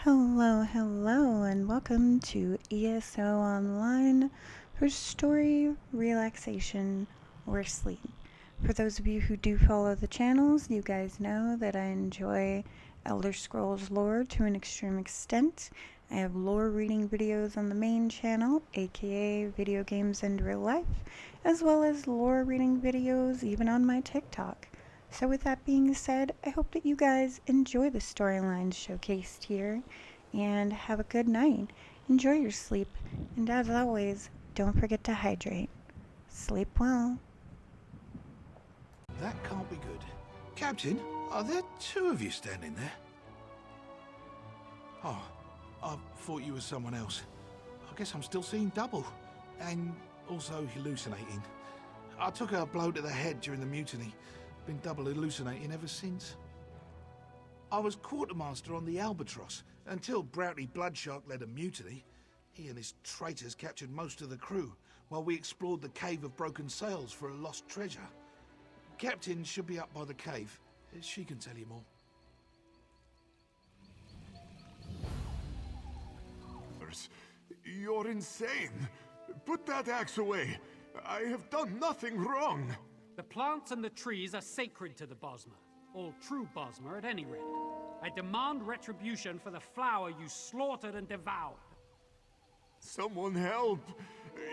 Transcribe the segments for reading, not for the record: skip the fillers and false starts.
Hello, and welcome to ESO Online for story, relaxation, or sleep. For those of you who do follow the channels, you guys know that I enjoy Elder Scrolls lore to an extreme extent. I have lore reading videos on the main channel, aka Video Games and Real Life, as well as lore reading videos even on my TikTok. So with that being said, I hope that you guys enjoy the storylines showcased here, and have a good night. Enjoy your sleep, and as always, don't forget to hydrate. Sleep well. That can't be good. Captain, are there two of you standing there? Oh, I thought you were someone else. I guess I'm still seeing double. And also hallucinating. I took a blow to the head during the mutiny. Been double hallucinating ever since. I was quartermaster on the Albatross until Broughty Bloodshark led a mutiny. He and his traitors captured most of the crew while we explored the Cave of Broken Sails for a lost treasure. Captain should be up by the cave. She can tell you more. You're insane. Put that axe away. I have done nothing wrong. The plants and the trees are sacred to the Bosmer. All true Bosmer, at any rate. I demand retribution for the flower you slaughtered and devoured. Someone help.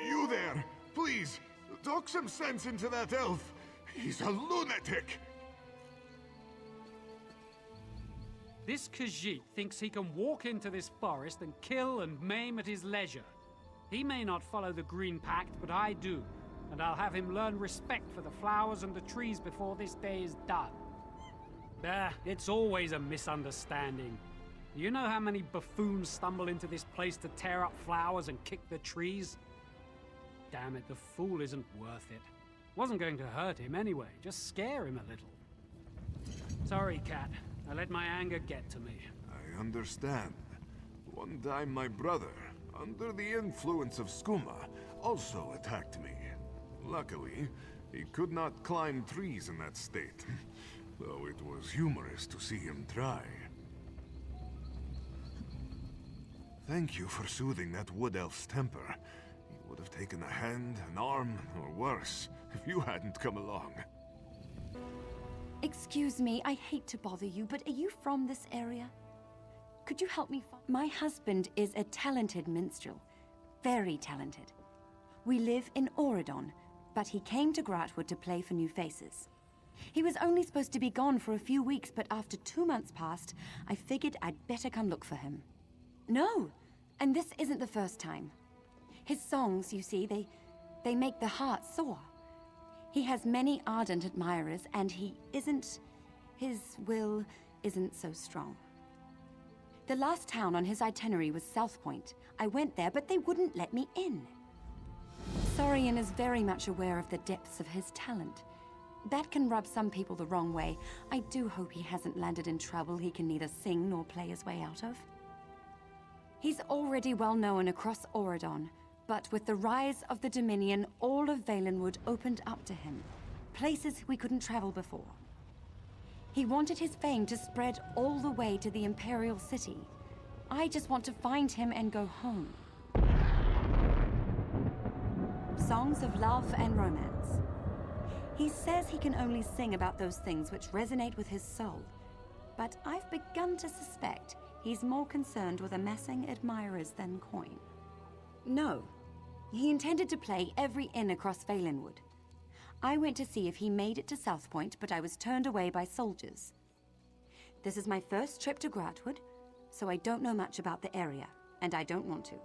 You there. Please, talk some sense into that elf. He's a lunatic. This Khajiit thinks he can walk into this forest and kill and maim at his leisure. He may not follow the Green Pact, but I do. And I'll have him learn respect for the flowers and the trees before this day is done. It's always a misunderstanding. You know how many buffoons stumble into this place to tear up flowers and kick the trees? Damn it, the fool isn't worth it. Wasn't going to hurt him anyway, just scare him a little. Sorry, Cat. I let my anger get to me. I understand. One time my brother, under the influence of skooma, also attacked me. Luckily, he could not climb trees in that state, though it was humorous to see him try. Thank you for soothing that wood elf's temper. He would have taken a hand, an arm, or worse, if you hadn't come along. Excuse me, I hate to bother you, but are you from this area? Could you help me find... My husband is a talented minstrel. Very talented. We live in Auradon, but he came to Grahtwood to play for New Faces. He was only supposed to be gone for a few weeks, but after 2 months passed, I figured I'd better come look for him. No, and this isn't the first time. His songs, you see, they make the heart soar. He has many ardent admirers, and his will isn't so strong. The last town on his itinerary was South Point. I went there, but they wouldn't let me in. Saurian is very much aware of the depths of his talent. That can rub some people the wrong way. I do hope he hasn't landed in trouble he can neither sing nor play his way out of. He's already well known across Auradon, but with the rise of the Dominion, all of Valenwood opened up to him. Places we couldn't travel before. He wanted his fame to spread all the way to the Imperial City. I just want to find him and go home. Songs of love and romance. He says he can only sing about those things which resonate with his soul. But I've begun to suspect he's more concerned with amassing admirers than coin. No. He intended to play every inn across Valenwood. I went to see if he made it to South Point, but I was turned away by soldiers. This is my first trip to Grahtwood, so I don't know much about the area, and I don't want to.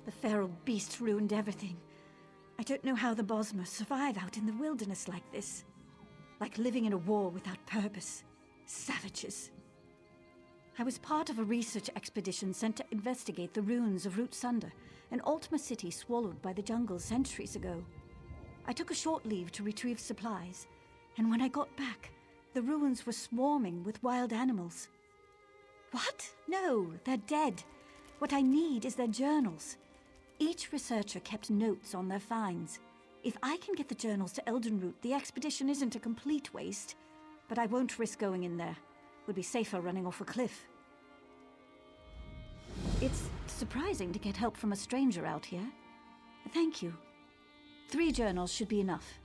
The feral beast ruined everything. I don't know how the Bosmer survive out in the wilderness like this. Like living in a war without purpose. Savages. I was part of a research expedition sent to investigate the ruins of Root Sunder, an Ultima city swallowed by the jungle centuries ago. I took a short leave to retrieve supplies, and when I got back, the the ruins were swarming with wild animals. What? No, they're dead. What I need is their journals. Each researcher kept notes on their finds. If I can get the journals to Eldenroot, the expedition isn't a complete waste. But I won't risk going in there. Would be safer running off a cliff. It's surprising to get help from a stranger out here. Thank you. 3 journals should be enough.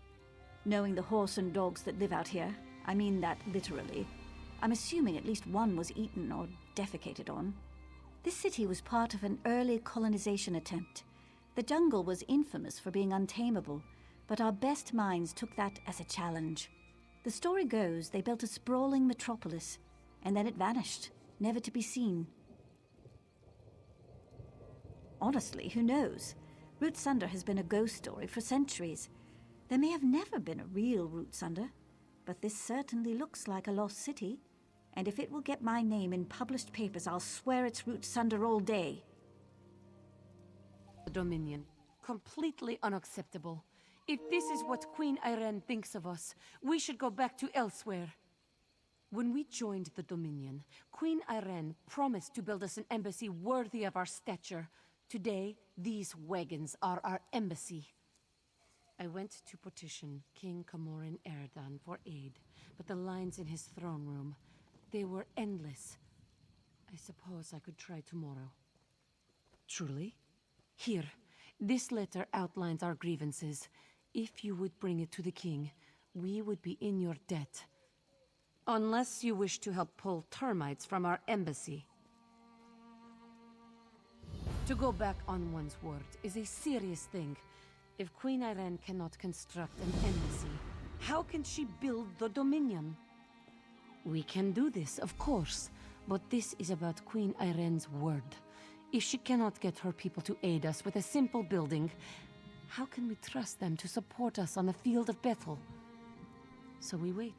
Knowing the horse and dogs that live out here, I mean that literally, I'm assuming at least one was eaten or defecated on. This city was part of an early colonization attempt. The jungle was infamous for being untamable, but our best minds took that as a challenge. The story goes they built a sprawling metropolis, and then it vanished, never to be seen. Honestly, who knows? Root Sunder has been a ghost story for centuries. There may have never been a real Root Sunder, but this certainly looks like a lost city. And if it will get my name in published papers, I'll swear it's Root Sunder all day. The Dominion. Completely unacceptable. If this is what Queen Irene thinks of us, we should go back to elsewhere. When we joined the Dominion, Queen Irene promised to build us an embassy worthy of our stature. Today, these wagons are our embassy. I went to petition King Camorin Erdan for aid, but the lines in his throne room, they were endless. I suppose I could try tomorrow. Truly? Here, this letter outlines our grievances. If you would bring it to the king, we would be in your debt. Unless you wish to help pull termites from our embassy. To go back on one's word is a serious thing. If Queen Irene cannot construct an embassy, how can she build the Dominion? We can do this, of course, but this is about Queen Irene's word. If she cannot get her people to aid us with a simple building, how can we trust them to support us on the field of battle? So we wait.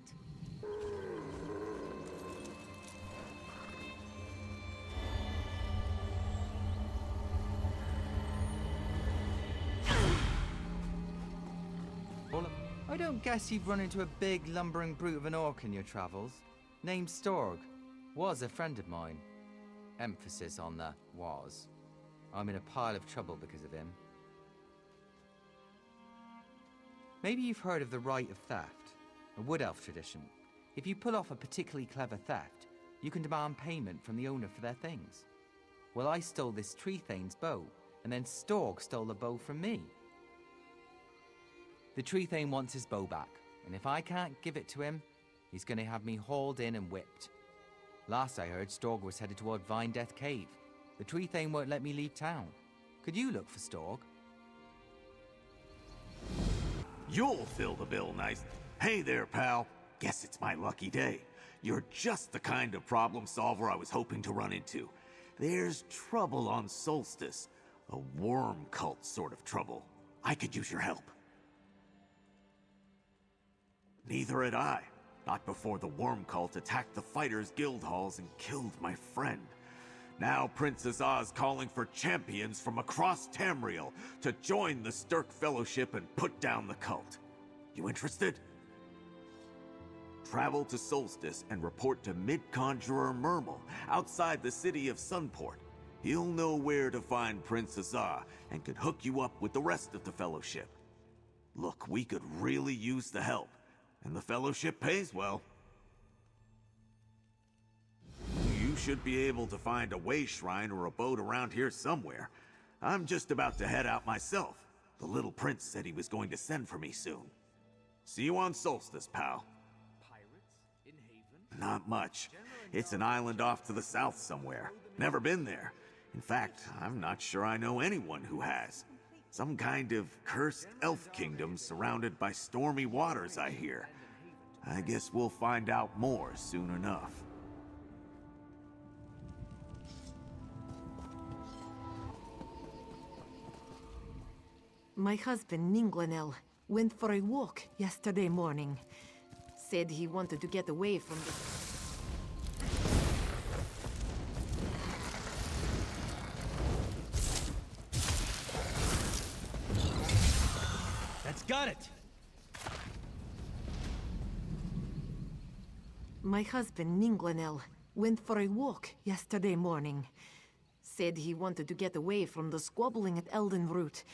I don't guess you've run into a big lumbering brute of an orc in your travels. Named Storg. Was a friend of mine. Emphasis on the was. I'm in a pile of trouble because of him. Maybe you've heard of the Rite of Theft, a wood elf tradition. If you pull off a particularly clever theft, you can demand payment from the owner for their things. Well, I stole this tree thane's bow, and then Storg stole the bow from me. The tree thane wants his bow back, and if I can't give it to him, he's going to have me hauled in and whipped. Last I heard, Storg was headed toward Vine Death Cave. The tree thane won't let me leave town. Could you look for Storg? You'll fill the bill, nice. Hey there, pal. Guess it's my lucky day. You're just the kind of problem solver I was hoping to run into. There's trouble on Solstice. A worm cult sort of trouble. I could use your help. Neither had I. Not before the worm cult attacked the fighters' guild halls and killed my friend. Now Princess Oz calling for champions from across Tamriel to join the Sturk Fellowship and put down the cult. You interested? Travel to Solstice and report to Mid-Conjurer Murmel outside the city of Sunport. He'll know where to find Princess Oz and can hook you up with the rest of the Fellowship. Look, we could really use the help. And the Fellowship pays well. You should be able to find a way shrine or a boat around here somewhere. I'm just about to head out myself. The little prince said he was going to send for me soon. See you on Solstice, pal. Pirates in Haven? Not much. It's an island off to the south somewhere. Never been there. In fact, I'm not sure I know anyone who has. Some kind of cursed elf kingdom surrounded by stormy waters, I hear. I guess we'll find out more soon enough. My husband, Ninglanel, went for a walk yesterday morning. Said he wanted to get away from the... That's got it! My husband, Ninglanel, went for a walk yesterday morning. Said he wanted to get away from the squabbling at Eldenroot.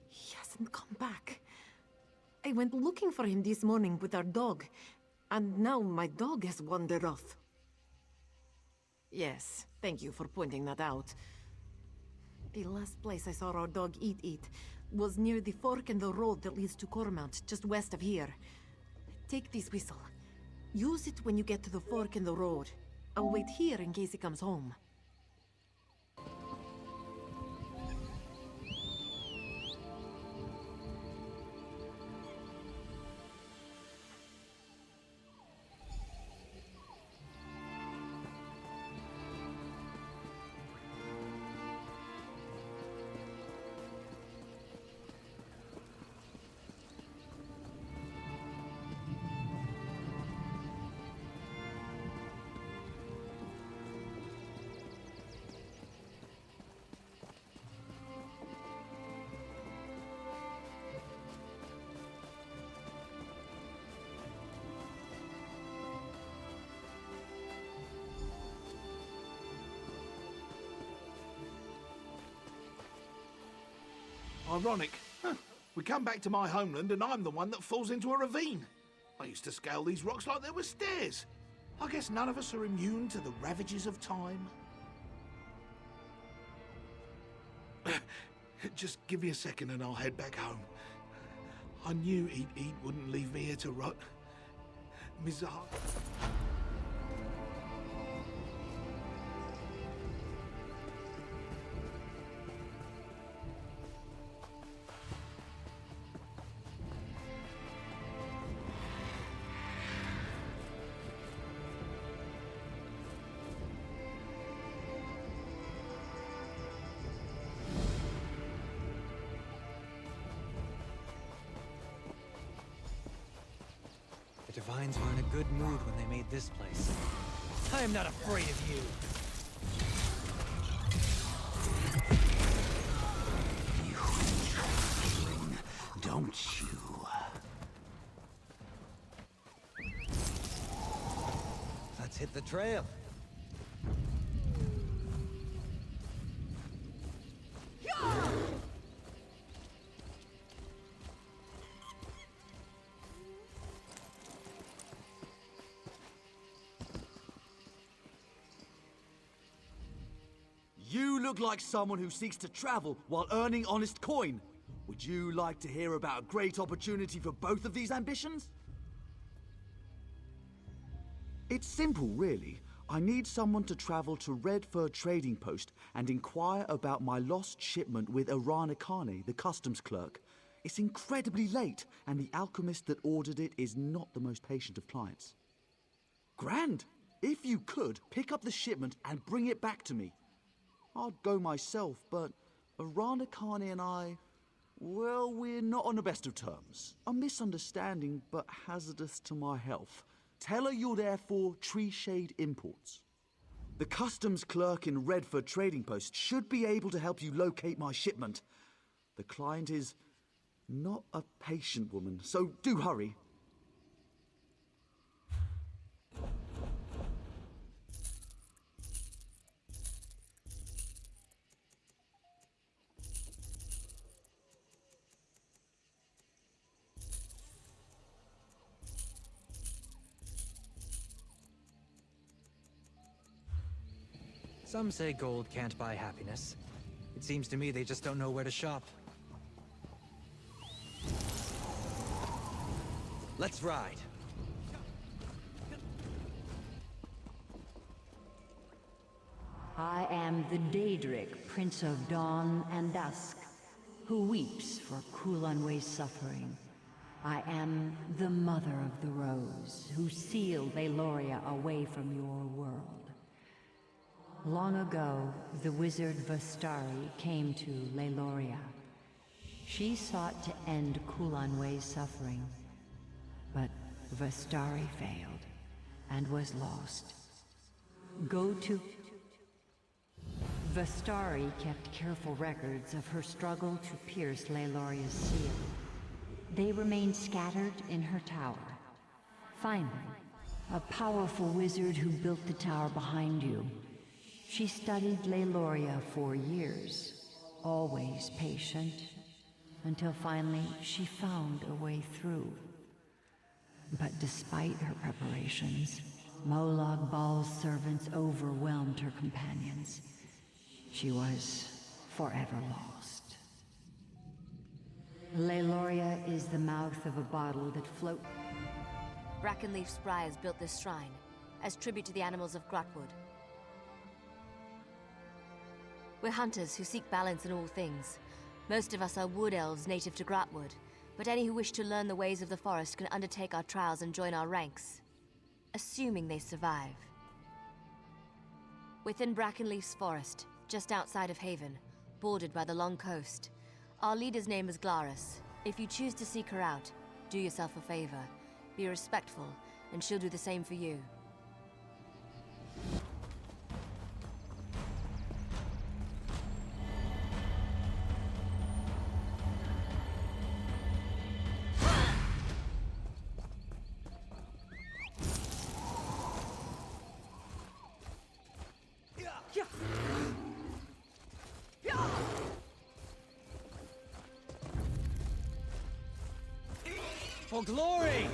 He hasn't come back. I went looking for him this morning with our dog, and now my dog has wandered off. Yes, thank you for pointing that out. The last place I saw our dog eat was near the fork in the road that leads to Cormount, just west of here. Take this whistle. Use it when you get to the fork in the road. I'll wait here in case he comes home. Ironic. Huh. We come back to my homeland and I'm the one that falls into a ravine. I used to scale these rocks like they were stairs. I guess none of us are immune to the ravages of time. Just give me a second and I'll head back home. I knew Eat wouldn't leave me here to rot. Mizar. The Divines were in a good mood when they made this place. I am not afraid of you! You trifling, don't you? Let's hit the trail. You look like someone who seeks to travel while earning honest coin. Would you like to hear about a great opportunity for both of these ambitions? It's simple, really. I need someone to travel to Redford Trading Post and inquire about my lost shipment with Arana Kane, the customs clerk. It's incredibly late, and the alchemist that ordered it is not the most patient of clients. Grand! If you could, pick up the shipment and bring it back to me. I'd go myself, but Arana Kane and I, well, we're not on the best of terms. A misunderstanding, but hazardous to my health. Tell her you're there for Tree Shade Imports. The customs clerk in Redford Trading Post should be able to help you locate my shipment. The client is not a patient woman, so do hurry. Some say gold can't buy happiness. It seems to me they just don't know where to shop. Let's ride. I am the Daedric, Prince of Dawn and Dusk, who weeps for Kulanway's suffering. I am the Mother of the Rose, who sealed Valoria away from your world. Long ago, the wizard Vastari came to Laloria. She sought to end Kulanway's suffering, but Vastari failed and was lost. Vastari kept careful records of her struggle to pierce Laloria's seal. They remained scattered in her tower. Finally, a powerful wizard who built the tower behind you. She studied Leiloria for years, always patient, until finally she found a way through. But despite her preparations, Molag Bal's servants overwhelmed her companions. She was forever lost. Leiloria is the mouth of a bottle that floats. Brackenleaf Spryers built this shrine as tribute to the animals of Grahtwood. We're hunters who seek balance in all things. Most of us are wood elves native to Grahtwood, but any who wish to learn the ways of the forest can undertake our trials and join our ranks, assuming they survive. Within Brackenleaf's forest, just outside of Haven, bordered by the long coast, our leader's name is Glaris. If you choose to seek her out, do yourself a favor. Be respectful, and she'll do the same for you. For glory!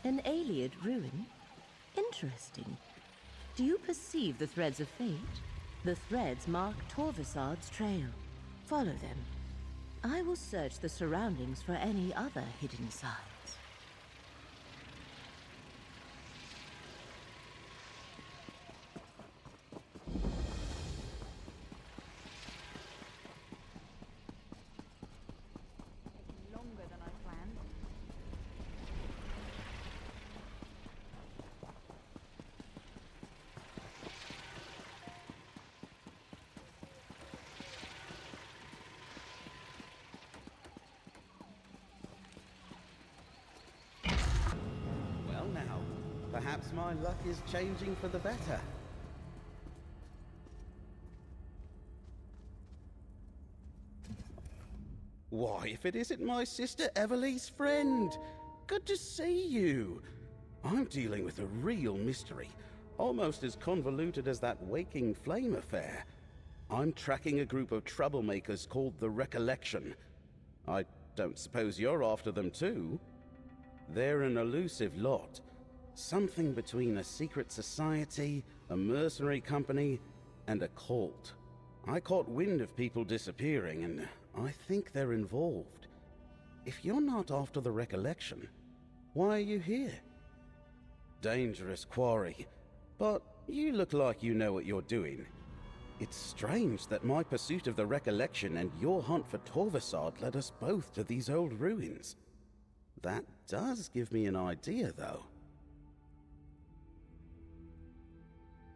An Ayleid ruin? Interesting. Do you perceive the threads of fate? The threads mark Torvasad's trail. Follow them. I will search the surroundings for any other hidden signs. Perhaps my luck is changing for the better. Why, if it isn't my sister Everly's friend! Good to see you! I'm dealing with a real mystery, almost as convoluted as that Waking Flame affair. I'm tracking a group of troublemakers called the Recollection. I don't suppose you're after them too? They're an elusive lot. Something between a secret society, a mercenary company, and a cult. I caught wind of people disappearing, and I think they're involved. If you're not after the Recollection, why are you here? Dangerous quarry, but you look like you know what you're doing. It's strange that my pursuit of the Recollection and your hunt for Torvasad led us both to these old ruins. That does give me an idea, though.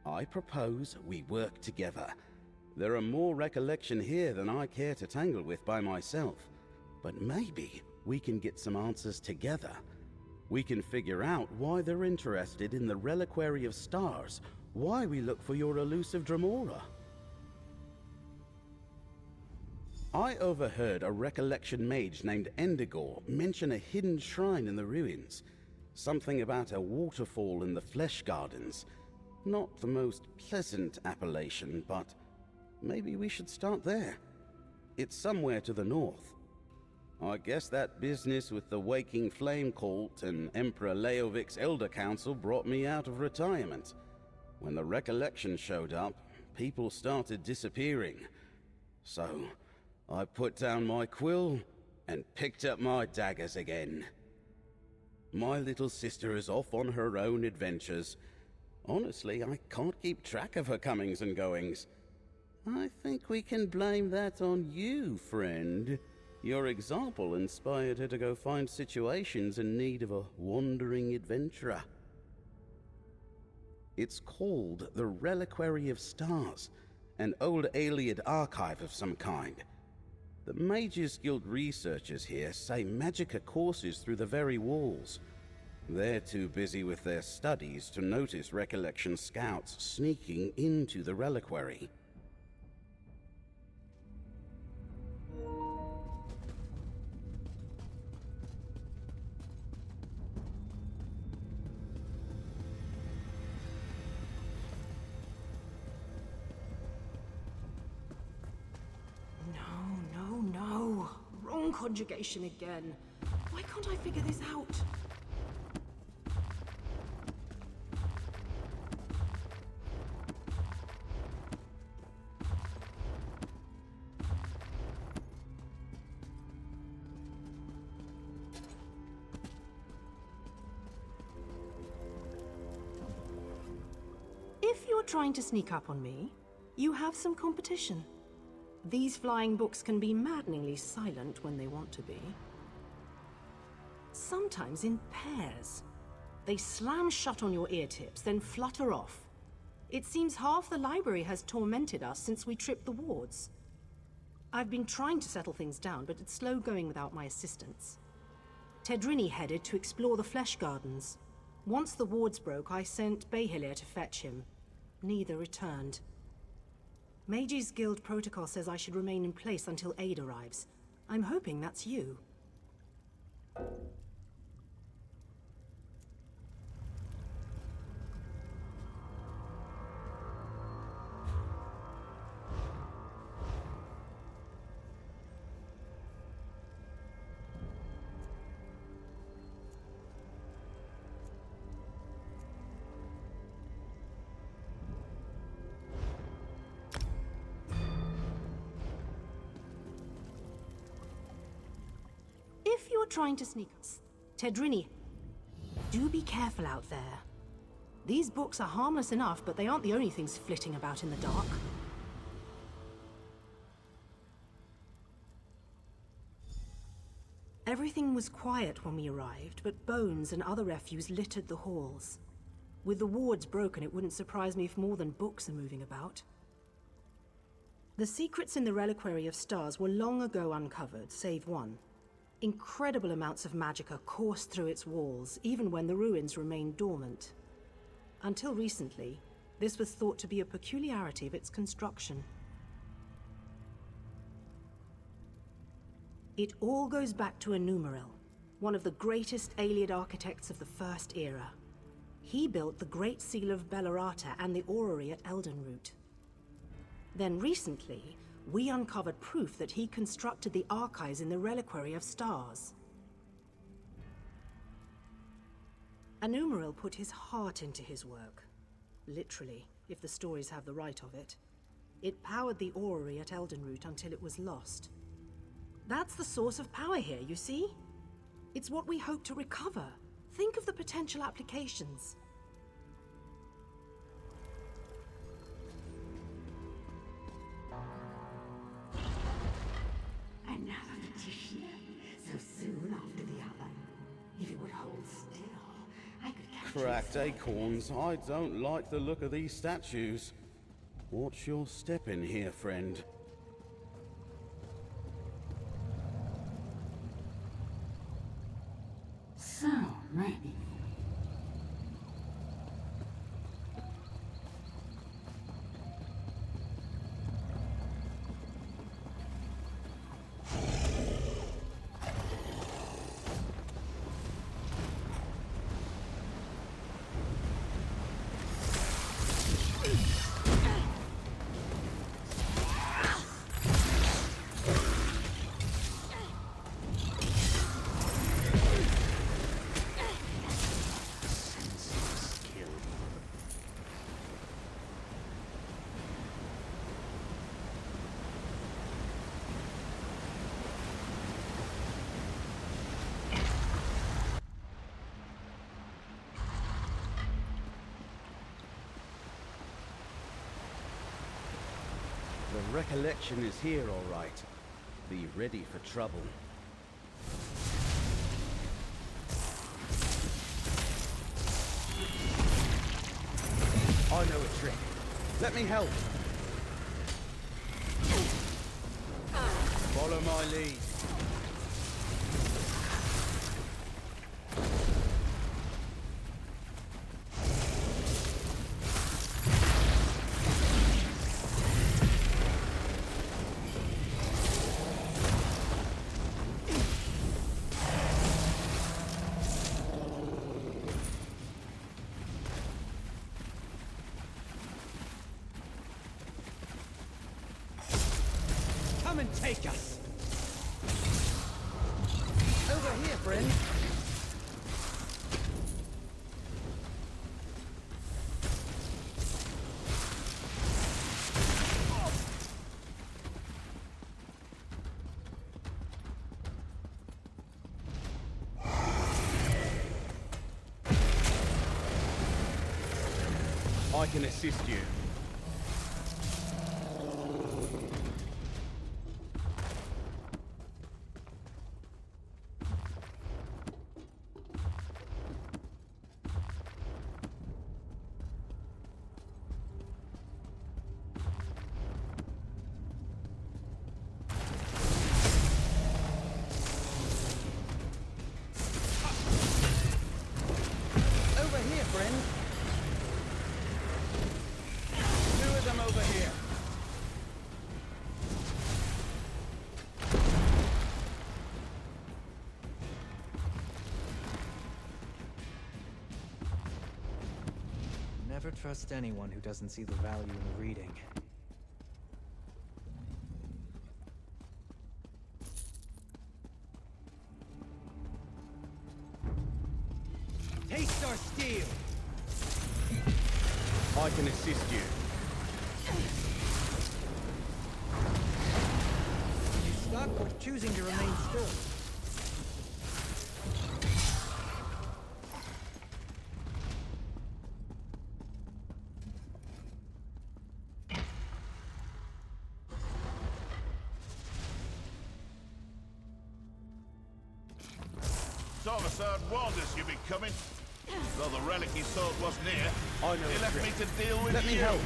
I propose we work together. There are more Recollection here than I care to tangle with by myself. But maybe we can get some answers together. We can figure out why they're interested in the Reliquary of Stars, why we look for your elusive Dremora. I overheard a Recollection mage named Endigor mention a hidden shrine in the ruins. Something about a waterfall in the Flesh Gardens. Not the most pleasant appellation, but maybe we should start there. It's somewhere to the north. I guess that business with the Waking Flame cult and Emperor Leovic's Elder Council brought me out of retirement. When the Recollection showed up, people started disappearing. So, I put down my quill and picked up my daggers again. My little sister is off on her own adventures. Honestly, I can't keep track of her comings and goings. I think we can blame that on you, friend. Your example inspired her to go find situations in need of a wandering adventurer. It's called the Reliquary of Stars, an old Ayleid archive of some kind. The Mages Guild researchers here say Magicka courses through the very walls. They're too busy with their studies to notice Recollection scouts sneaking into the reliquary. No. Wrong conjugation again. Why can't I figure this out? If you're trying to sneak up on me, you have some competition. These flying books can be maddeningly silent when they want to be. Sometimes in pairs. They slam shut on your ear tips, then flutter off. It seems half the library has tormented us since we tripped the wards. I've been trying to settle things down, but it's slow going without my assistance. Tedrini headed to explore the Flesh Gardens. Once the wards broke, I sent Behilir to fetch him. Neither returned. Mages Guild protocol says I should remain in place until aid arrives. I'm hoping that's you. If you're trying to sneak us, Tedrini, do be careful out there. These books are harmless enough, but they aren't the only things flitting about in the dark. Everything was quiet when we arrived, but bones and other refuse littered the halls. With the wards broken, it wouldn't surprise me if more than books are moving about. The secrets in the Reliquary of Stars were long ago uncovered, save one. Incredible amounts of magicka coursed through its walls, even when the ruins remained dormant. Until recently, this was thought to be a peculiarity of its construction. It all goes back to Enumeril, one of the greatest Ayleid architects of the First Era. He built the Great Seal of Bellerata and the Orrery at Eldenroot. Then recently, we uncovered proof that he constructed the archives in the Reliquary of Stars. Enumeril put his heart into his work. Literally, if the stories have the right of it. It powered the Orrery at Eldenroot until it was lost. That's the source of power here, you see? It's what we hope to recover. Think of the potential applications. Another petitioner, so soon after the other. If it would hold still, I could capture... Cracked acorns, I don't like the look of these statues. Watch your step in here, friend. So many. The recollection is here, all right. be ready for trouble. I know a trick. Let me help. Follow my lead. Come and take us! Over here, friend. I can assist you. Over here, friend. Two of them over here. Never trust anyone who doesn't see the value in reading. Taste our steel! I can assist you. You stuck or choosing to remain still? Torvasard warned us you'd be coming. Though the relic he sought was near, I know he left me to deal with Let me you. help.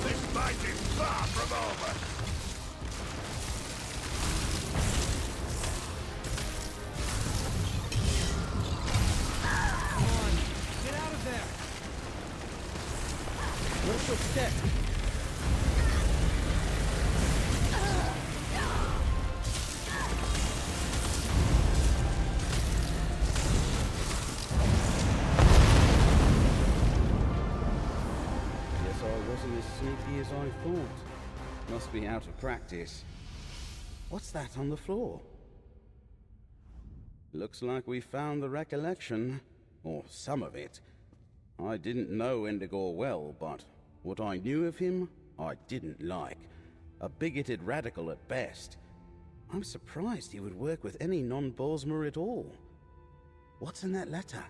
This fight is far from over. Come on, get out of there! Watch your step. Guess I wasn't as sneaky as I thought. Must be out of practice. What's that on the floor? Looks like we found the recollection. Or some of it. I didn't know Endigor well, but what I knew of him, I didn't like. A bigoted radical at best. I'm surprised he would work with any non-Bosmer at all. What's in that letter?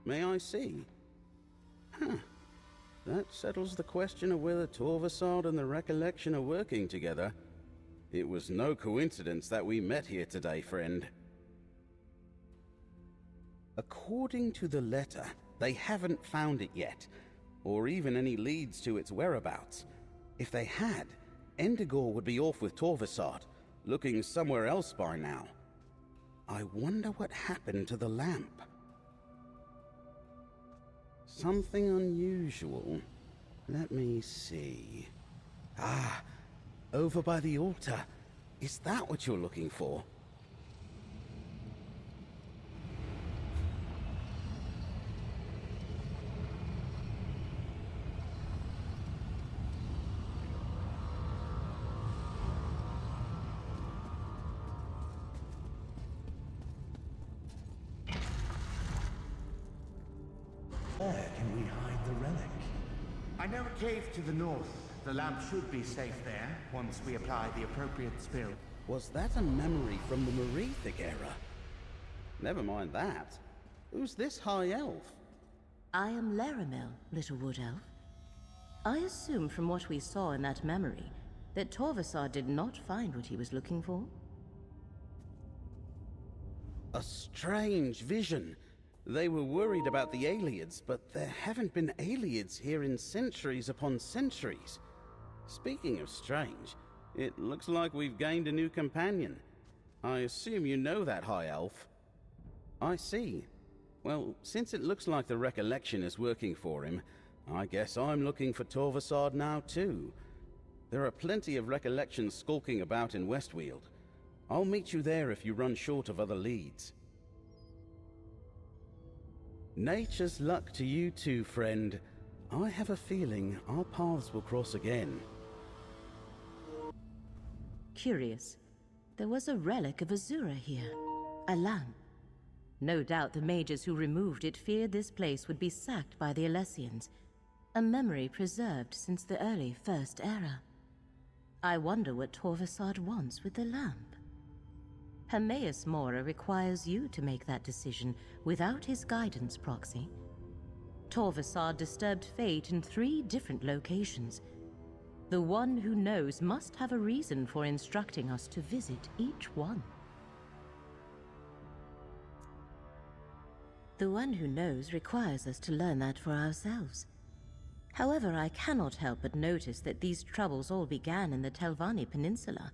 May I see? Huh. That settles the question of whether Torvasard and the Recollection are working together. It was no coincidence that we met here today, friend. According to the letter, they haven't found it yet, or even any leads to its whereabouts. If they had, Endigor would be off with Torvasard, looking somewhere else by now. I wonder what happened to the lamp. Something unusual. Let me see. Ah, over by the altar. Is that what you're looking for? Where can we hide the relic? I know a cave to the north. The lamp should be safe there, once we apply the appropriate spell. Was that a memory from the Merethic era? Never mind that. Who's this high elf? I am Laramel, little wood elf. I assume from what we saw in that memory that Torvasar did not find what he was looking for. A strange vision. They were worried about the Aelids, but there haven't been Aelids here in centuries upon centuries. Speaking of strange, it looks like we've gained a new companion. I assume you know that, High Elf. I see. Well, since it looks like the recollection is working for him, I guess I'm looking for Torvasard now too. There are plenty of recollections skulking about in Westweald. I'll meet you there if you run short of other leads. Nature's luck to you too, friend. I have a feeling our paths will cross again. Curious. There was a relic of Azura here. A lamp. No doubt the mages who removed it feared this place would be sacked by the Alessians. A memory preserved since the early First Era. I wonder what Torvasard wants with the lamp. Hermaeus Mora requires you to make that decision without his guidance proxy. Torvasard disturbed fate in 3 different locations. The one who knows must have a reason for instructing us to visit each one. The one who knows requires us to learn that for ourselves. However, I cannot help but notice that these troubles all began in the Telvanni Peninsula.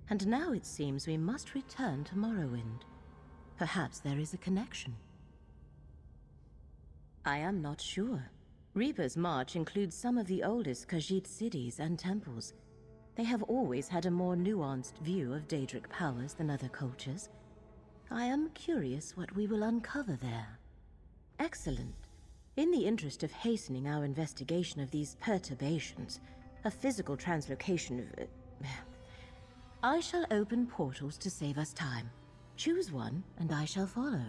And now it seems we must return to Morrowind. Perhaps there is a connection. I am not sure. Reaper's March includes some of the oldest Khajiit cities and temples. They have always had a more nuanced view of Daedric powers than other cultures. I am curious what we will uncover there. Excellent. In the interest of hastening our investigation of these perturbations, a physical translocation of... I shall open portals to save us time. Choose one, and I shall follow.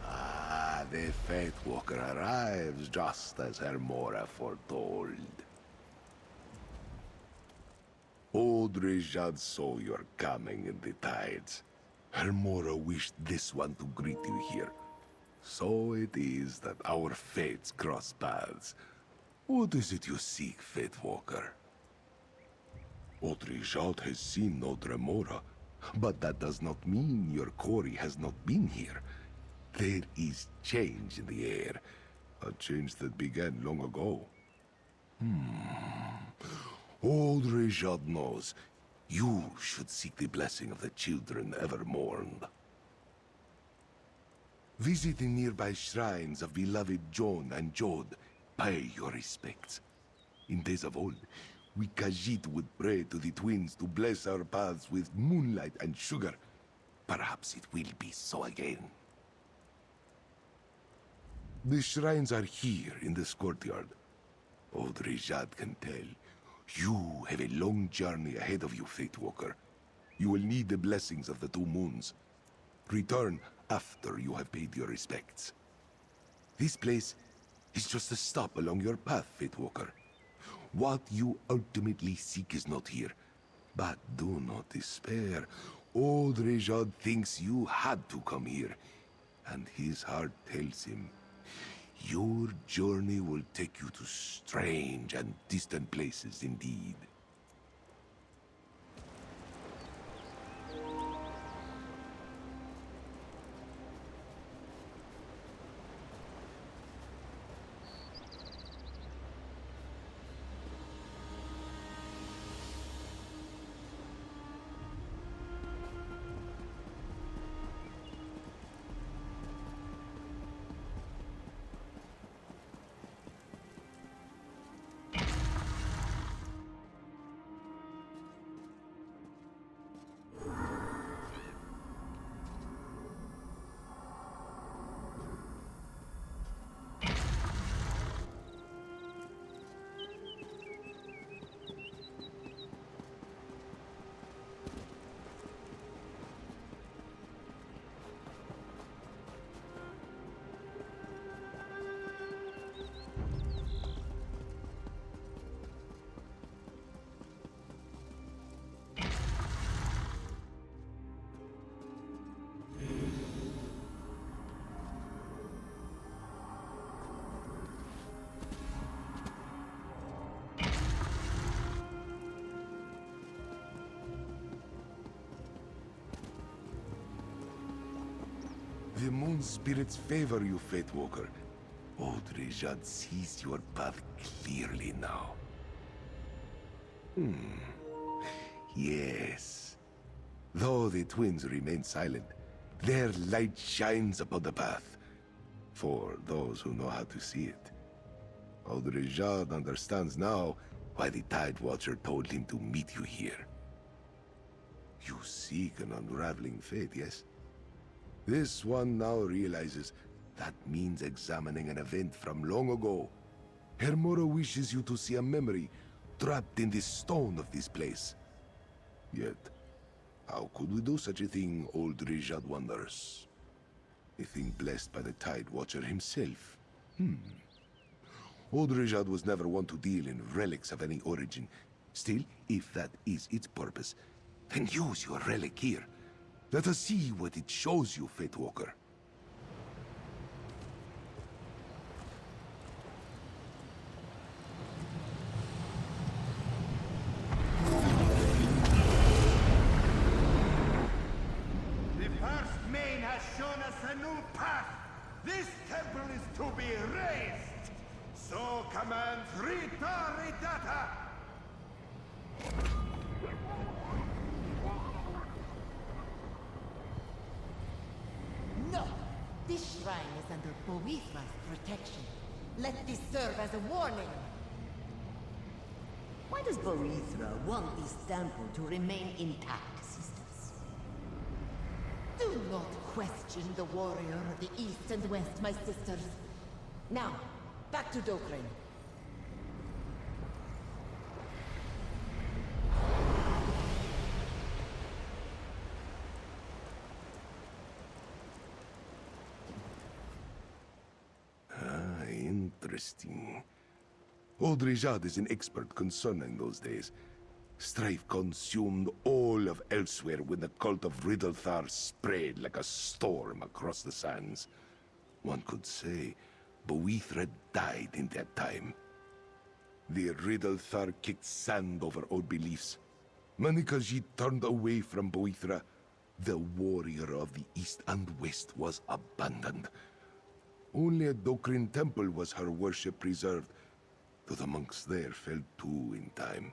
Ah, the Fate Walker arrives just as Hermora foretold. Old Rejad saw your coming in the tides. Hermora wished this one to greet you here. So it is that our fates cross paths. What is it you seek, Fate Walker? Odrijad has seen no Remora, but that does not mean your quarry has not been here. There is change in the air, a change that began long ago. Old Rejad knows you should seek the blessing of the children ever mourned. Visit the nearby shrines of beloved Jon and Jod. Pay your respects. In days of old, we Khajiit would pray to the twins to bless our paths with moonlight and sugar. Perhaps it will be so again. The shrines are here in this courtyard. Old Rejad can tell. You have a long journey ahead of you, Fate Walker. You will need the blessings of the 2 moons. Return after you have paid your respects. This place is just a stop along your path, Fate Walker. What you ultimately seek is not here. But do not despair. Old Rejad thinks you had to come here, and his heart tells him your journey will take you to strange and distant places indeed. the moon spirits favor you, Fate Walker. Old Rejad sees your path clearly now. Yes. Though the twins remain silent, their light shines upon the path, for those who know how to see it. Old Rejad understands now why the Tide Watcher told him to meet you here. You seek an unraveling fate, yes? This one now realizes that means examining an event from long ago. Hermora wishes you to see a memory trapped in the stone of this place. Yet, how could we do such a thing, old Rejad wonders? A thing blessed by the Tide Watcher himself. Old Rejad was never one to deal in relics of any origin. Still, if that is its purpose, then use your relic here. Let us see what it shows you, Fate Walker. The first main has shown us a new path. This temple is to be raised. So commands Rita Ridata. No! This shrine is under Boethra's protection. Let this serve as a warning. Why does Boethra want this temple to remain intact, sisters? Do not question the warrior of the east and west, my sisters. Now, back to Dokren. Interesting. Old Rejad is an expert concerning those days. Strife consumed all of Elsewhere when the cult of Riddlethar spread like a storm across the sands. One could say Boethra died in that time. The Riddlethar kicked sand over old beliefs. Manikaji turned away from Boethra. The warrior of the east and west was abandoned. Only at Dokrin Temple was her worship preserved, though the monks there fell too in time.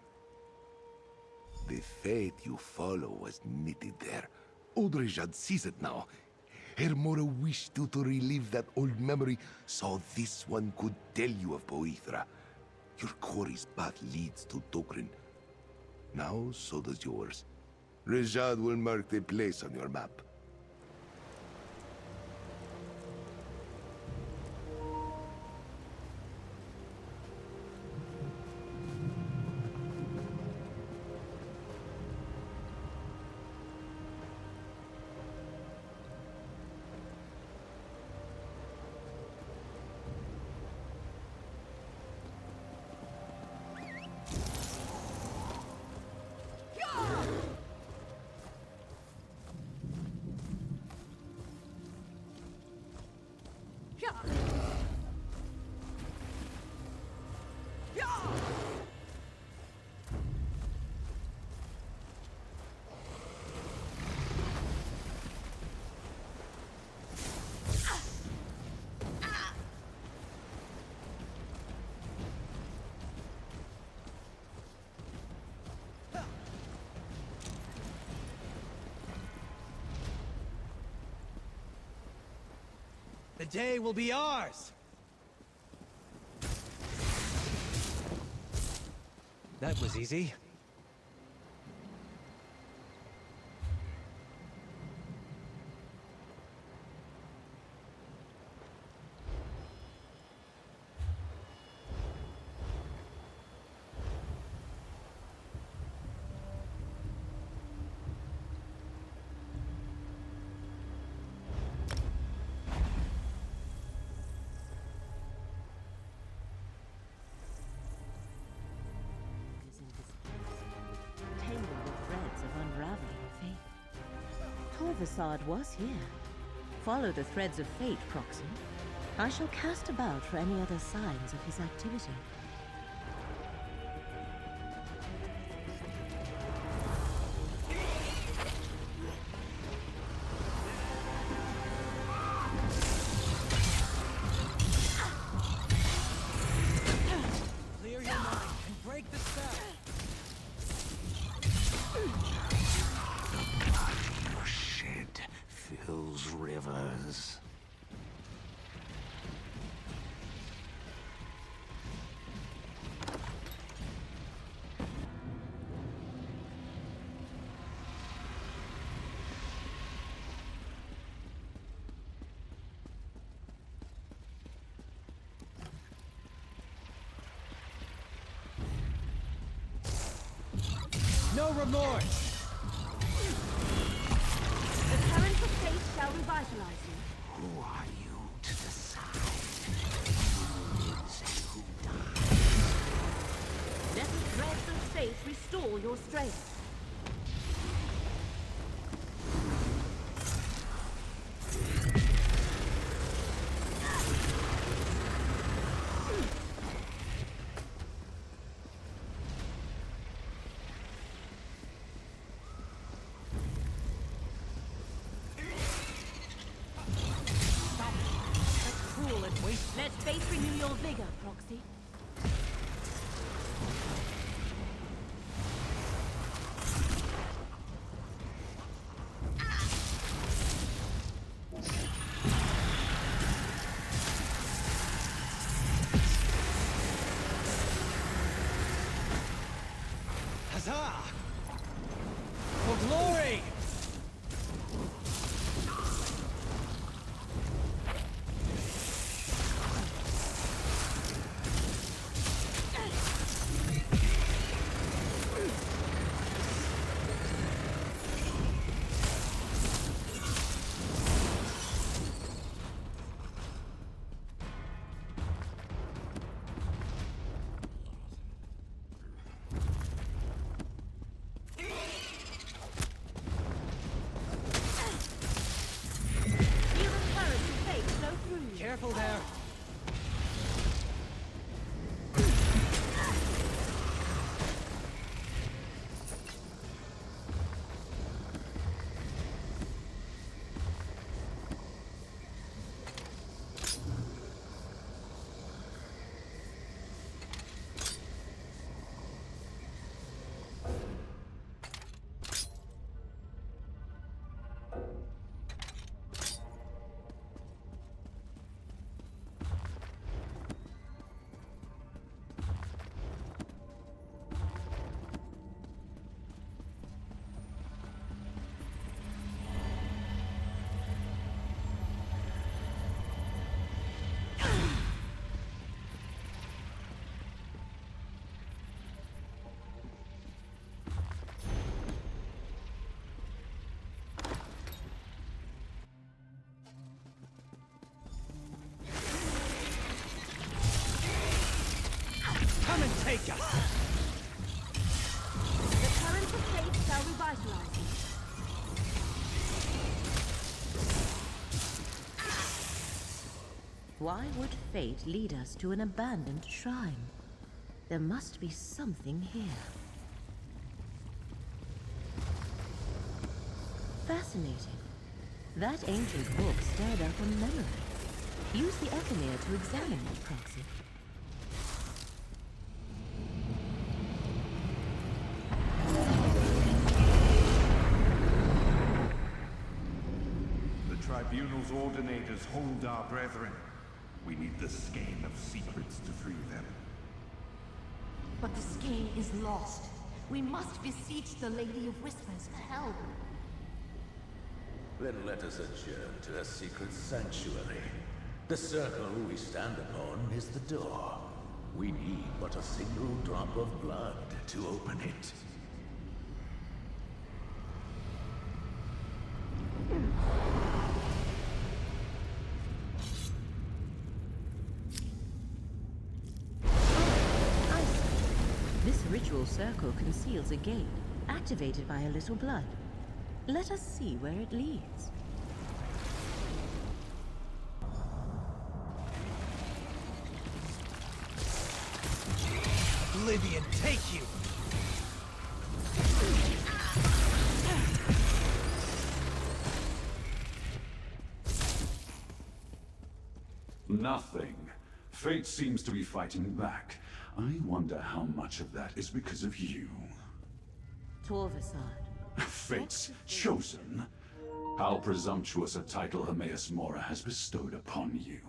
The fate you follow was knitted there. Old Rejad sees it now. Hermora wished you to relive that old memory, so this one could tell you of Boethra. Your quarry's path leads to Dokrin. Now, so does yours. Rejad will mark the place on your map. The day will be ours! That was easy. Torvasad was here. Follow the threads of fate, Proxy. I shall cast about for any other signs of his activity. rivers. No remorse! The current of fate shall revitalize you. Who are you to decide who lives and who dies? Let the threads of fate restore your strength. Let fate renew your vigor, Proxy. Huzzah! For glory! Careful there. Come and take us! The current of fate shall revitalize you. Why would fate lead us to an abandoned shrine? There must be something here. Fascinating. That ancient book stirred up a memory. Use the Echamere to examine it, Proxy. The Tribunal's ordinators hold our brethren. We need the skein of secrets to free them. But the skein is lost. We must beseech the Lady of Whispers for help. Then let us adjourn to a secret sanctuary. The circle we stand upon is the door. We need but a single drop of blood to open it. This ritual circle conceals a gate, activated by a little blood. Let us see where it leads. Oblivion take you! Nothing. Fate seems to be fighting back. I wonder how much of that is because of you. Torvasad. Fate's chosen? How presumptuous a title Hermaeus Mora has bestowed upon you.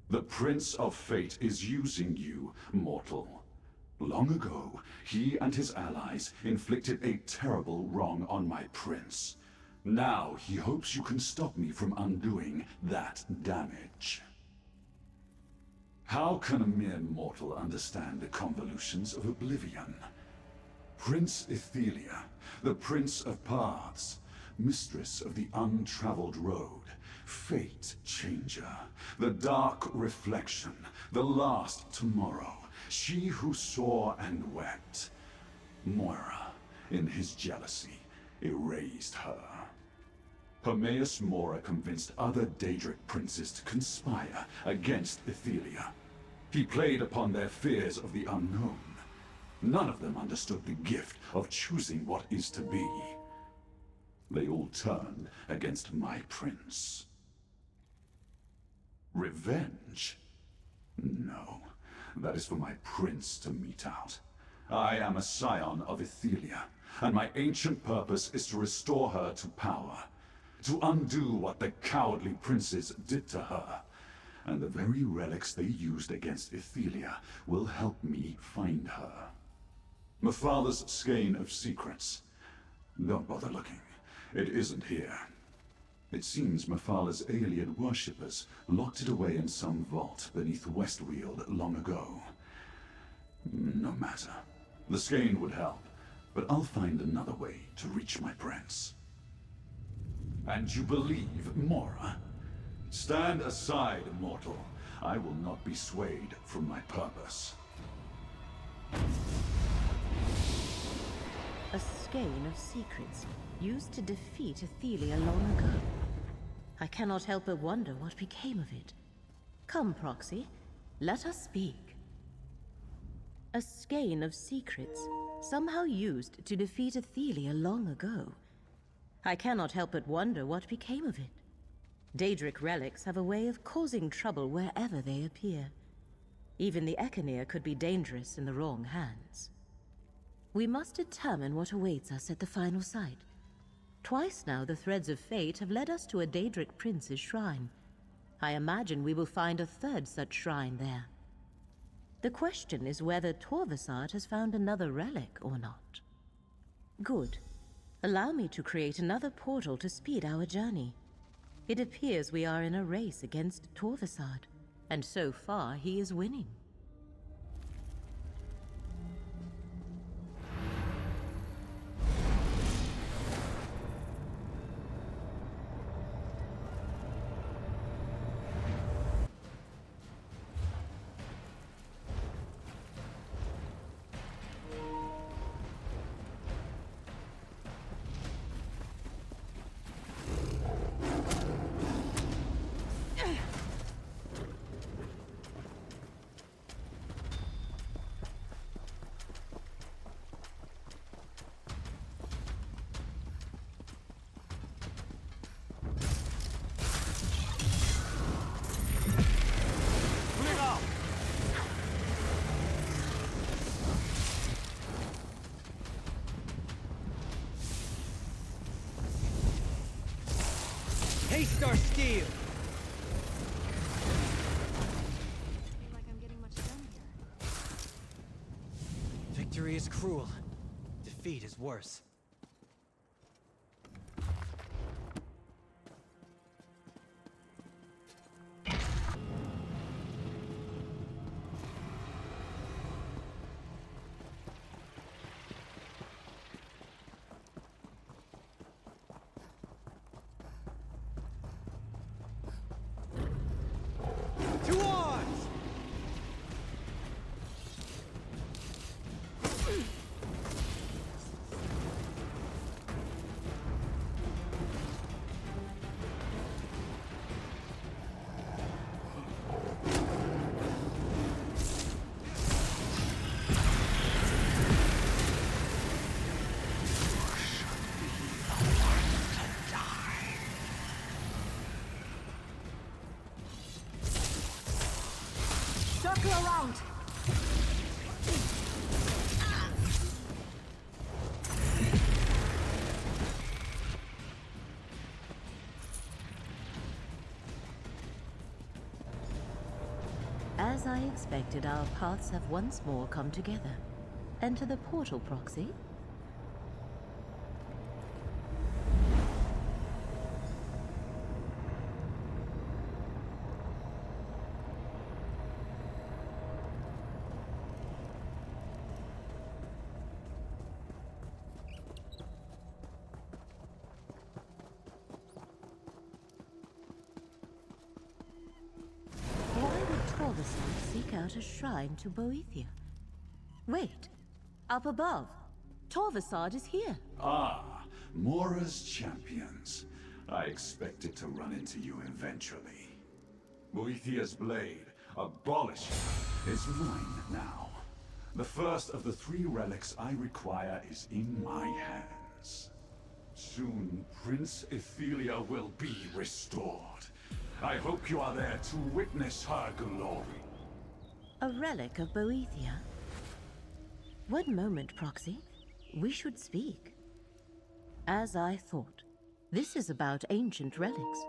The Prince of Fate is using you, mortal. Long ago, he and his allies inflicted a terrible wrong on my prince. Now he hopes you can stop me from undoing that damage. How can a mere mortal understand the convolutions of oblivion? Prince Ethelia, the Prince of Paths, mistress of the untraveled road, fate changer, the dark reflection, the last tomorrow, she who saw and wept. Moira, in his jealousy, erased her. Hermaeus Mora convinced other Daedric princes to conspire against Ethelia. He played upon their fears of the unknown. None of them understood the gift of choosing what is to be. They all turned against my prince. Revenge? No, that is for my prince to mete out. I am a scion of Ethelia, and my ancient purpose is to restore her to power, to undo what the cowardly princes did to her. And the very relics they used against Ethelia will help me find her. My father's skein of secrets. Don't bother looking. It isn't here. It seems Mephal's alien worshippers locked it away in some vault beneath Westweald long ago. No matter. The skein would help, but I'll find another way to reach my prince. And you believe Mora? Stand aside, mortal. I will not be swayed from my purpose. A skein of secrets used to defeat Ethelia long ago. I cannot help but wonder what became of it. Come, Proxy, let us speak. A skein of secrets, somehow used to defeat Ethelia long ago. I cannot help but wonder what became of it. Daedric relics have a way of causing trouble wherever they appear. Even the Echenir could be dangerous in the wrong hands. We must determine what awaits us at the final site. Twice now the threads of fate have led us to a Daedric prince's shrine. I imagine we will find a third such shrine there. The question is whether Torvasad has found another relic or not. Good. Allow me to create another portal to speed our journey. It appears we are in a race against Torvasad, and so far he is winning. Haste our steel! Victory is cruel. Defeat is worse. Circle around! As I expected, our paths have once more come together. Enter the portal, Proxy. Seek out a shrine to Boethia. Wait, up above. Torvasad is here. Ah, Mora's champions. I expected to run into you eventually. Boethia's blade, abolish her, is mine now. The first of the 3 relics I require is in my hands. Soon, Prince Ethelia will be restored. I hope you are there to witness her glory. A relic of Boethia? One moment, Proxy. We should speak. As I thought, this is about ancient relics.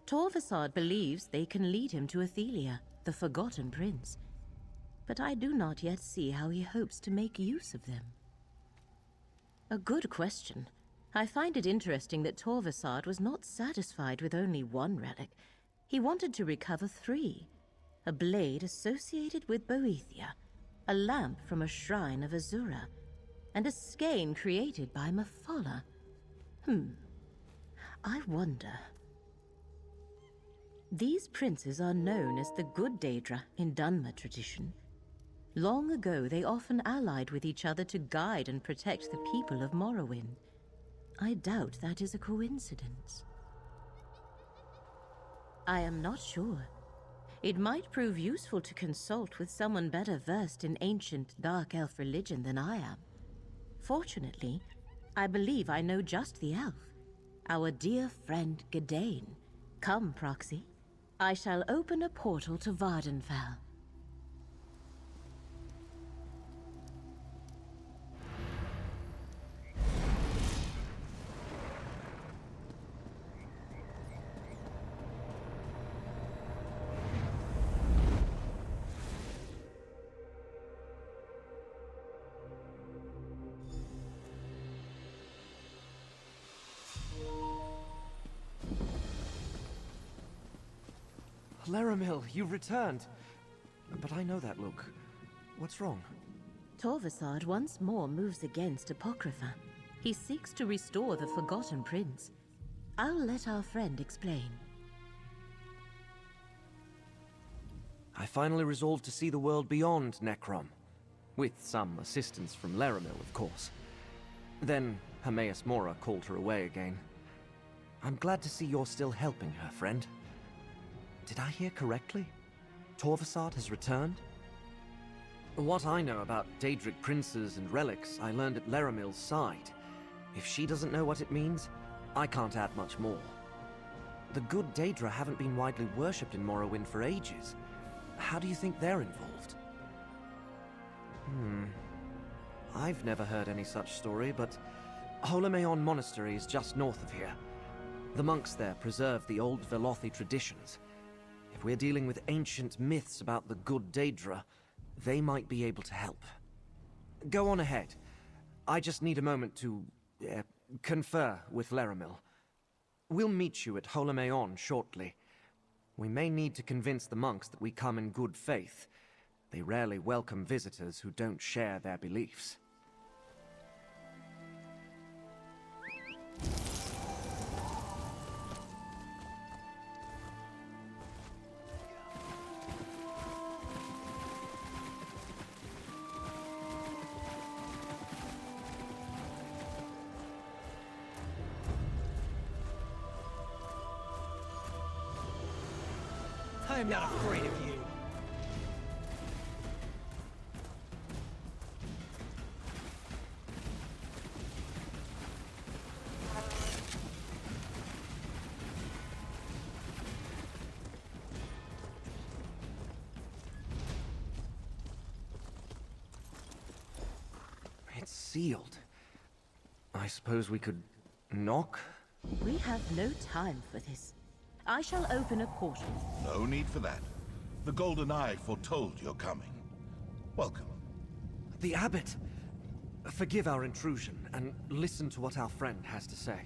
Torvasad believes they can lead him to Ethelia, the Forgotten Prince. But I do not yet see how he hopes to make use of them. A good question. I find it interesting that Torvasad was not satisfied with only 1 relic. He wanted to recover 3. A blade associated with Boethia, a lamp from a shrine of Azura, and a skein created by Mephala. I wonder. These princes are known as the Good Daedra in Dunmer tradition. Long ago, they often allied with each other to guide and protect the people of Morrowind. I doubt that is a coincidence. I am not sure. It might prove useful to consult with someone better versed in ancient Dark Elf religion than I am. Fortunately, I believe I know just the elf. Our dear friend Gadain. Come, Proxy. I shall open a portal to Vardenfell. Laramil, you've returned. But I know that look. What's wrong? Torvasad once more moves against Apocrypha. He seeks to restore the Forgotten Prince. I'll let our friend explain. I finally resolved to see the world beyond Necrom. With some assistance from Laramil, of course. Then Hermaeus Mora called her away again. I'm glad to see you're still helping her, friend. Did I hear correctly? Torvasad has returned? What I know about Daedric princes and relics, I learned at Laramil's side. If she doesn't know what it means, I can't add much more. The good Daedra haven't been widely worshipped in Morrowind for ages. How do you think they're involved? I've never heard any such story, but Holomeon Monastery is just north of here. The monks there preserve the old Velothi traditions. If we're dealing with ancient myths about the good Daedra, they might be able to help. Go on ahead. I just need a moment to confer with Laramil. We'll meet you at Holomeon shortly. We may need to convince the monks that we come in good faith. They rarely welcome visitors who don't share their beliefs. I am not afraid of you. It's sealed. I suppose we could knock? We have no time for this. I shall open a portal. No need for that. The Golden Eye foretold your coming. Welcome. The Abbot! Forgive our intrusion, and listen to what our friend has to say.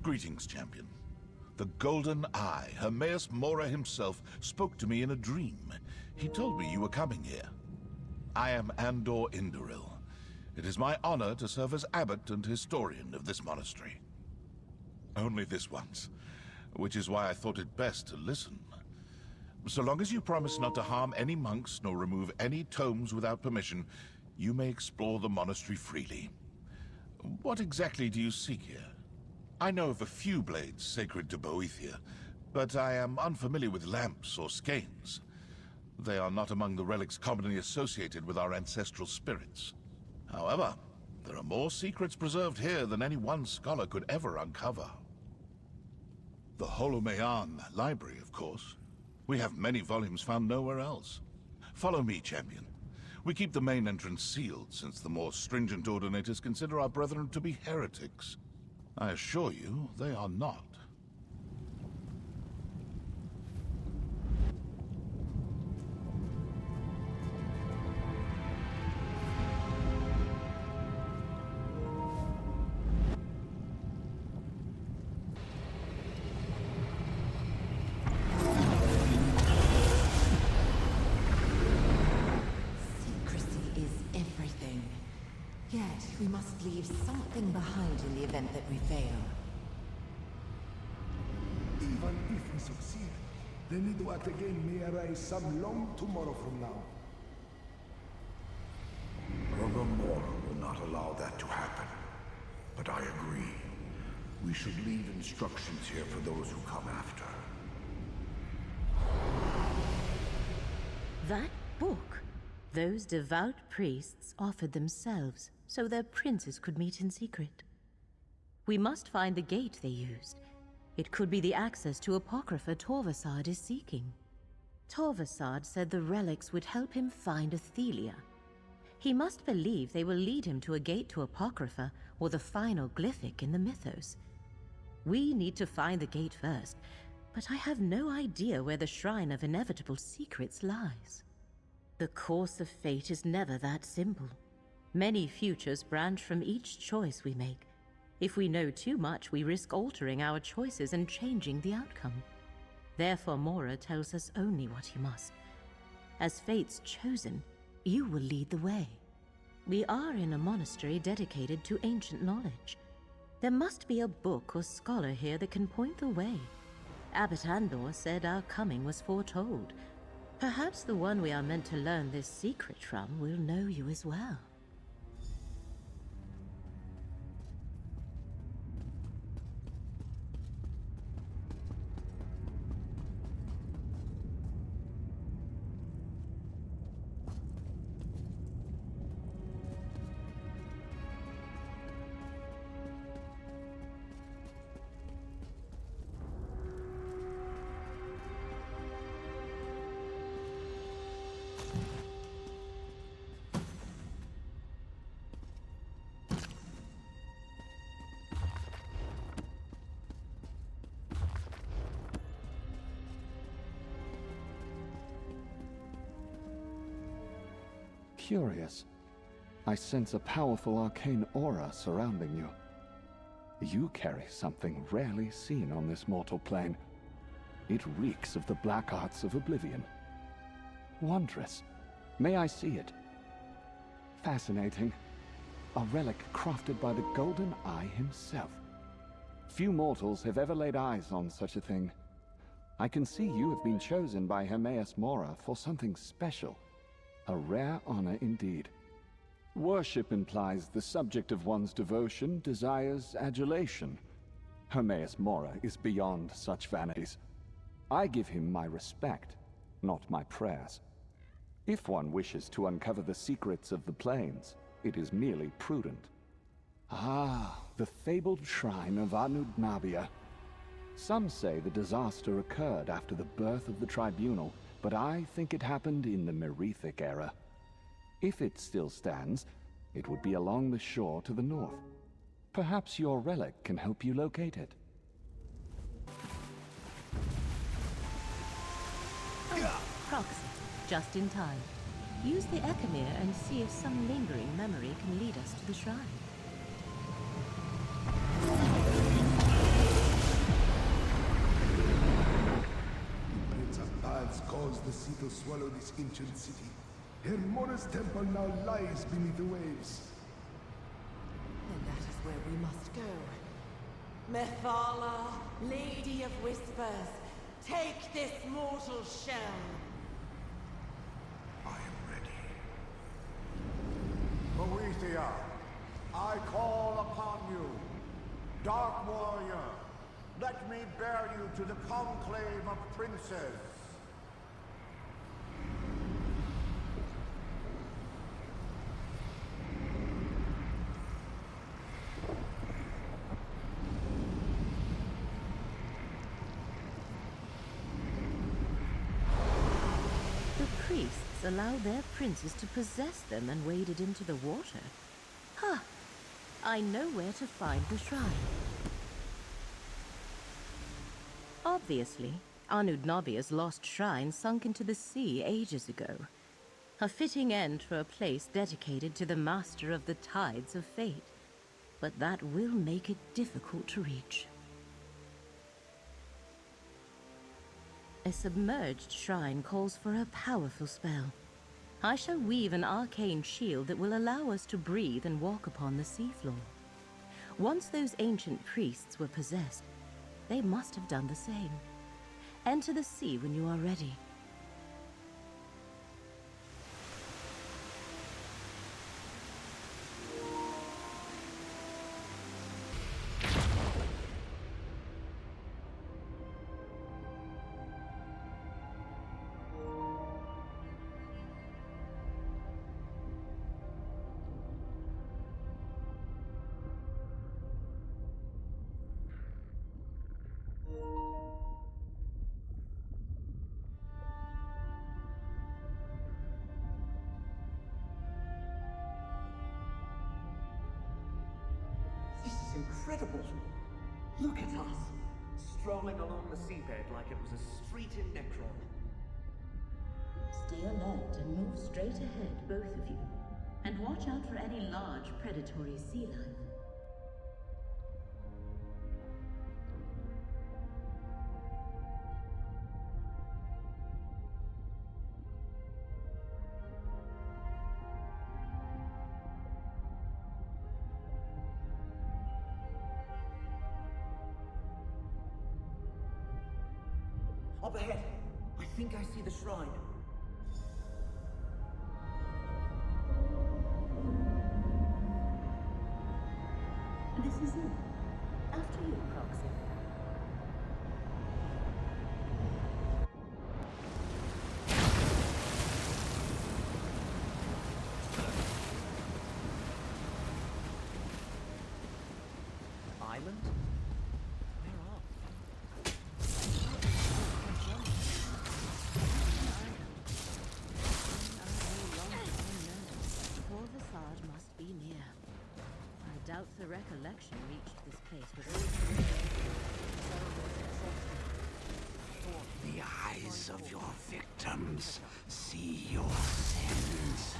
Greetings, champion. The Golden Eye, Hermaeus Mora himself, spoke to me in a dream. He told me you were coming here. I am Andor Indoril. It is my honor to serve as abbot and historian of this monastery. Only this once, which is why I thought it best to listen. So long as you promise not to harm any monks nor remove any tomes without permission, you may explore the monastery freely. What exactly do you seek here? I know of a few blades sacred to Boethia, but I am unfamiliar with lamps or skeins. They are not among the relics commonly associated with our ancestral spirits. However, there are more secrets preserved here than any one scholar could ever uncover. The Holomean Library, of course. We have many volumes found nowhere else. Follow me, champion. We keep the main entrance sealed, since the more stringent ordinators consider our brethren to be heretics. I assure you, they are not. We must leave something behind in the event that we fail. Even if we succeed, the need to act again may arise some long tomorrow from now. Mora will not allow that to happen. But I agree. We should leave instructions here for those who come after. That book? Those devout priests offered themselves so their princes could meet in secret. We must find the gate they used. It could be the access to Apocrypha Torvasad is seeking. Torvasad said the relics would help him find Athelia. He must believe they will lead him to a gate to Apocrypha or the final glyphic in the mythos. We need to find the gate first, but I have no idea where the Shrine of Inevitable Secrets lies. The course of fate is never that simple. Many futures branch from each choice we make. If we know too much, we risk altering our choices and changing the outcome. Therefore, Mora tells us only what he must. As fate's chosen, you will lead the way. We are in a monastery dedicated to ancient knowledge. There must be a book or scholar here that can point the way. Abbot Andor said our coming was foretold. Perhaps the one we are meant to learn this secret from will know you as well. Curious. I sense a powerful arcane aura surrounding you. You carry something rarely seen on this mortal plane. It reeks of the black arts of oblivion. Wondrous. May I see it? Fascinating. A relic crafted by the Golden Eye himself. Few mortals have ever laid eyes on such a thing. I can see you have been chosen by Hermaeus Mora for something special. A rare honor indeed. Worship implies the subject of one's devotion desires adulation. Hermaeus Mora is beyond such vanities. I give him my respect, not my prayers. If one wishes to uncover the secrets of the plains, it is merely prudent. Ah, the fabled shrine of Anud Nabia. Some say the disaster occurred after the birth of the tribunal, but I think it happened in the Merethic era. If it still stands, it would be along the shore to the north. Perhaps your relic can help you locate it. Proxy, just in time. Use the Ekimir and see if some lingering memory can lead us to the shrine. The Prince of Paths caused the sea to swallow this ancient city. Hermora's temple now lies beneath the waves. And that is where we must go. Methala, Lady of Whispers, take this mortal shell. I am ready. Boethia, I call upon you. Dark warrior, let me bear you to the conclave of princes. The priests allow their princes to possess them and waded into the water. Huh. I know where to find the shrine. Obviously, Anudnabia's lost shrine sunk into the sea ages ago. A fitting end for a place dedicated to the master of the tides of fate. But that will make it difficult to reach. A submerged shrine calls for a powerful spell. I shall weave an arcane shield that will allow us to breathe and walk upon the seafloor. Once those ancient priests were possessed, they must have done the same. Enter the sea when you are ready. This is incredible. Look at us, strolling along the seabed like it was a street in Necron. Stay alert and move straight ahead, both of you. And watch out for any large predatory sea life. Up ahead. I think I see the shrine. This is it. After you, Proxy. Island? Where are Torvasad must be near. I doubt the recollection reached this place with The eyes of your victims see your sins.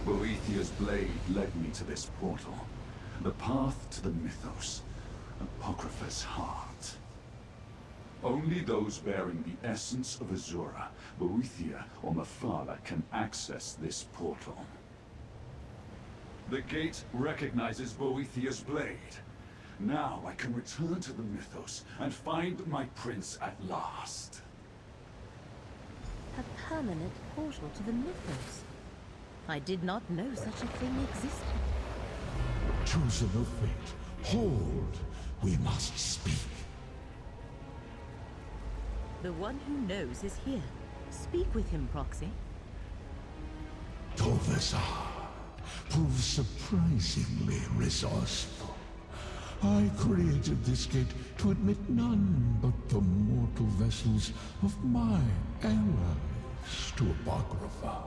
Boethia's blade led me to this portal. The path to the Mythos. Apocrypha's heart. Only those bearing the essence of Azura, Boethia, or Mephala can access this portal. The gate recognizes Boethia's blade. Now I can return to the Mythos and find my prince at last. A permanent portal to the Mythos. I did not know such a thing existed. Chosen of fate, hold. We must speak. The one who knows is here. Speak with him, Proxy. Torvasad proves surprisingly resourceful. I created this gate to admit none but the mortal vessels of my allies to Apocrypha.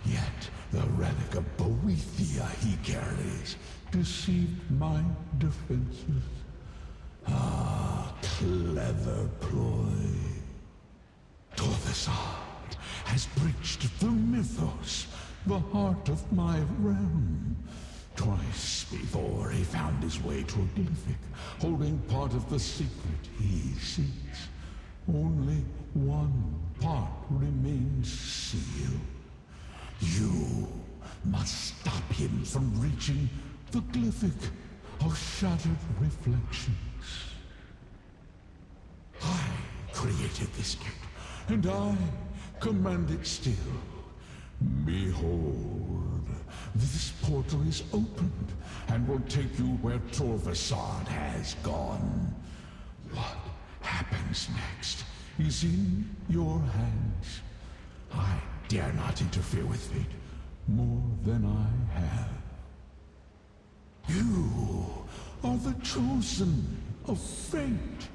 Yet the relic of Boethia he carries deceived my defenses. Ah, clever ploy. Torvasad has breached the Mythos, the heart of my realm. Twice before he found his way to a glyphic, holding part of the secret he seeks. Only one part remains sealed. You must stop him from reaching the glyphic of shattered reflections. I created this gate, and I command it still. Behold, this portal is opened and will take you where Torvasad has gone. What happens next is in your hands. I dare not interfere with fate more than I have. You are the chosen of fate.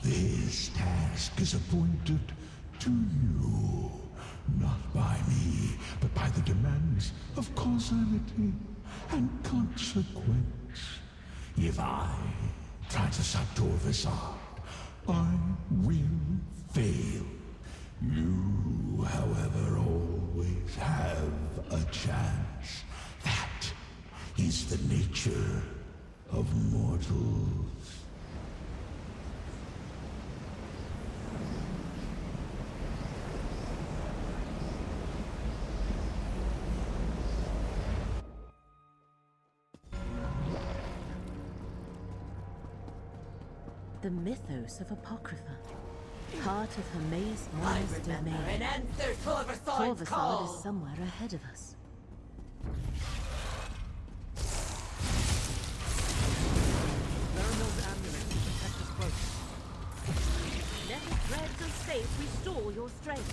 This task is appointed to you. Not by me, but by the demands of causality and consequence. If I try to stop Torvasad, I will fail. You, however, always have a chance. That is the nature of mortals. The Mythos of Apocrypha. Part of Hermaeus Mora's domain. And answer Torvasad's Torvasad call! is somewhere ahead of us. Laramel's amulet will protect us both. Let the threads of fate restore your strength.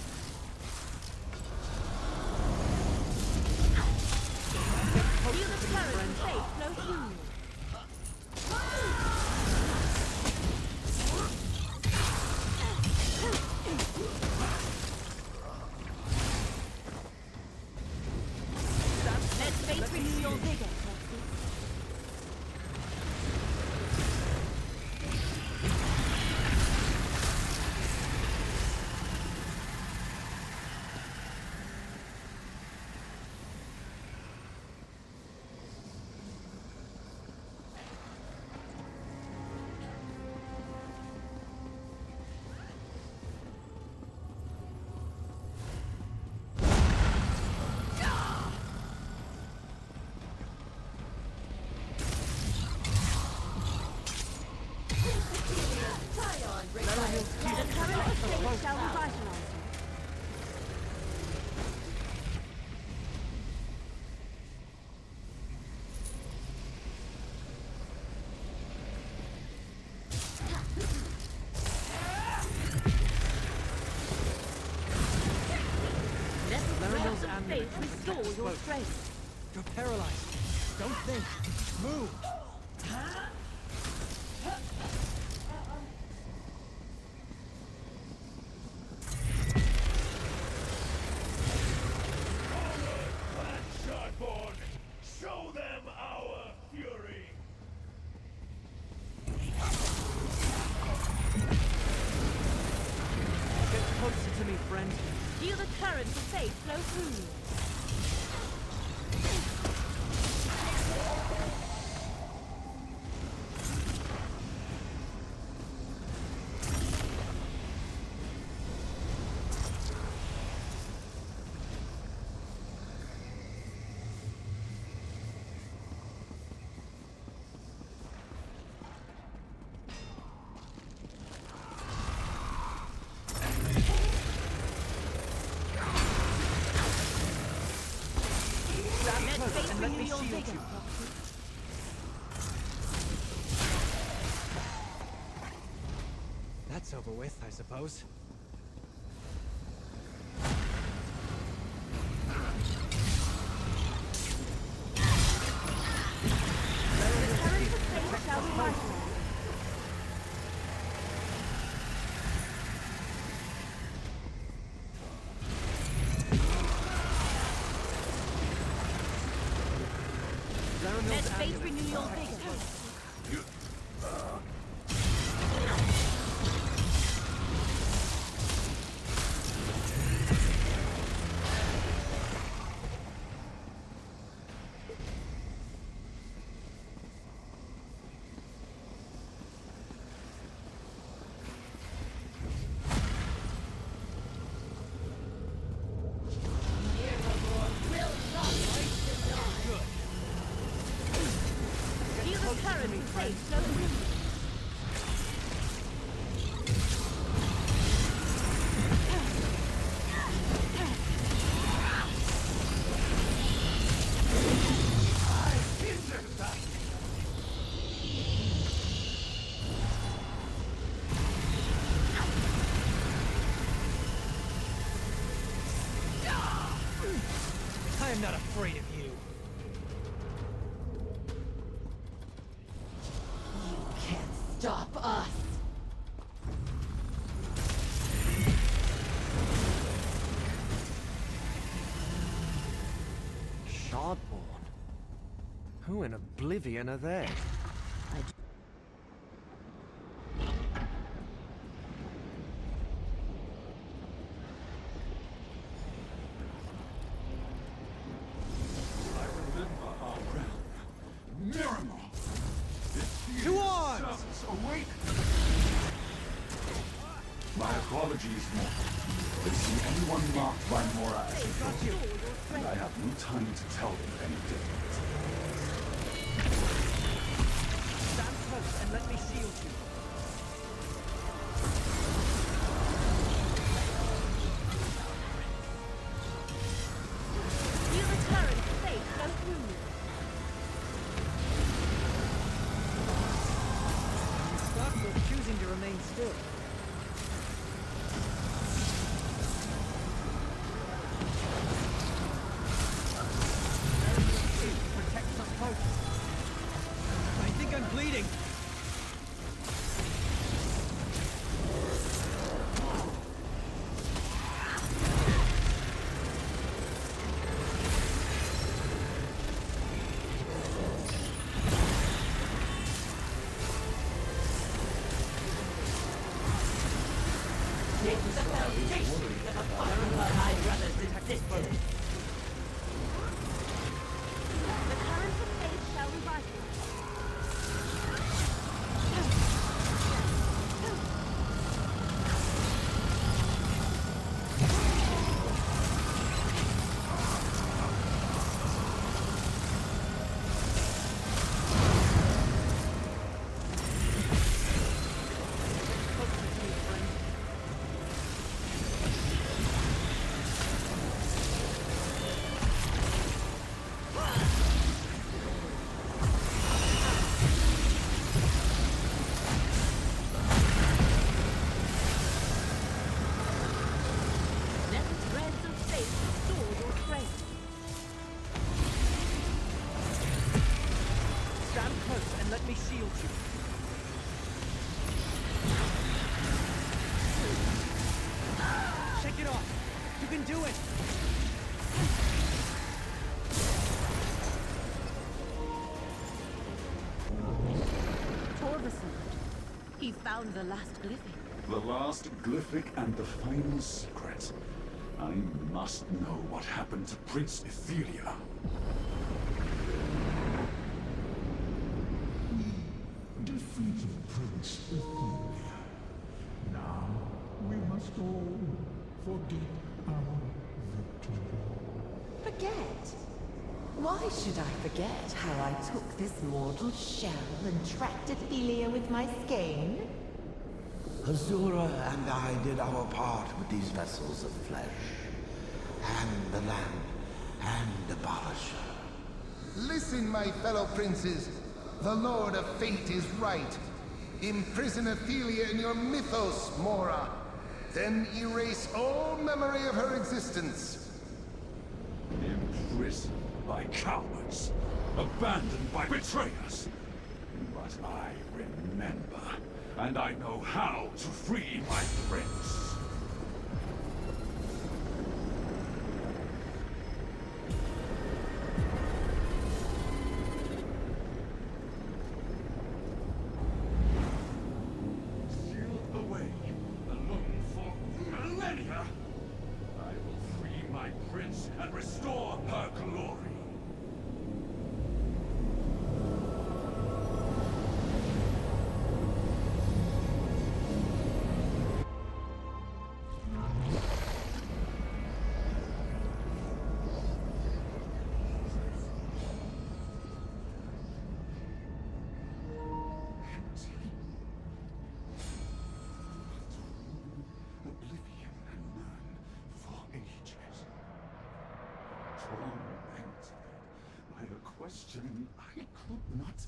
Feel the current of fate flow through you. Let fate renew your vigor, Proxy. Shall revitalize you. Let the threads of fate restore your strength. You're paralyzed. Don't think. Move. Show them our fury! Get closer to me, friend. Feel the current of fate flow through you. close and let me shield you. That's over with, I suppose. Let fate renew your vigor. I'm not afraid of you. You can't stop us! Shardborn? Who in oblivion are they? My apologies, Mortal. They see anyone marked by Mora as a foe, and I have no time to tell them any different. Stand close and let me shield you. Feel the current of fate flow through you. Stop for choosing to remain still. I think I'm bleeding. It's the foundation upon which my brothers existed. The current of fate shall revitalize. Let the threads of fate restore your strength. Stand close and let me shield you. Shake it off. You can do it. Torvasad. He found the last glyphic. The last glyphic and the final secret. I must know what happened to Prince Ethelia. Defeated Prince Ethelia. Now we must all forget our victory. Forget? Why should I forget how I took this mortal shell and tracked Ethelia with my skein? Azura and I did our part with these vessels of flesh, and the lamp, and the polisher. Listen, my fellow princes. The Lord of Fate is right. Imprison Athelia in your mythos, Mora. Then erase all memory of her existence. Imprisoned by cowards. Abandoned by betrayers. But I remember. And I know how to free my prince. And restore her glory. By a question I could not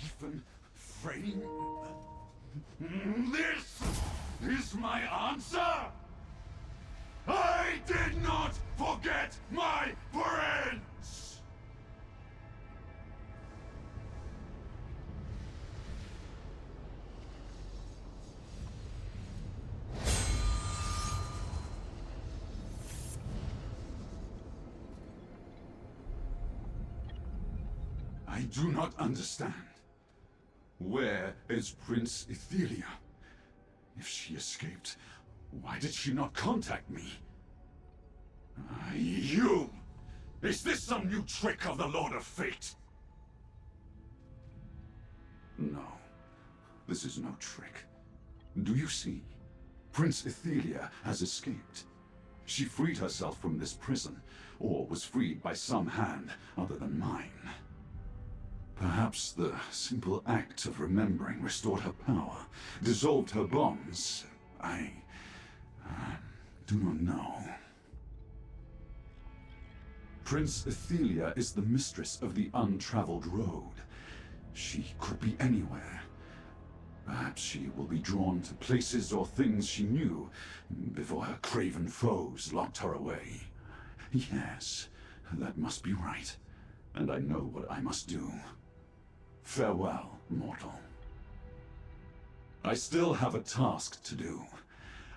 even frame. This is my answer! I did not forget my friends! I do not understand. Where is Prince Athelia? If she escaped, why did she not contact me? You! Is this some new trick of the Lord of Fate? No, this is no trick. Do you see? Prince Athelia has escaped. She freed herself from this prison, or was freed by some hand other than mine. Perhaps the simple act of remembering restored her power, dissolved her bonds. I do not know. Prince Athelia is the mistress of the untraveled road. She could be anywhere. Perhaps she will be drawn to places or things she knew before her craven foes locked her away. Yes, that must be right. And I know what I must do. Farewell, mortal. I still have a task to do.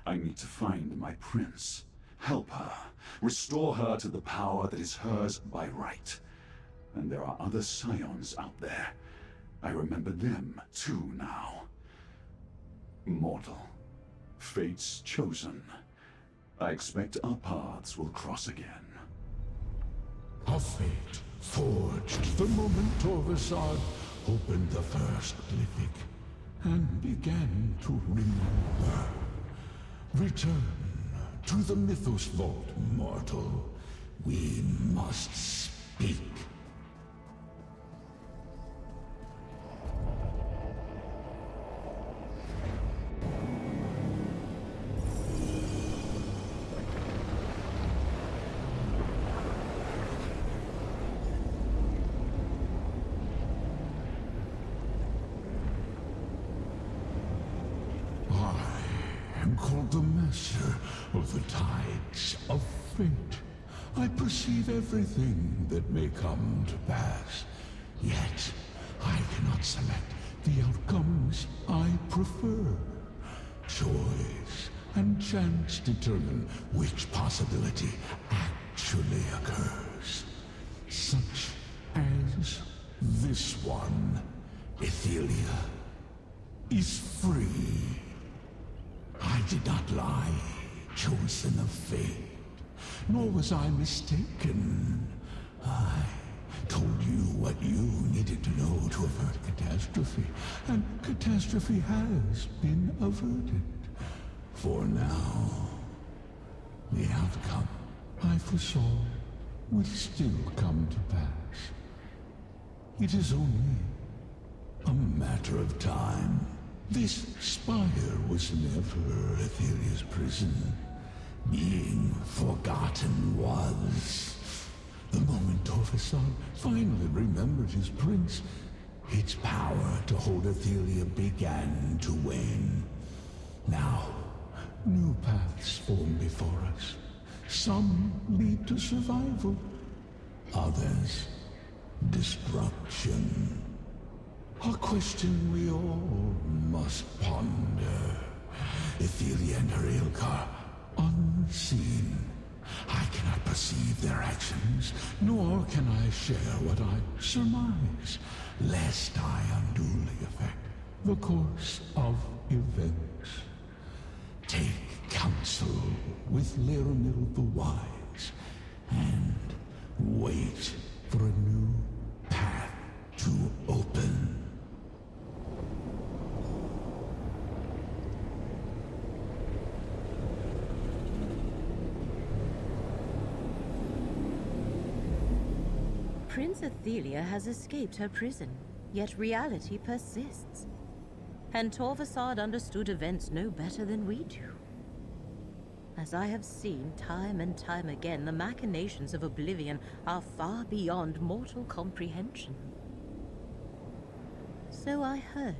I need to find my prince, help her, restore her to the power that is hers by right. And there are other scions out there. I remember them too now. Mortal, fate's chosen. I expect our paths will cross again. A fate forged the moment Torvasad opened the first glyphic and began to remember. Return to the Mythos Vault, mortal. We must speak. Called the Master of the Tides of Fate. I perceive everything that may come to pass, yet I cannot select the outcomes I prefer. Choice and chance determine which possibility actually occurs. Such as this one. Athelia is free. I did not lie, chosen of fate, nor was I mistaken. I told you what you needed to know to avert catastrophe, and catastrophe has been averted. For now, the outcome I foresaw will still come to pass. It is only a matter of time. This spire was never Athelia's prison. Being forgotten was. The moment Torvasad finally remembered his prince, its power to hold Athelia began to wane. Now, new paths form before us. Some lead to survival, others destruction. A question we all must ponder. Athelia and her Ilkar, unseen. I cannot perceive their actions, nor can I share what I surmise, lest I unduly affect the course of events. Take counsel with Laramil the Wise, and wait for a new path to open. Prince Athelia has escaped her prison, yet reality persists. And Torvasad understood events no better than we do. As I have seen time and time again, the machinations of Oblivion are far beyond mortal comprehension. So I heard,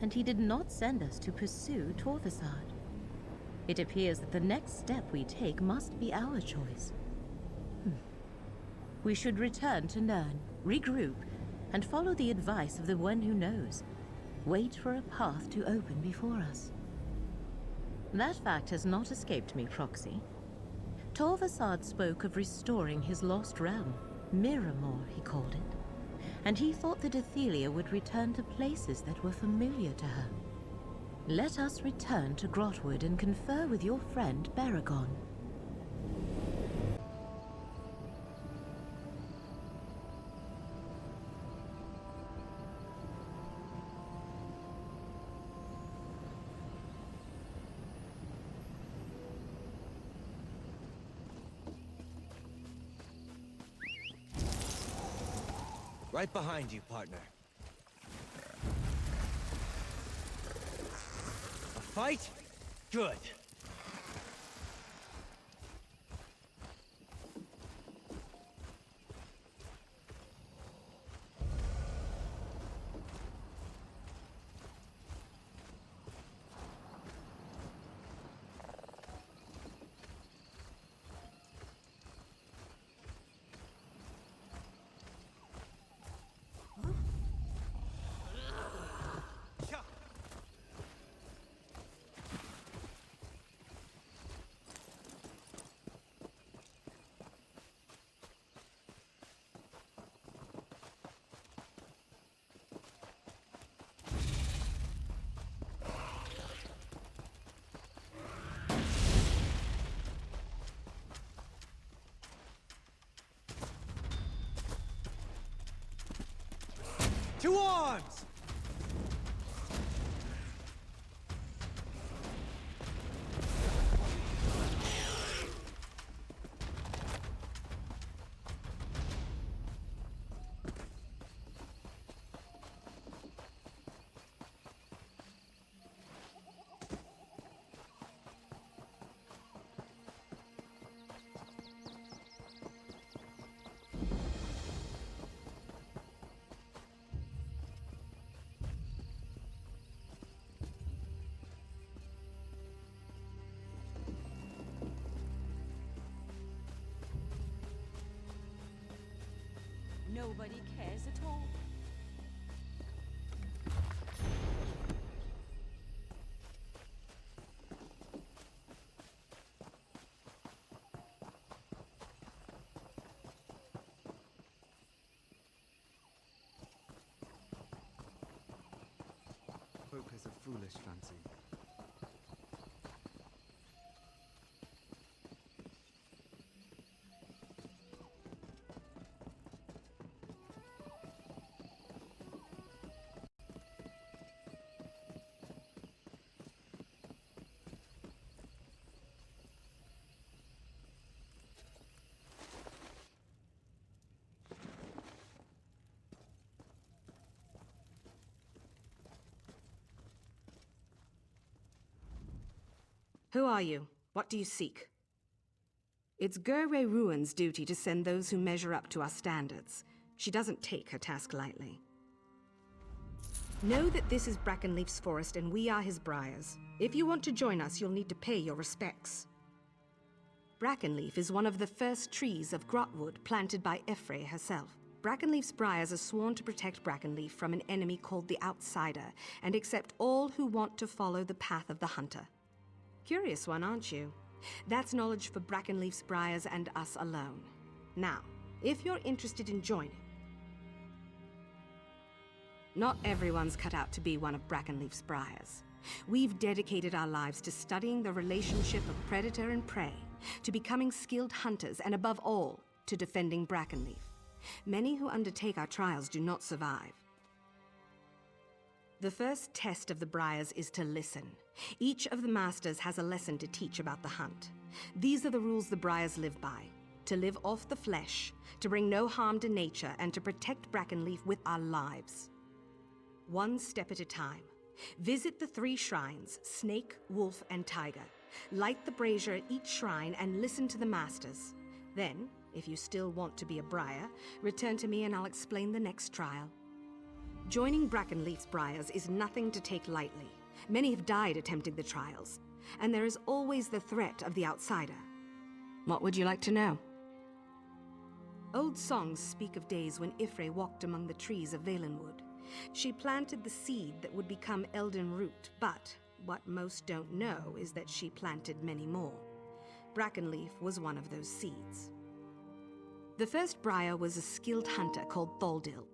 and he did not send us to pursue Torvasad. It appears that the next step we take must be our choice. We should return to Nirn, regroup, and follow the advice of the one who knows. Wait for a path to open before us. That fact has not escaped me, Proxy. Torvasad spoke of restoring his lost realm. Miramor, he called it. And he thought that Athelia would return to places that were familiar to her. Let us return to Grahtwood and confer with your friend Baragon. Right behind you, partner. A fight? Good. To arms! Nobody cares at all. Folk has a foolish fancy. Who are you? What do you seek? It's Gerway Ruin's duty to send those who measure up to our standards. She doesn't take her task lightly. Know that this is Brackenleaf's forest and we are his briars. If you want to join us, you'll need to pay your respects. Brackenleaf is one of the first trees of grahtwood planted by Ephrae herself. Brackenleaf's briars are sworn to protect Brackenleaf from an enemy called the Outsider and accept all who want to follow the path of the Hunter. Curious one, aren't you? That's knowledge for Brackenleaf's briars and us alone. Now, if you're interested in joining, not everyone's cut out to be one of Brackenleaf's briars. We've dedicated our lives to studying the relationship of predator and prey, to becoming skilled hunters, and above all, to defending Brackenleaf. Many who undertake our trials do not survive. The first test of the briars is to listen. Each of the masters has a lesson to teach about the hunt. These are the rules the briars live by: to live off the flesh, to bring no harm to nature, and to protect Brackenleaf with our lives. One step at a time. Visit the 3 shrines, Snake, Wolf, and Tiger. Light the brazier at each shrine and listen to the masters. Then, if you still want to be a briar, return to me and I'll explain the next trial. Joining Brackenleaf's briars is nothing to take lightly. Many have died attempting the trials, and there is always the threat of the Outsider. What would you like to know? Old songs speak of days when Ephrae walked among the trees of Valenwood. She planted the seed that would become Elden Root, but what most don't know is that she planted many more. Brackenleaf was one of those seeds. The first briar was a skilled hunter called Thaldil.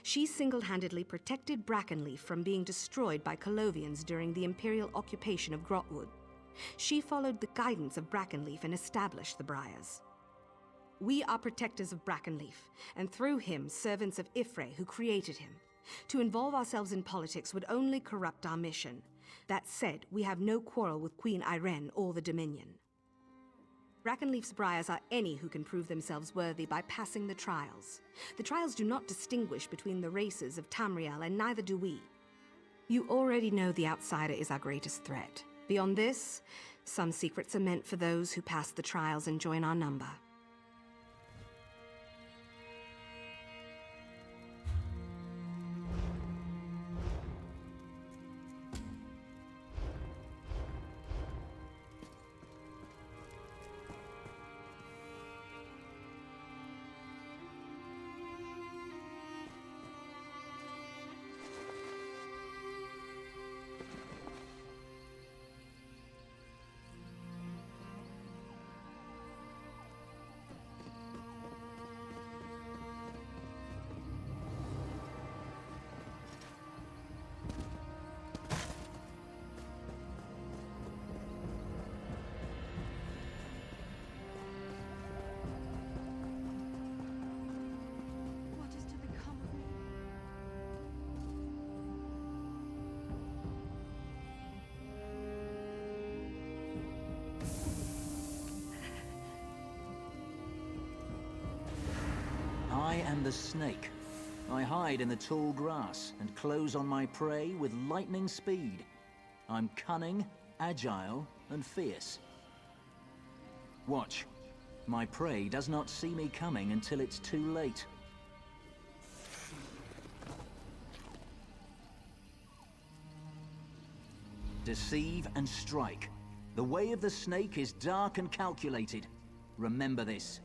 She single-handedly protected Brackenleaf from being destroyed by Colovians during the Imperial occupation of Grahtwood. She followed the guidance of Brackenleaf and established the briars. We are protectors of Brackenleaf, and through him, servants of Ephrae, who created him. To involve ourselves in politics would only corrupt our mission. That said, we have no quarrel with Queen Irene or the Dominion. Brackenleaf's briars are any who can prove themselves worthy by passing the trials. The trials do not distinguish between the races of Tamriel, and neither do we. You already know the Outsider is our greatest threat. Beyond this, some secrets are meant for those who pass the trials and join our number. I am the snake. I hide in the tall grass and close on my prey with lightning speed. I'm cunning, agile, and fierce. Watch. My prey does not see me coming until it's too late. Deceive and strike. The way of the snake is dark and calculated. Remember this.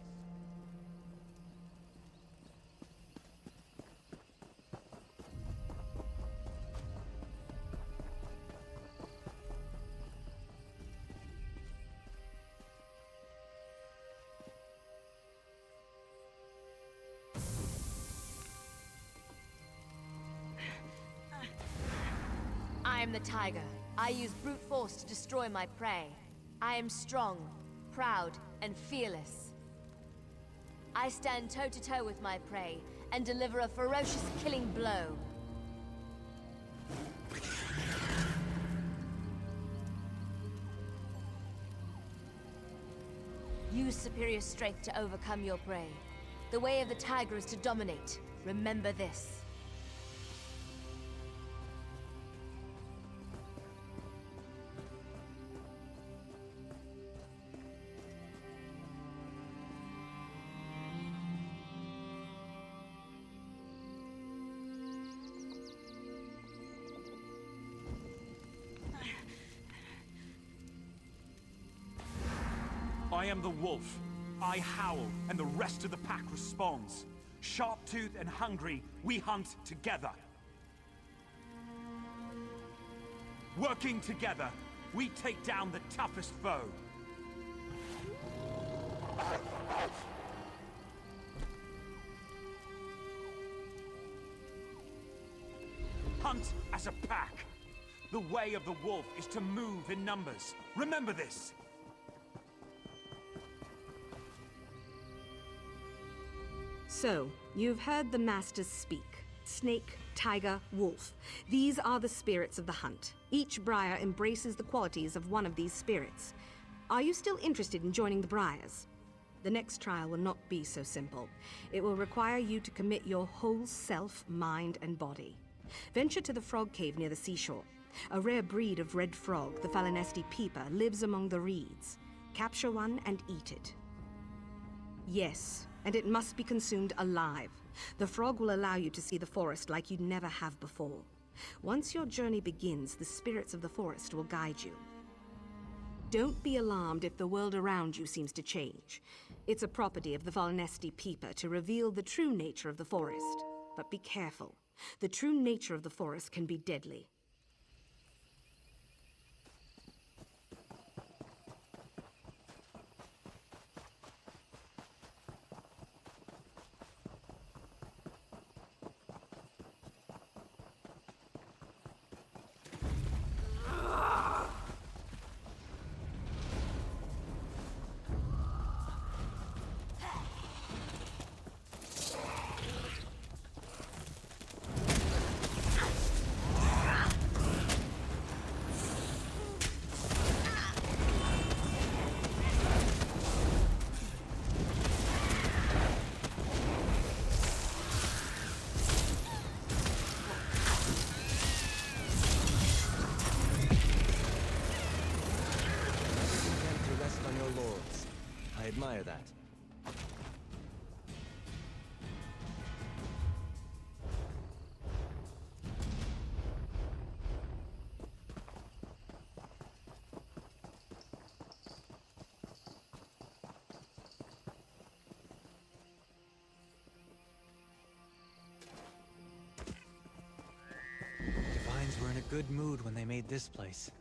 I am the tiger. I use brute force to destroy my prey. I am strong, proud, and fearless. I stand toe-to-toe with my prey and deliver a ferocious killing blow. Use superior strength to overcome your prey. The way of the tiger is to dominate. Remember this. am the wolf. I howl, and the rest of the pack responds. Sharp-toothed and hungry, we hunt together. Working together, we take down the toughest foe. Hunt as a pack. The way of the wolf is to move in numbers. Remember this. So, you've heard the masters speak. Snake, tiger, wolf. These are the spirits of the hunt. Each Briar embraces the qualities of one of these spirits. Are you still interested in joining the Briars? The next trial will not be so simple. It will require you to commit your whole self, mind, and body. Venture to the frog cave near the seashore. A rare breed of red frog, the Falinesti peeper, lives among the reeds. Capture one and eat it. Yes, and it must be consumed alive. The frog will allow you to see the forest like you never have before. Once your journey begins, the spirits of the forest will guide you. Don't be alarmed if the world around you seems to change. It's a property of the Falinesti peeper to reveal the true nature of the forest. But be careful. The true nature of the forest can be deadly. I admire that. Divines were in a good mood when they made this place.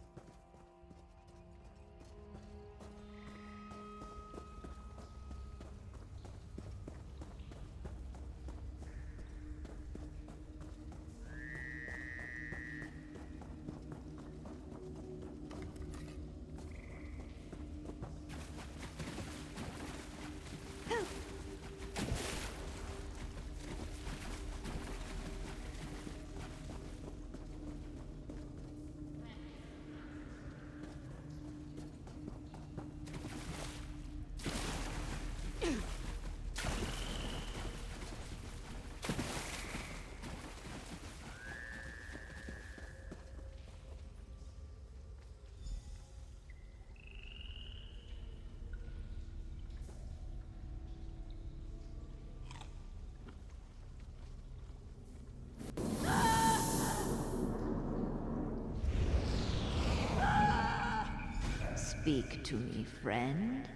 Speak to me, friend.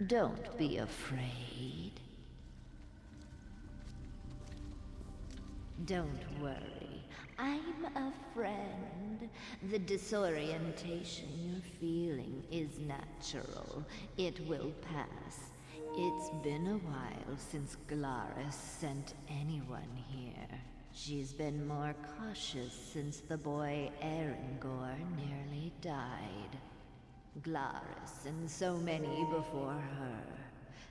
Don't be afraid. Don't worry. I'm a friend. The disorientation you're feeling is natural. It will pass. It's been a while since Glaris sent anyone here. She's been more cautious since the boy Erengor nearly died. Glaris and so many before her.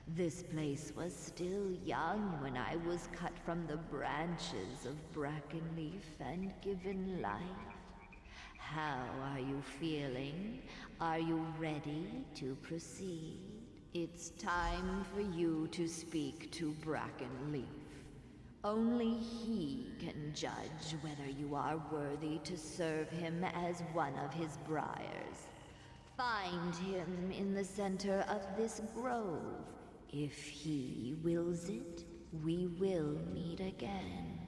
This place was still young when I was cut from the branches of Brackenleaf and given life. How are you feeling? Are you ready to proceed? It's time for you to speak to Brackenleaf. Only he can judge whether you are worthy to serve him as one of his briars. Find him in the center of this grove. If he wills it, we will meet again.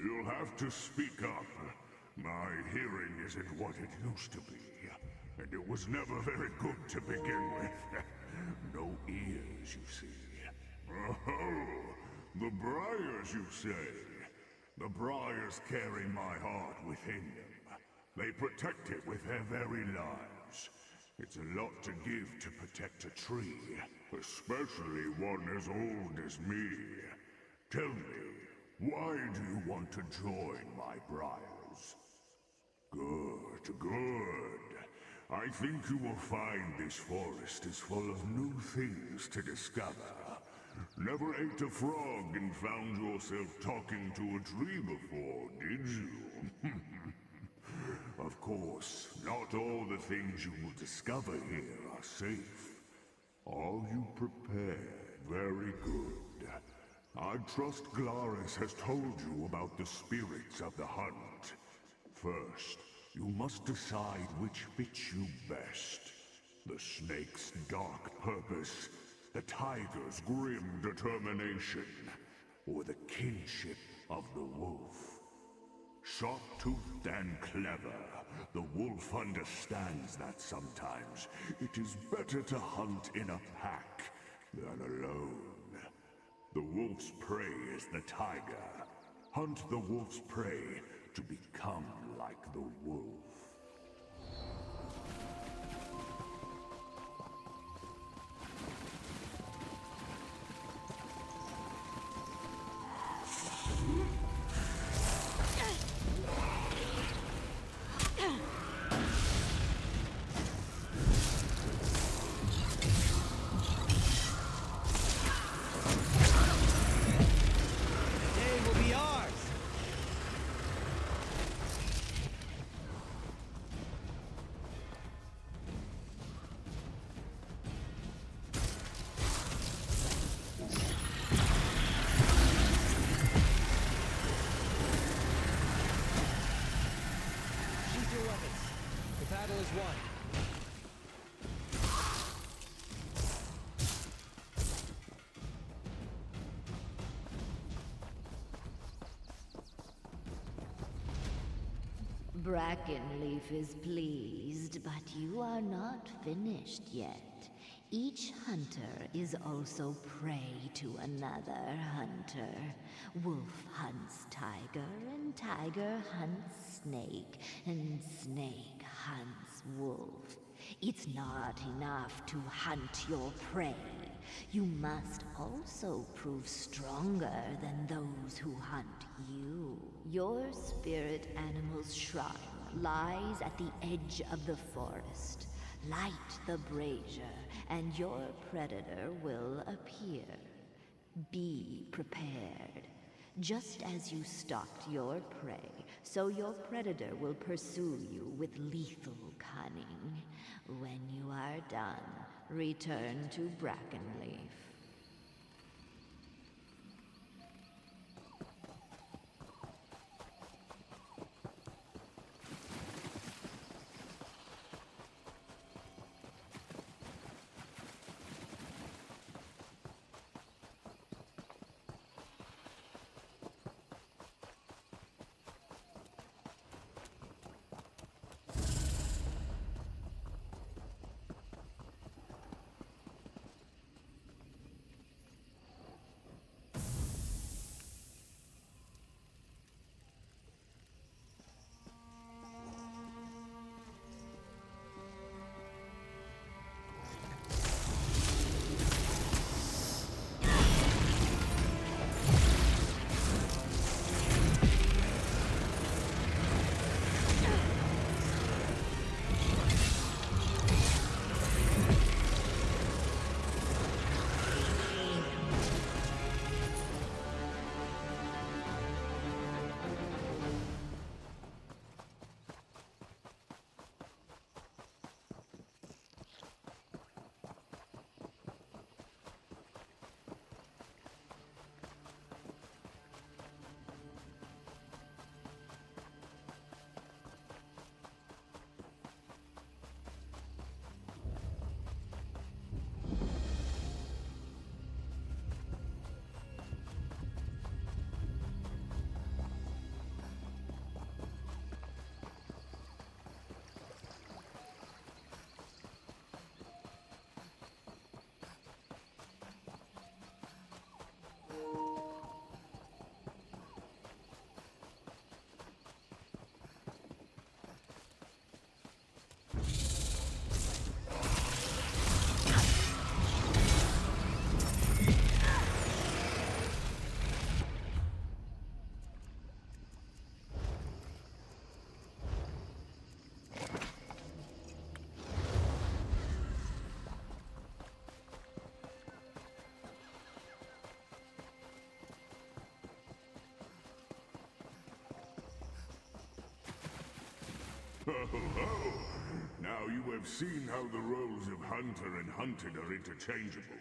You'll have to speak up. My hearing isn't what it used to be, and it was never very good to begin with. No ears, you see. Oh, the briars, you say? The briars carry my heart within them. They protect it with their very lives. It's a lot to give to protect a tree, especially one as old as me. Tell me, why do you want to join my briars? Good, good. I think you will find this forest is full of new things to discover. Never ate a frog and found yourself talking to a tree before, did you? Of course, not all the things you will discover here are safe. Are you prepared? Very good. I trust Glaris has told you about the spirits of the hunt. First, you must decide which fits you best. The snake's dark purpose, the tiger's grim determination, or the kinship of the wolf. Sharp-toothed and clever, the wolf understands that sometimes it is better to hunt in a pack than alone. The wolf's prey is the tiger. Hunt the wolf's prey to become like the wolf. Brackenleaf is pleased, but you are not finished yet. Each hunter is also prey to another hunter. Wolf hunts tiger, and tiger hunts snake, and snake hunts wolf. It's not enough to hunt your prey. You must also prove stronger than those who hunt you. Your spirit animal's shrine lies at the edge of the forest. Light the brazier, and your predator will appear. Be prepared. Just as you stalked your prey, so your predator will pursue you with lethal cunning. When you are done, return to Brackenleaf. ho! Now you have seen how the roles of hunter and hunted are interchangeable.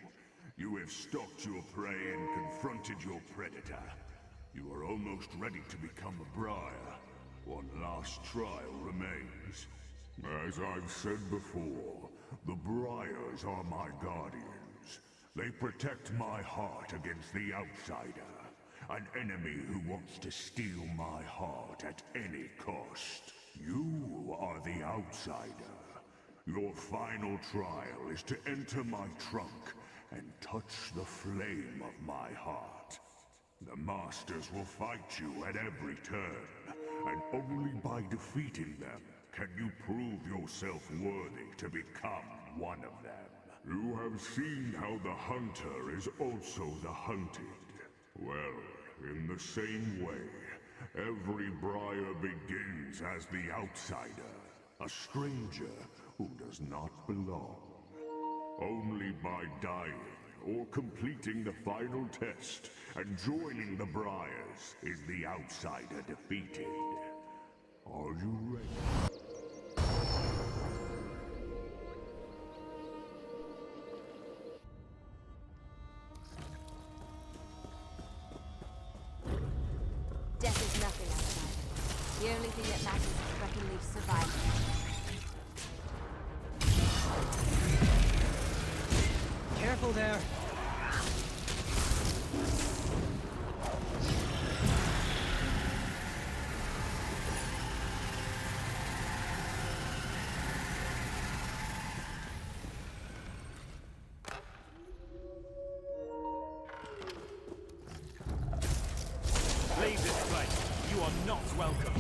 You have stalked your prey and confronted your predator. You are almost ready to become a briar. One last trial remains. As I've said before, the briars are my guardians. They protect my heart against the outsider. An enemy who wants to steal my heart at any cost. You are the outsider. Your final trial is to enter my trunk and touch the flame of my heart. The Masters will fight you at every turn, and only by defeating them can you prove yourself worthy to become one of them. You have seen how the hunter is also the hunted. Well, in the same way, every briar begins as the outsider, a stranger who does not belong. Only by dying or completing the final test and joining the briars is the outsider defeated. Are you ready? Death is nothing outside. The only thing that matters is Breckenleaf's survival. Careful there. Leave this place. You are not welcome.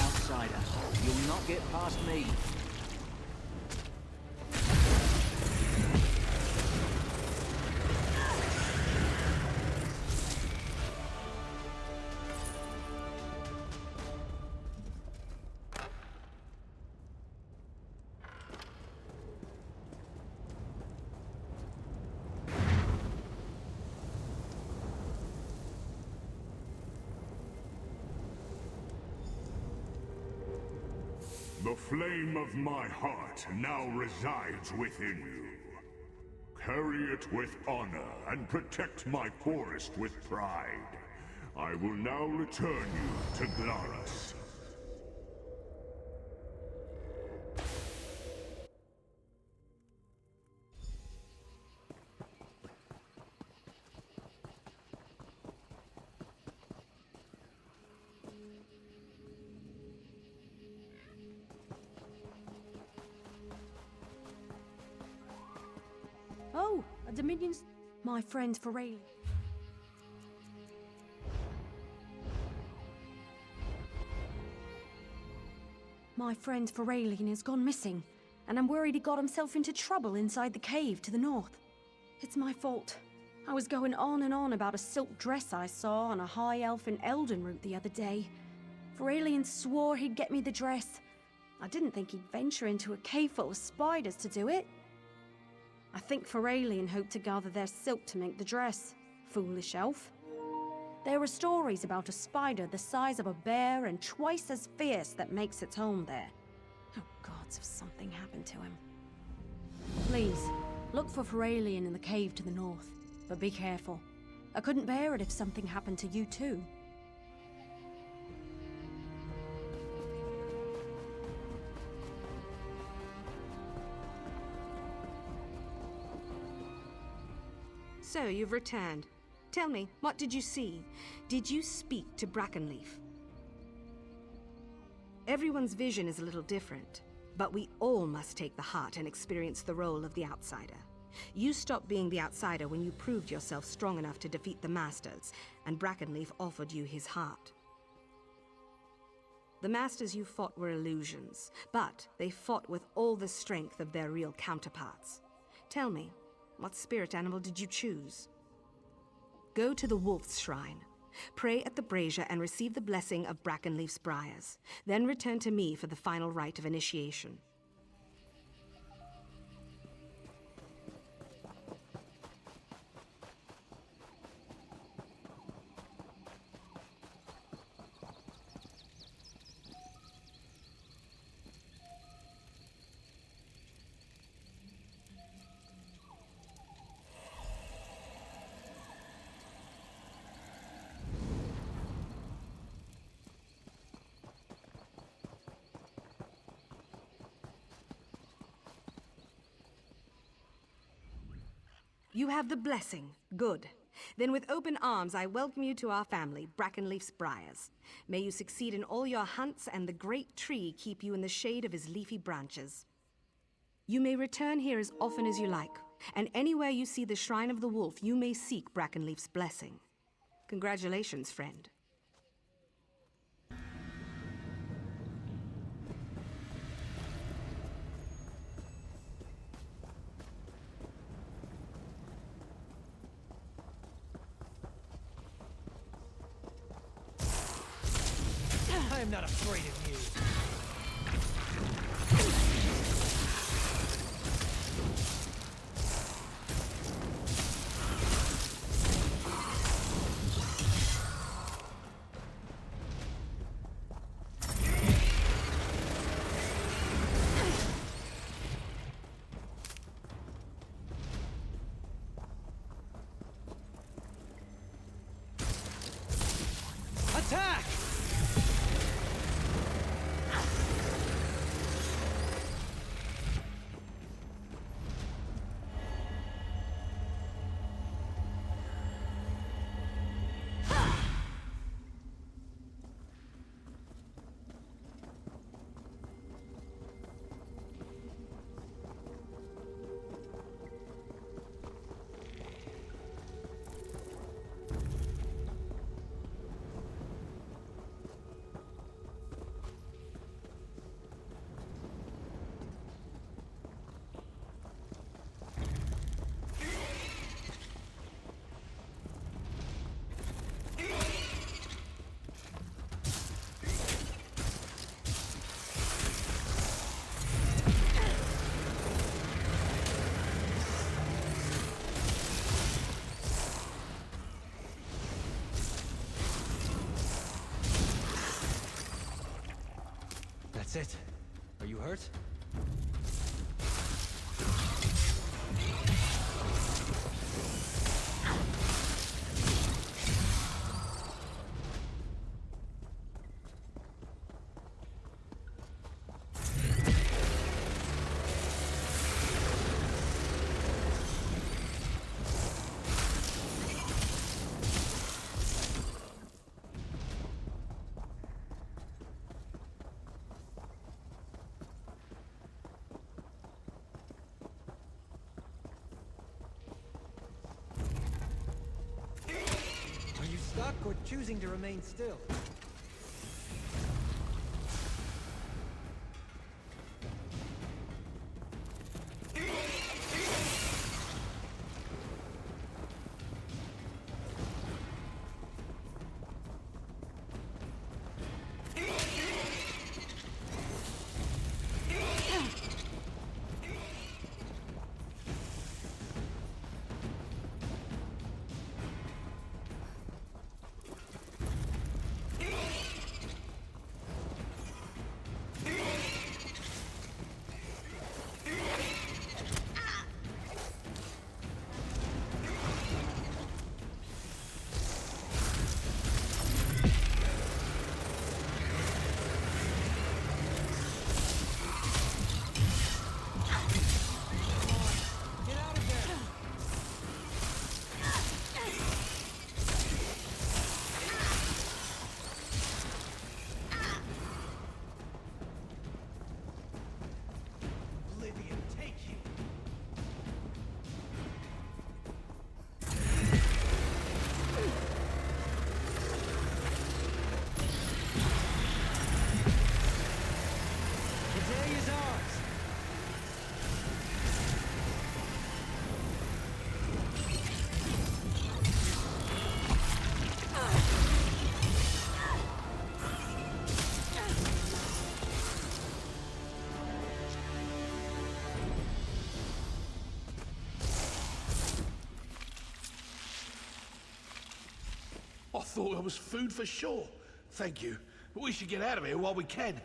Outsider, you'll not get past me. The flame of my heart now resides within you. Carry it with honor and protect my forest with pride. I will now return you to Glarus. Oh, a Dominion's... My friend Ferraille. My friend Ferraille has gone missing, and I'm worried he got himself into trouble inside the cave to the north. It's my fault. I was going on and on about a silk dress I saw on a high elf in Elden route the other day. Ferraille swore he'd get me the dress. I didn't think he'd venture into a cave full of spiders to do it. I think Ferraille hoped to gather their silk to make the dress. Foolish elf. There are stories about a spider the size of a bear and twice as fierce that makes its home there. Oh gods, if something happened to him. Please, look for Ferraille in the cave to the north, but be careful. I couldn't bear it if something happened to you too. So, you've returned. Tell me, what did you see? Did you speak to Brackenleaf? Everyone's vision is a little different, but we all must take the heart and experience the role of the outsider. You stopped being the outsider when you proved yourself strong enough to defeat the Masters, and Brackenleaf offered you his heart. The Masters you fought were illusions, but they fought with all the strength of their real counterparts. Tell me, what spirit animal did you choose? Go to the Wolf's Shrine. Pray at the brazier and receive the blessing of Brackenleaf's Briars. Then return to me for the final rite of initiation. You have the blessing. Good. Then with open arms I welcome you to our family, Brackenleaf's Briars. May you succeed in all your hunts and the great tree keep you in the shade of his leafy branches. You may return here as often as you like, and anywhere you see the Shrine of the Wolf, you may seek Brackenleaf's blessing. Congratulations, friend. I am not afraid of you. Attack! That's it. Are you hurt? Stuck or choosing to remain still? I thought I was food for sure. Thank you. We should get out of here while we can.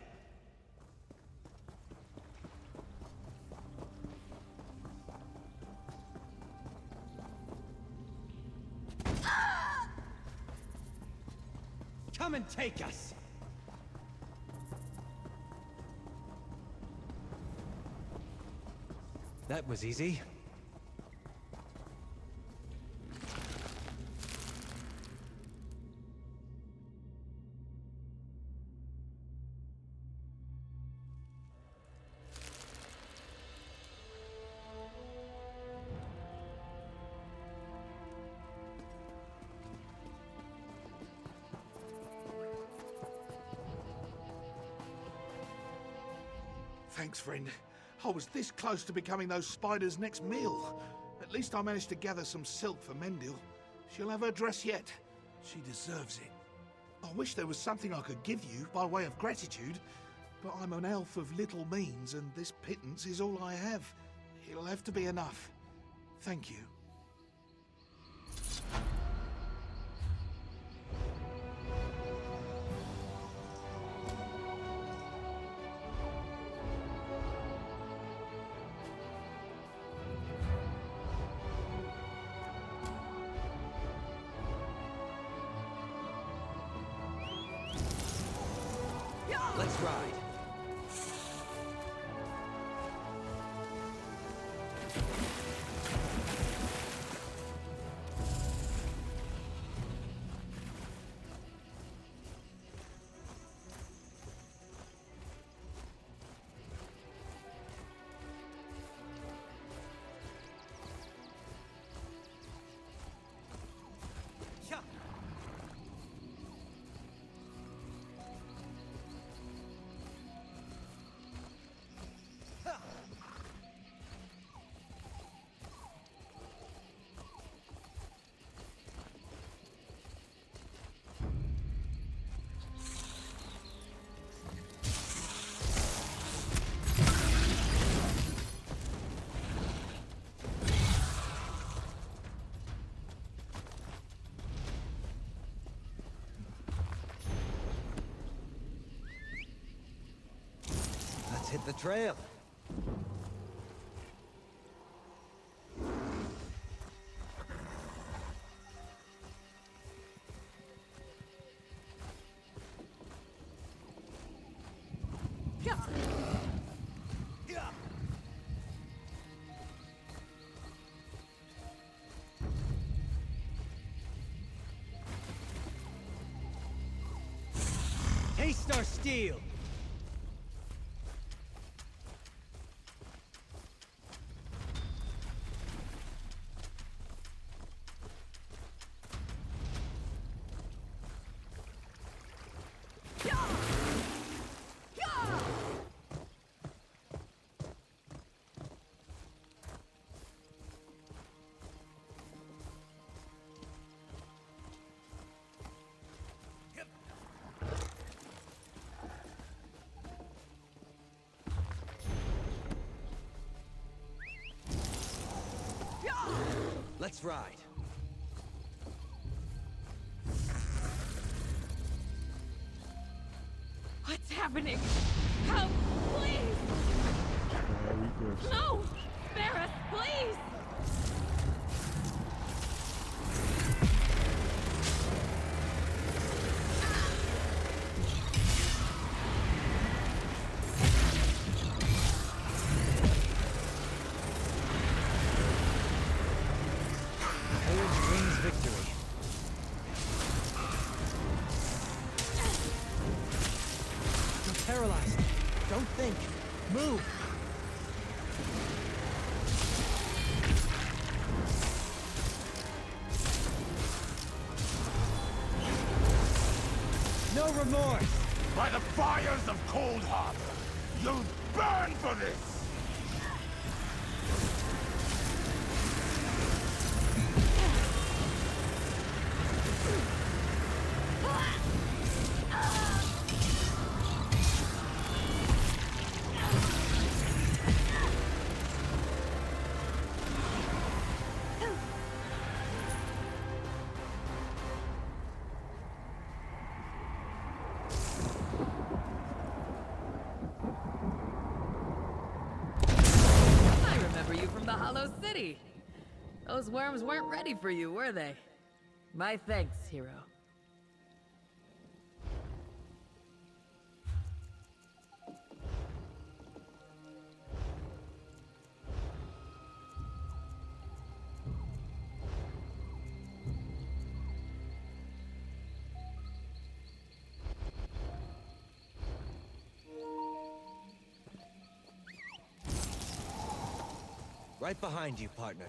Come and take us! That was easy. Thanks, friend. I was this close to becoming those spiders' next meal. At least I managed to gather some silk for Mendil. She'll have her dress yet. She deserves it. I wish there was something I could give you by way of gratitude, but I'm an elf of little means, and this pittance is all I have. It'll have to be enough. Thank you. Let's ride. Hit the trail. Taste our steel. Let's ride. What's happening? Help, please! No! Spare us, please! Victory. You're paralyzed. Don't think. Move. No remorse. By the fires of Cold Harbor, you'll burn for this! already? Those worms weren't ready for you, were they? My thanks, hero. Right behind you, partner.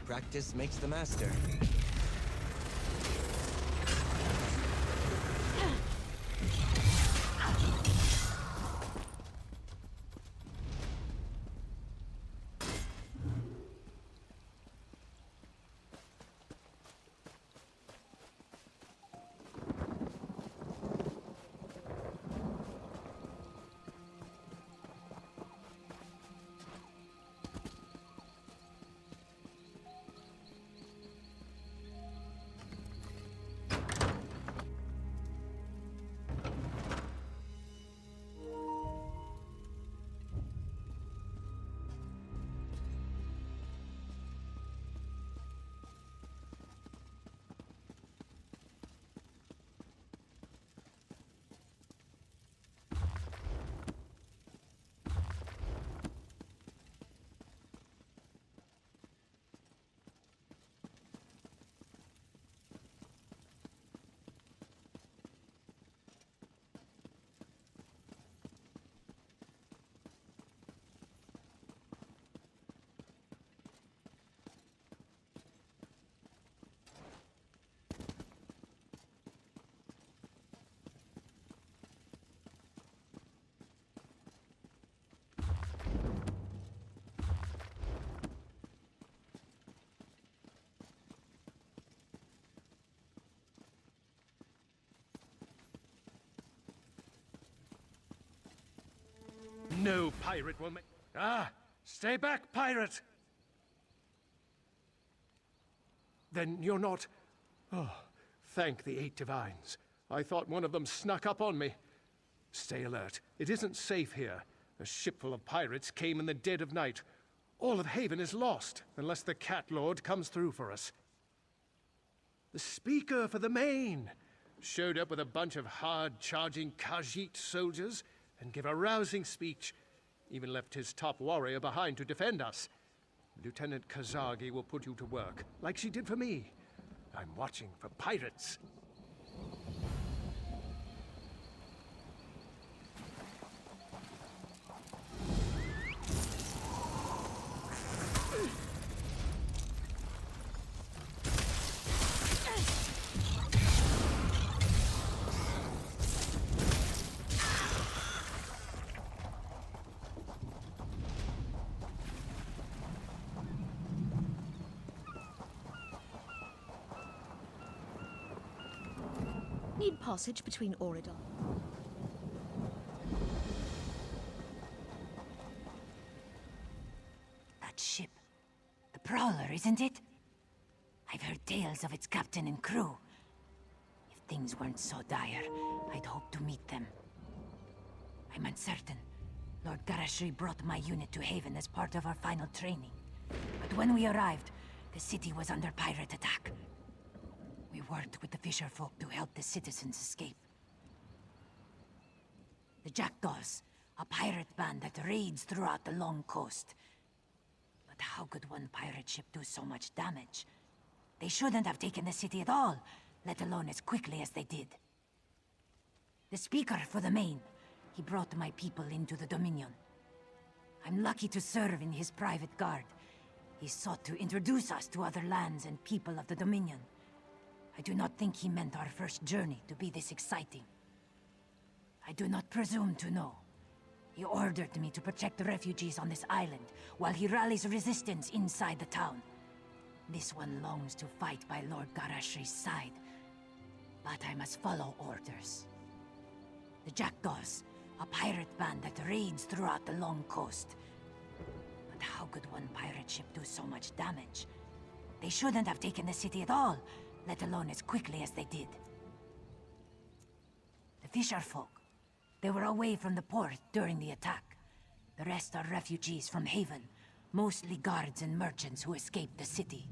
Practice makes the master. No pirate will make... Ah! Stay back, pirate! Then you're not... Oh, thank the Eight Divines. I thought one of them snuck up on me. Stay alert. It isn't safe here. A ship full of pirates came in the dead of night. All of Haven is lost, unless the Cat Lord comes through for us. The Speaker for the Main showed up with a bunch of hard-charging Khajiit soldiers and gave a rousing speech. Even left his top warrior behind to defend us. Lieutenant Kazagi will put you to work, like she did for me. I'm watching for pirates. Need passage between Auridon. That ship. The Prowler, isn't it? I've heard tales of its captain and crew. If things weren't so dire, I'd hope to meet them. I'm uncertain. Lord Garashri brought my unit to Haven as part of our final training. But when we arrived, the city was under pirate attack. We worked with the fisherfolk to help the citizens escape. The Jackdaws, a pirate band that raids throughout the long coast. But how could one pirate ship do so much damage? They shouldn't have taken the city at all, let alone as quickly as they did. The Speaker for the Main, he brought my people into the Dominion. I'm lucky to serve in his private guard. He sought to introduce us to other lands and people of the Dominion. I do not think he meant our first journey to be this exciting. I do not presume to know. He ordered me to protect the refugees on this island, while he rallies resistance inside the town. This one longs to fight by Lord Garashri's side, but I must follow orders. The Jackdaws, a pirate band that raids throughout the long coast. But how could one pirate ship do so much damage? They shouldn't have taken the city at all, let alone as quickly as they did. The fisherfolk, they were away from the port during the attack. The rest are refugees from Haven, mostly guards and merchants who escaped the city.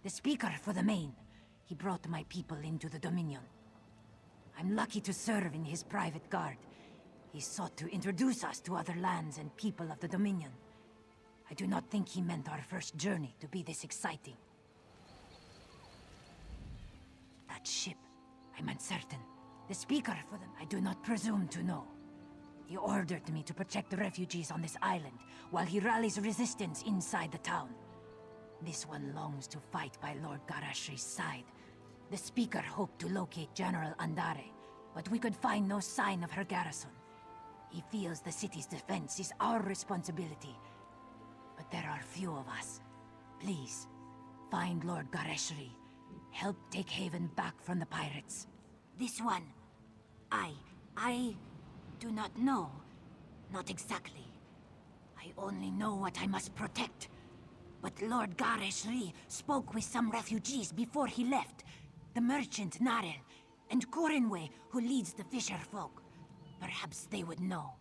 The Speaker for the Main, he brought my people into the Dominion. I'm lucky to serve in his private guard. He sought to introduce us to other lands and people of the Dominion. I do not think he meant our first journey to be this exciting. That ship, I'm uncertain. The Speaker for them, I do not presume to know. He ordered me to protect the refugees on this island, while he rallies resistance inside the town. This one longs to fight by Lord Garashri's side. The Speaker hoped to locate General Andare, but we could find no sign of her garrison. He feels the city's defense is our responsibility. But there are few of us. Please, find Lord Gareshri. Help take Haven back from the pirates. This one, I do not know. Not exactly. I only know what I must protect. But Lord Gareshri spoke with some refugees before he left. The merchant Narel, and Corinway, who leads the fisherfolk. Perhaps they would know.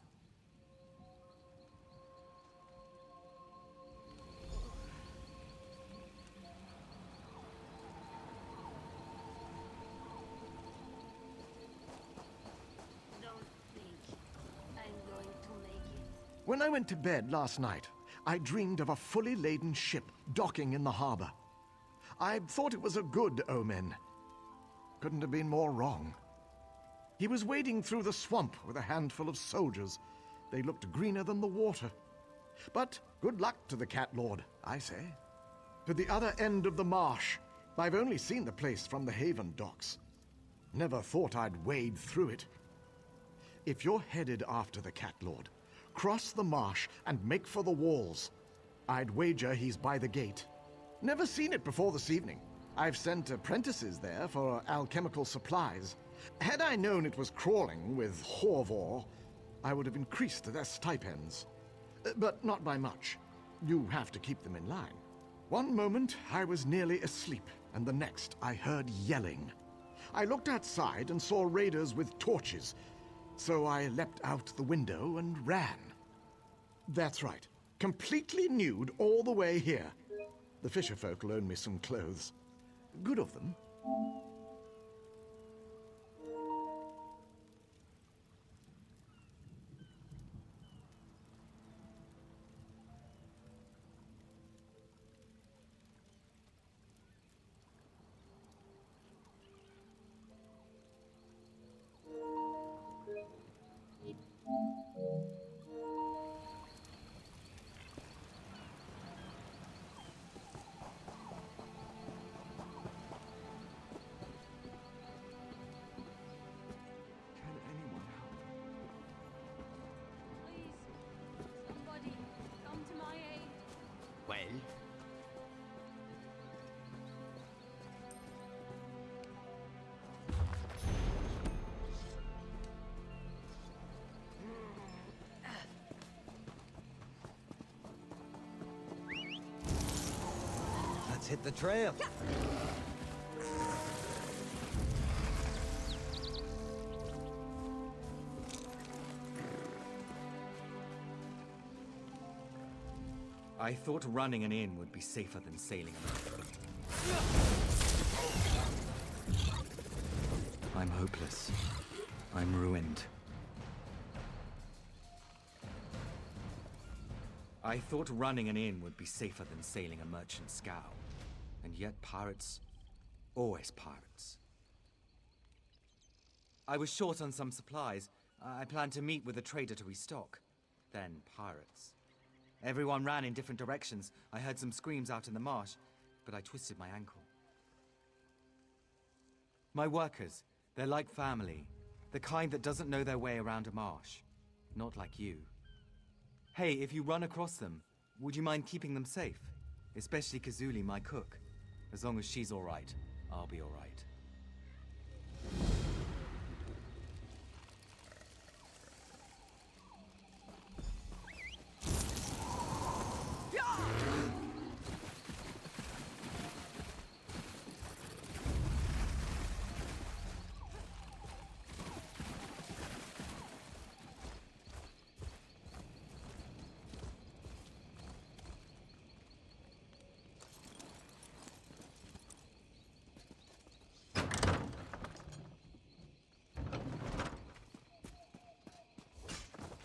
When I went to bed last night, I dreamed of a fully laden ship docking in the harbor. I thought it was a good omen. Couldn't have been more wrong. He was wading through the swamp with a handful of soldiers. They looked greener than the water. But good luck to the Cat Lord, I say. To the other end of the marsh. I've only seen the place from the Haven docks. Never thought I'd wade through it. If you're headed after the Cat Lord, cross the marsh and make for the walls. I'd wager he's by the gate. Never seen it before this evening. I've sent apprentices there for alchemical supplies. Had I known it was crawling with Horvor, I would have increased their stipends. But not by much. You have to keep them in line. One moment I was nearly asleep, and the next I heard yelling. I looked outside and saw raiders with torches, so I leapt out the window and ran. That's right, completely nude all the way here. The fisherfolk loaned me some clothes. Good of them. Somebody, come to my aid. Well? Let's hit the trail. I thought running an inn would be safer than sailing a boat. I'm hopeless. I'm ruined. I thought running an inn would be safer than sailing a merchant scow. And yet pirates... always pirates. I was short on some supplies. I planned to meet with a trader to restock. Then pirates. Everyone ran in different directions. I heard some screams out in the marsh, but I twisted my ankle. My workers, they're like family. The kind that doesn't know their way around a marsh. Not like you. Hey, if you run across them, would you mind keeping them safe? Especially Kazuli, my cook. As long as she's all right, I'll be all right.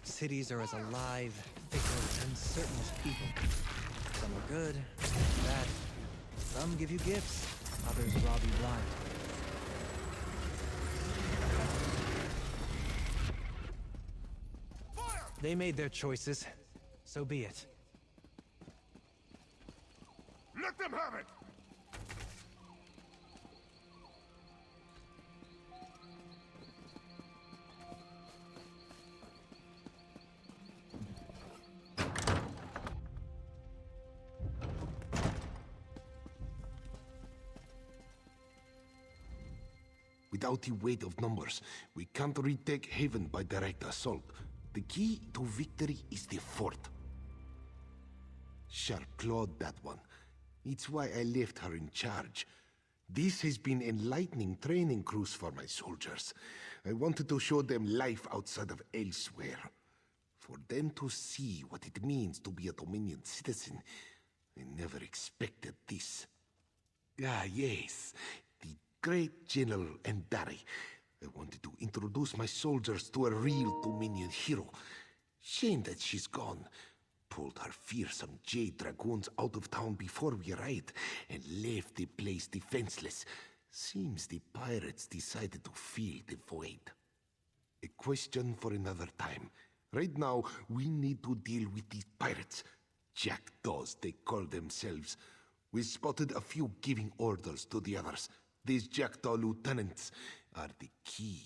Cities are as alive, fickle, uncertain as people. Some are good, some bad. Some give you gifts, others rob you blind. They made their choices. So be it. Let them have it! Without the weight of numbers, we can't retake Haven by direct assault. The key to victory is the fort. Sharp-clawed, that one. It's why I left her in charge. This has been enlightening training cruise for my soldiers. I wanted to show them life outside of elsewhere. For them to see what it means to be a Dominion citizen. I never expected this. Ah, yes. The great General Endari. I wanted to introduce my soldiers to a real Dominion hero. Shame that she's gone. Pulled her fearsome Jade Dragoons out of town before we arrived, and left the place defenseless. Seems the pirates decided to fill the void. A question for another time. Right now, we need to deal with these pirates. Jackdaws, they call themselves. We spotted a few giving orders to the others. These Jackdaw lieutenants are the key.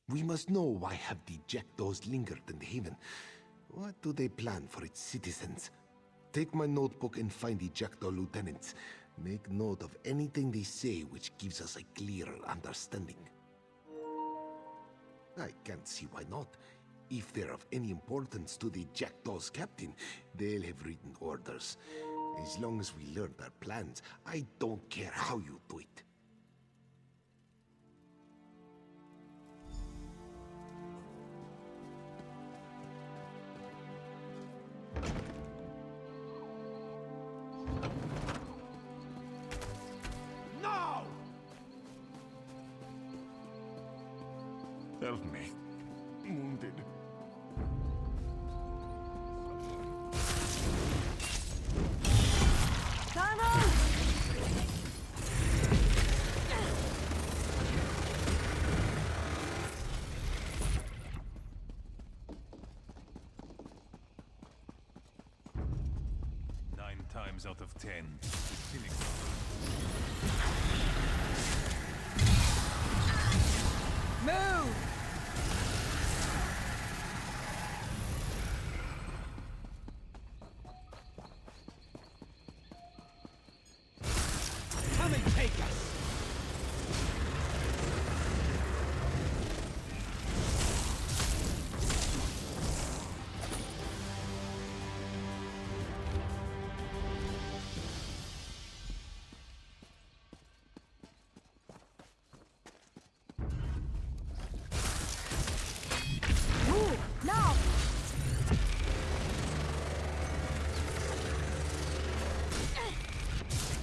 We must know why have the Jackdaws lingered in the Haven. What do they plan for its citizens? Take my notebook and find the Jackdaw lieutenants. Make note of anything they say which gives us a clearer understanding. I can't see why not. If they're of any importance to the Jackdaw's captain, they'll have written orders. As long as we learn their plans, I don't care how you do it. No! Help me. Wounded. Nine times out of 10. Move! Come and take us! Move! Now!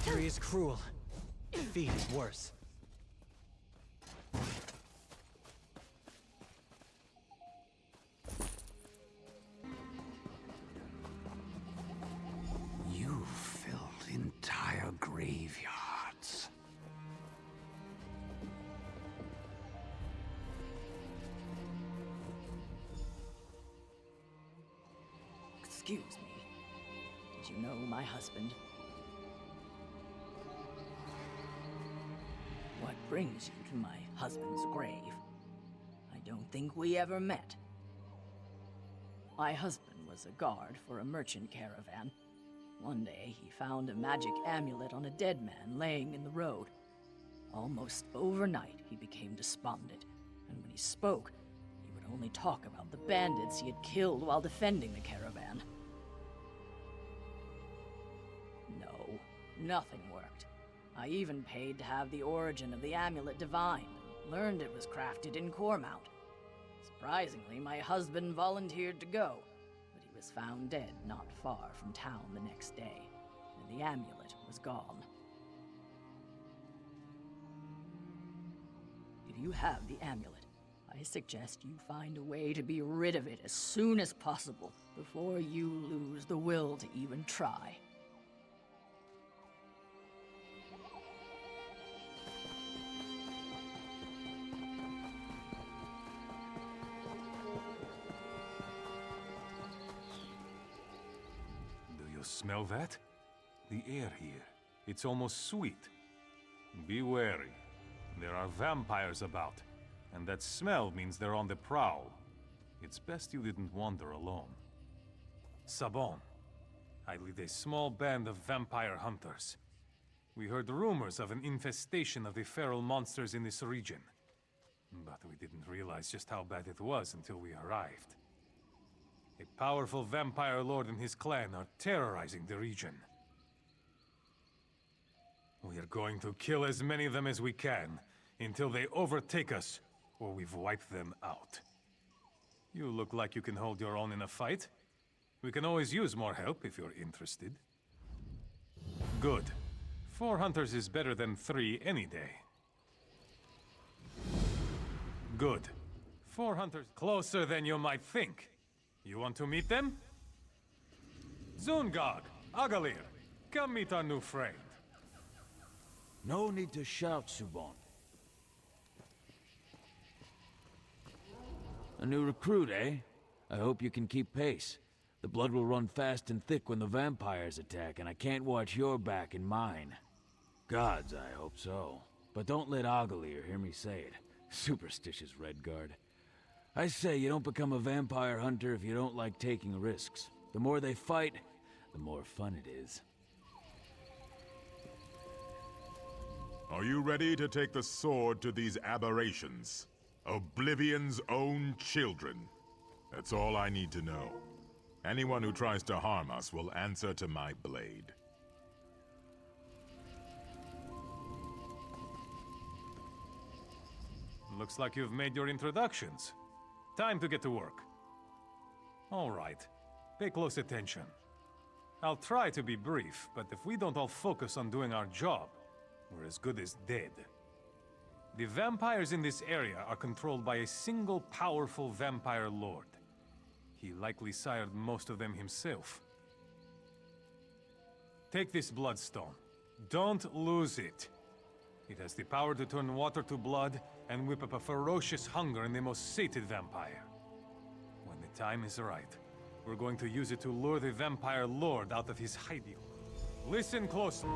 Fury is cruel. Defeat is worse. You filled entire graveyards. Excuse me. Did you know my husband? What brings you to my husband's grave? I don't think we ever met. My husband was a guard for a merchant caravan. One day, he found a magic amulet on a dead man laying in the road. Almost overnight, he became despondent, and when he spoke, he would only talk about the bandits he had killed while defending the caravan. No, nothing worked. I even paid to have the origin of the amulet divined, and learned it was crafted in Cormount. Surprisingly, my husband volunteered to go, but he was found dead not far from town the next day, and the amulet was gone. If you have the amulet, I suggest you find a way to be rid of it as soon as possible, before you lose the will to even try. Smell that? The air here. It's almost sweet. Be wary. There are vampires about, and that smell means they're on the prowl. It's best you didn't wander alone. Sabon. I lead a small band of vampire hunters. We heard rumors of an infestation of the feral monsters in this region, but we didn't realize just how bad it was until we arrived. A powerful vampire lord and his clan are terrorizing the region. We are going to kill as many of them as we can, until they overtake us, or we've wiped them out. You look like you can hold your own in a fight. We can always use more help if you're interested. Good. 4 hunters is better than 3 any day. Good. 4 hunters closer than you might think. You want to meet them? Zungag, Agalir, come meet our new friend. No need to shout, Subon. A new recruit, eh? I hope you can keep pace. The blood will run fast and thick when the vampires attack, and I can't watch your back and mine. Gods, I hope so. But don't let Agalir hear me say it. Superstitious Redguard. I say you don't become a vampire hunter if you don't like taking risks. The more they fight, the more fun it is. Are you ready to take the sword to these aberrations? Oblivion's own children. That's all I need to know. Anyone who tries to harm us will answer to my blade. Looks like you've made your introductions. Time to get to work. All right. Pay close attention. I'll try to be brief, but if we don't all focus on doing our job, we're as good as dead. The vampires in this area are controlled by a single powerful vampire lord. He likely sired most of them himself. Take this bloodstone. Don't lose it. It has the power to turn water to blood and whip up a ferocious hunger in the most sated vampire. When the time is right, we're going to use it to lure the vampire lord out of his hiding. Listen closely.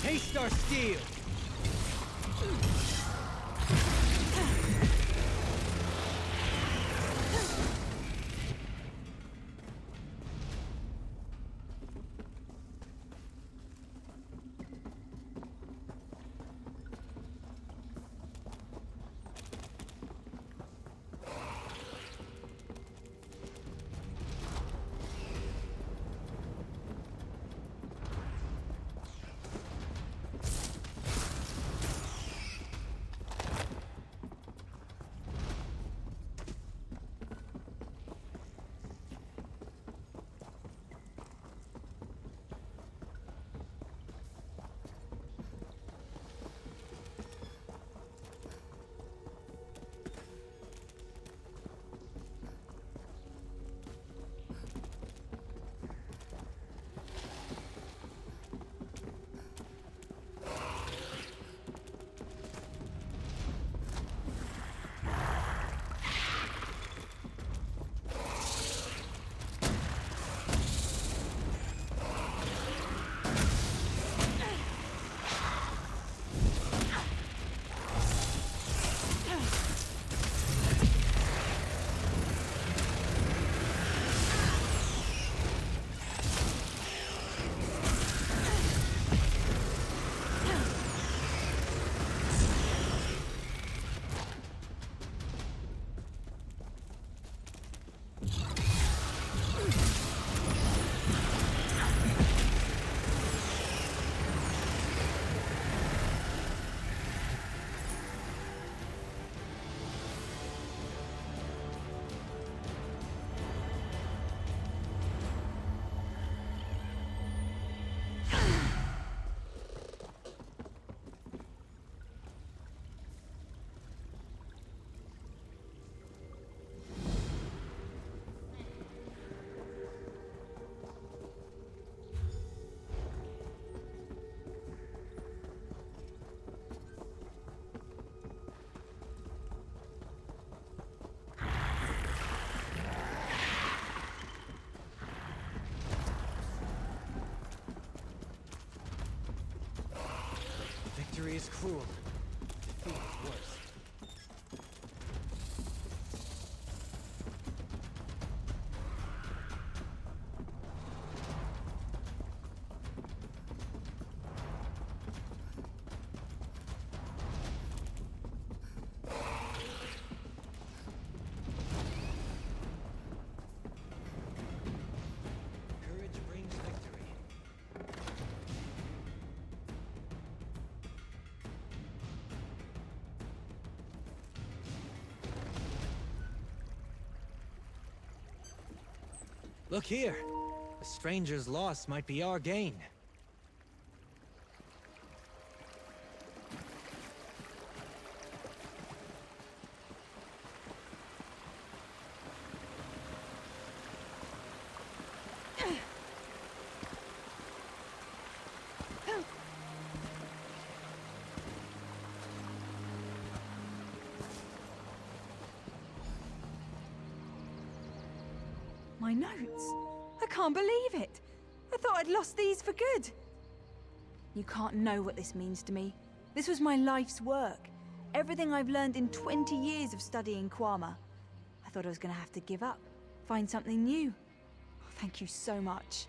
Taste our steel! Victory is cruel. Defeat is worse. Look here. A stranger's loss might be our gain. My notes? I can't believe it! I thought I'd lost these for good. You can't know what this means to me. This was my life's work. Everything I've learned in 20 years of studying Kwama. I thought I was gonna have to give up, find something new. Thank you so much.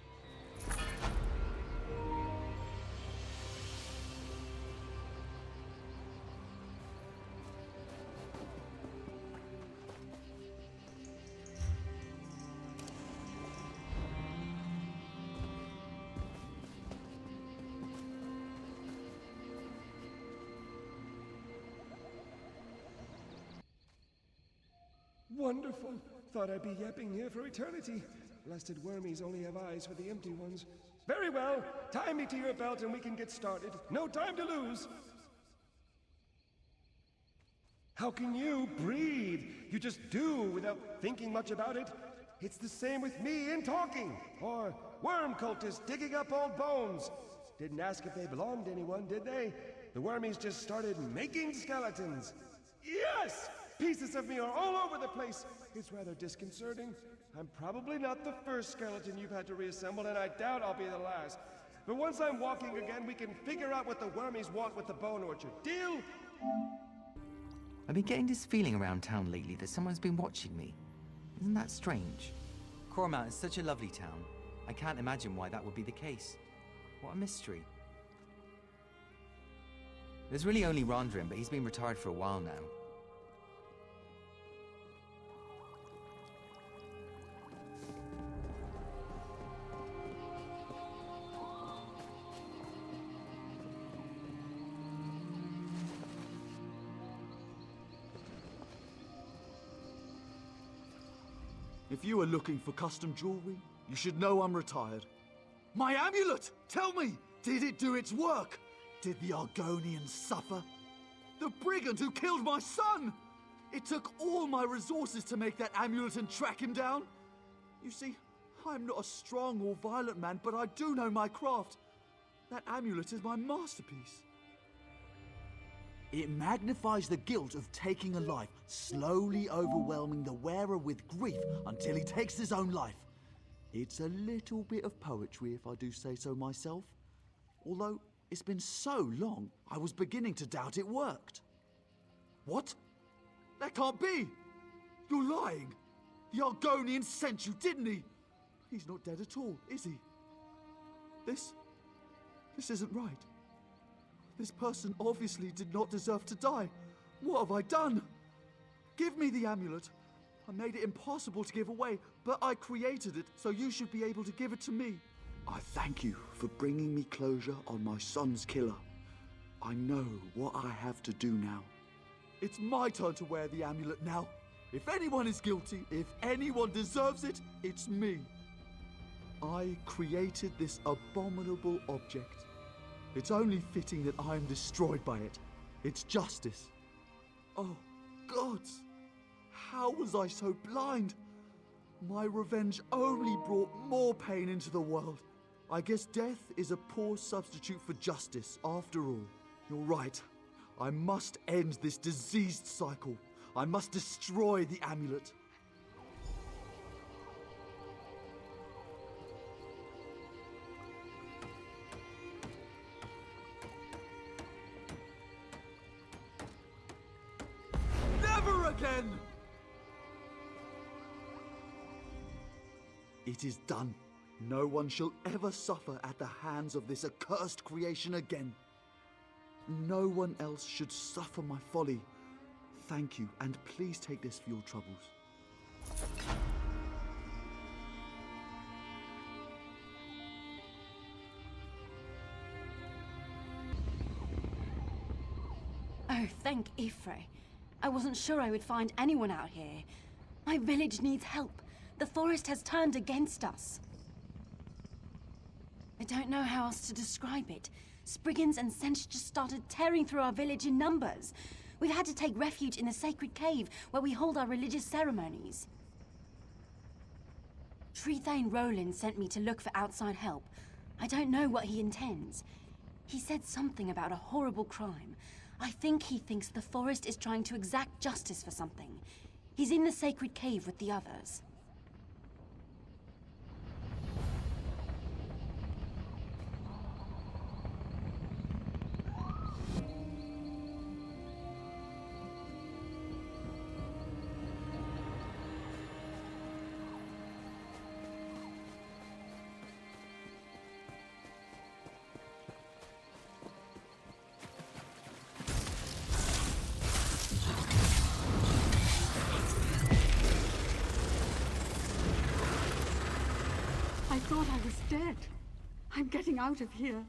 Wonderful. Thought I'd be yapping here for eternity. Blasted wormies only have eyes for the empty ones. Very well. Tie me to your belt and we can get started. No time to lose. How can you breathe? You just do without thinking much about it. It's the same with me in talking. Or worm cultists digging up old bones. Didn't ask if they belonged to anyone, did they? The wormies just started making skeletons. Yes! Pieces of me are all over the place. It's rather disconcerting. I'm probably not the first skeleton you've had to reassemble, and I doubt I'll be the last. But once I'm walking again, we can figure out what the wormies want with the bone orchard. Deal? I've been getting this feeling around town lately that someone's been watching me. Isn't that strange? Cormount is such a lovely town. I can't imagine why that would be the case. What a mystery. There's really only Rondrin, but he's been retired for a while now. If you are looking for custom jewelry, you should know I'm retired. My amulet! Tell me, did it do its work? Did the Argonians suffer? The brigand who killed my son! It took all my resources to make that amulet and track him down. You see, I'm not a strong or violent man, but I do know my craft. That amulet is my masterpiece. It magnifies the guilt of taking a life, slowly overwhelming the wearer with grief until he takes his own life. It's a little bit of poetry, if I do say so myself. Although, it's been so long, I was beginning to doubt it worked. What? That can't be! You're lying! The Argonian sent you, didn't he? He's not dead at all, is he? This isn't right. This person obviously did not deserve to die. What have I done? Give me the amulet. I made it impossible to give away, but I created it, so you should be able to give it to me. I thank you for bringing me closure on my son's killer. I know what I have to do now. It's my turn to wear the amulet now. If anyone is guilty, if anyone deserves it, it's me. I created this abominable object. It's only fitting that I am destroyed by it. It's justice. Oh, gods! How was I so blind? My revenge only brought more pain into the world. I guess death is a poor substitute for justice, after all. You're right. I must end this diseased cycle. I must destroy the amulet. Never again! It is done. No one shall ever suffer at the hands of this accursed creation again. No one else should suffer my folly. Thank you, and please take this for your troubles. Oh, thank Ifre. I wasn't sure I would find anyone out here. My village needs help. The forest has turned against us. I don't know how else to describe it. Spriggans and Sench just started tearing through our village in numbers. We've had to take refuge in the sacred cave where we hold our religious ceremonies. Trethane Roland sent me to look for outside help. I don't know what he intends. He said something about a horrible crime. I think he thinks the forest is trying to exact justice for something. He's in the sacred cave with the others. I thought I was dead. I'm getting out of here.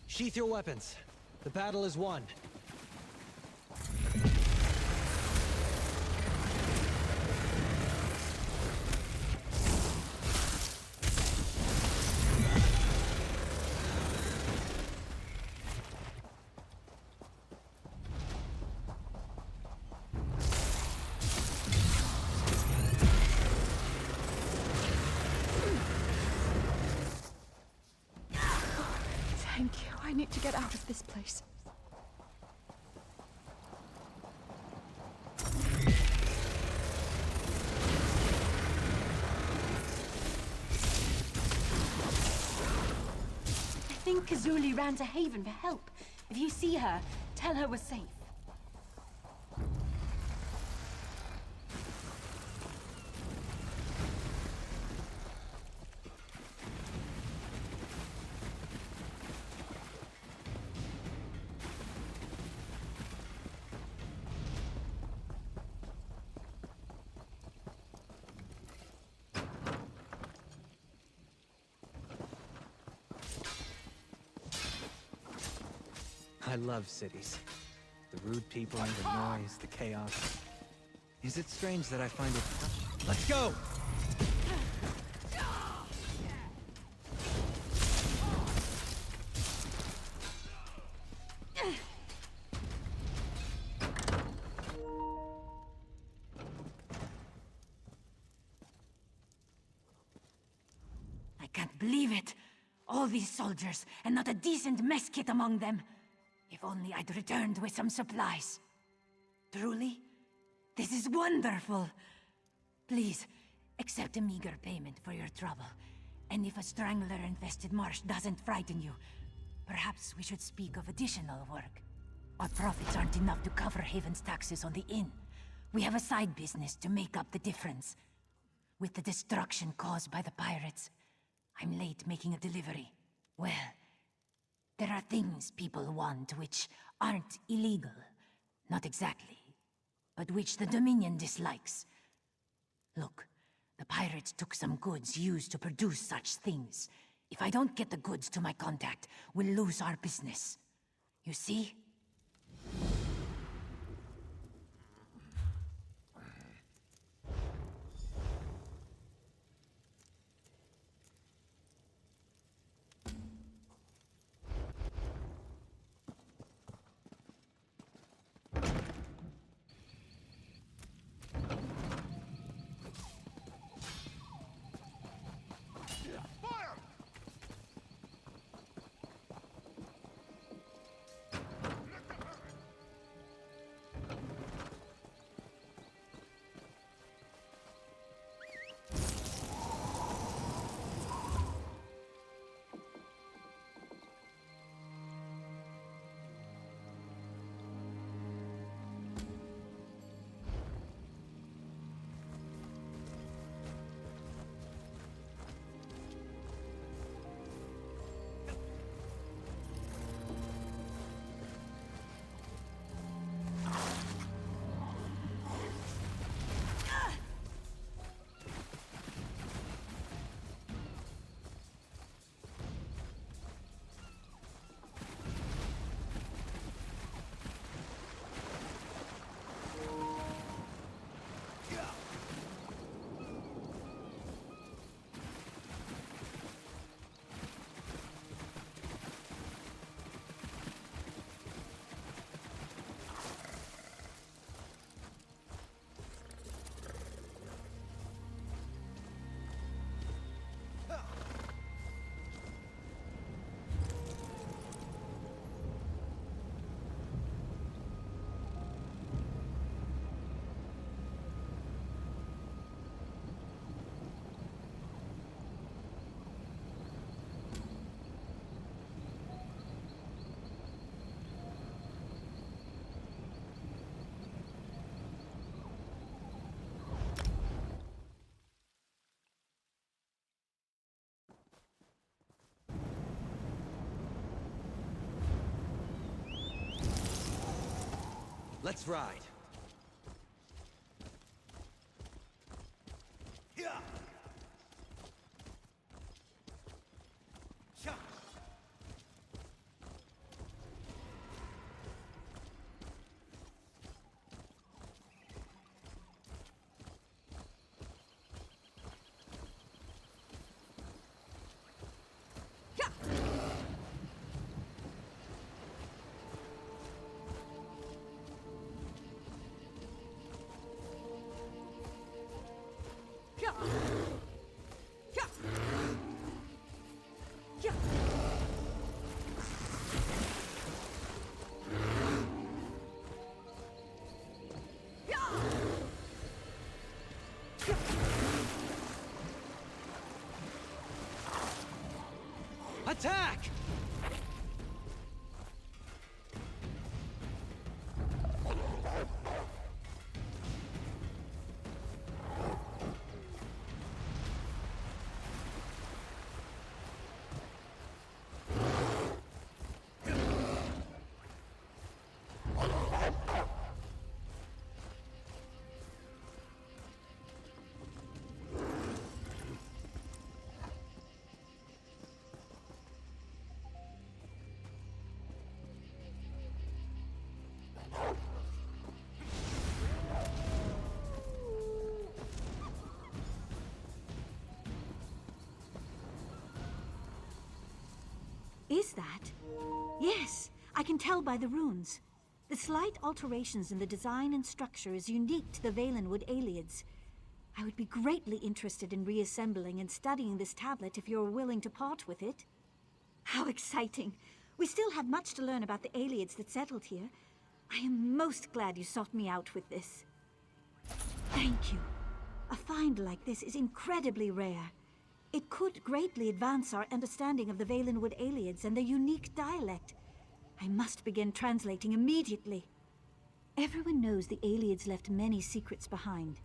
Sheath your weapons. The battle is won. Thank you. I need to get out of this place. I think Kazuli ran to Haven for help. If you see her, tell her we're safe. I love cities. The rude people, the noise, the chaos. Is it strange that I find it... Let's go! I can't believe it. All these soldiers, and not a decent mess kit among them. If only I'd returned with some supplies. Truly? This is wonderful! Please, accept a meager payment for your trouble. And if a strangler-infested marsh doesn't frighten you, perhaps we should speak of additional work. Our profits aren't enough to cover Haven's taxes on the inn. We have a side business to make up the difference. With the destruction caused by the pirates, I'm late making a delivery. Well, there are things people want which aren't illegal. Not exactly. But which the Dominion dislikes. Look, the pirates took some goods used to produce such things. If I don't get the goods to my contact, we'll lose our business. You see? Let's ride. Attack! Is that? Yes, I can tell by the runes. The slight alterations in the design and structure is unique to the Valenwood Aelids. I would be greatly interested in reassembling and studying this tablet if you're willing to part with it. How exciting! We still have much to learn about the Aelids that settled here. I am most glad you sought me out with this. Thank you. A find like this is incredibly rare. It could greatly advance our understanding of the Valenwood Aelids and their unique dialect. I must begin translating immediately. Everyone knows the Aelids left many secrets behind,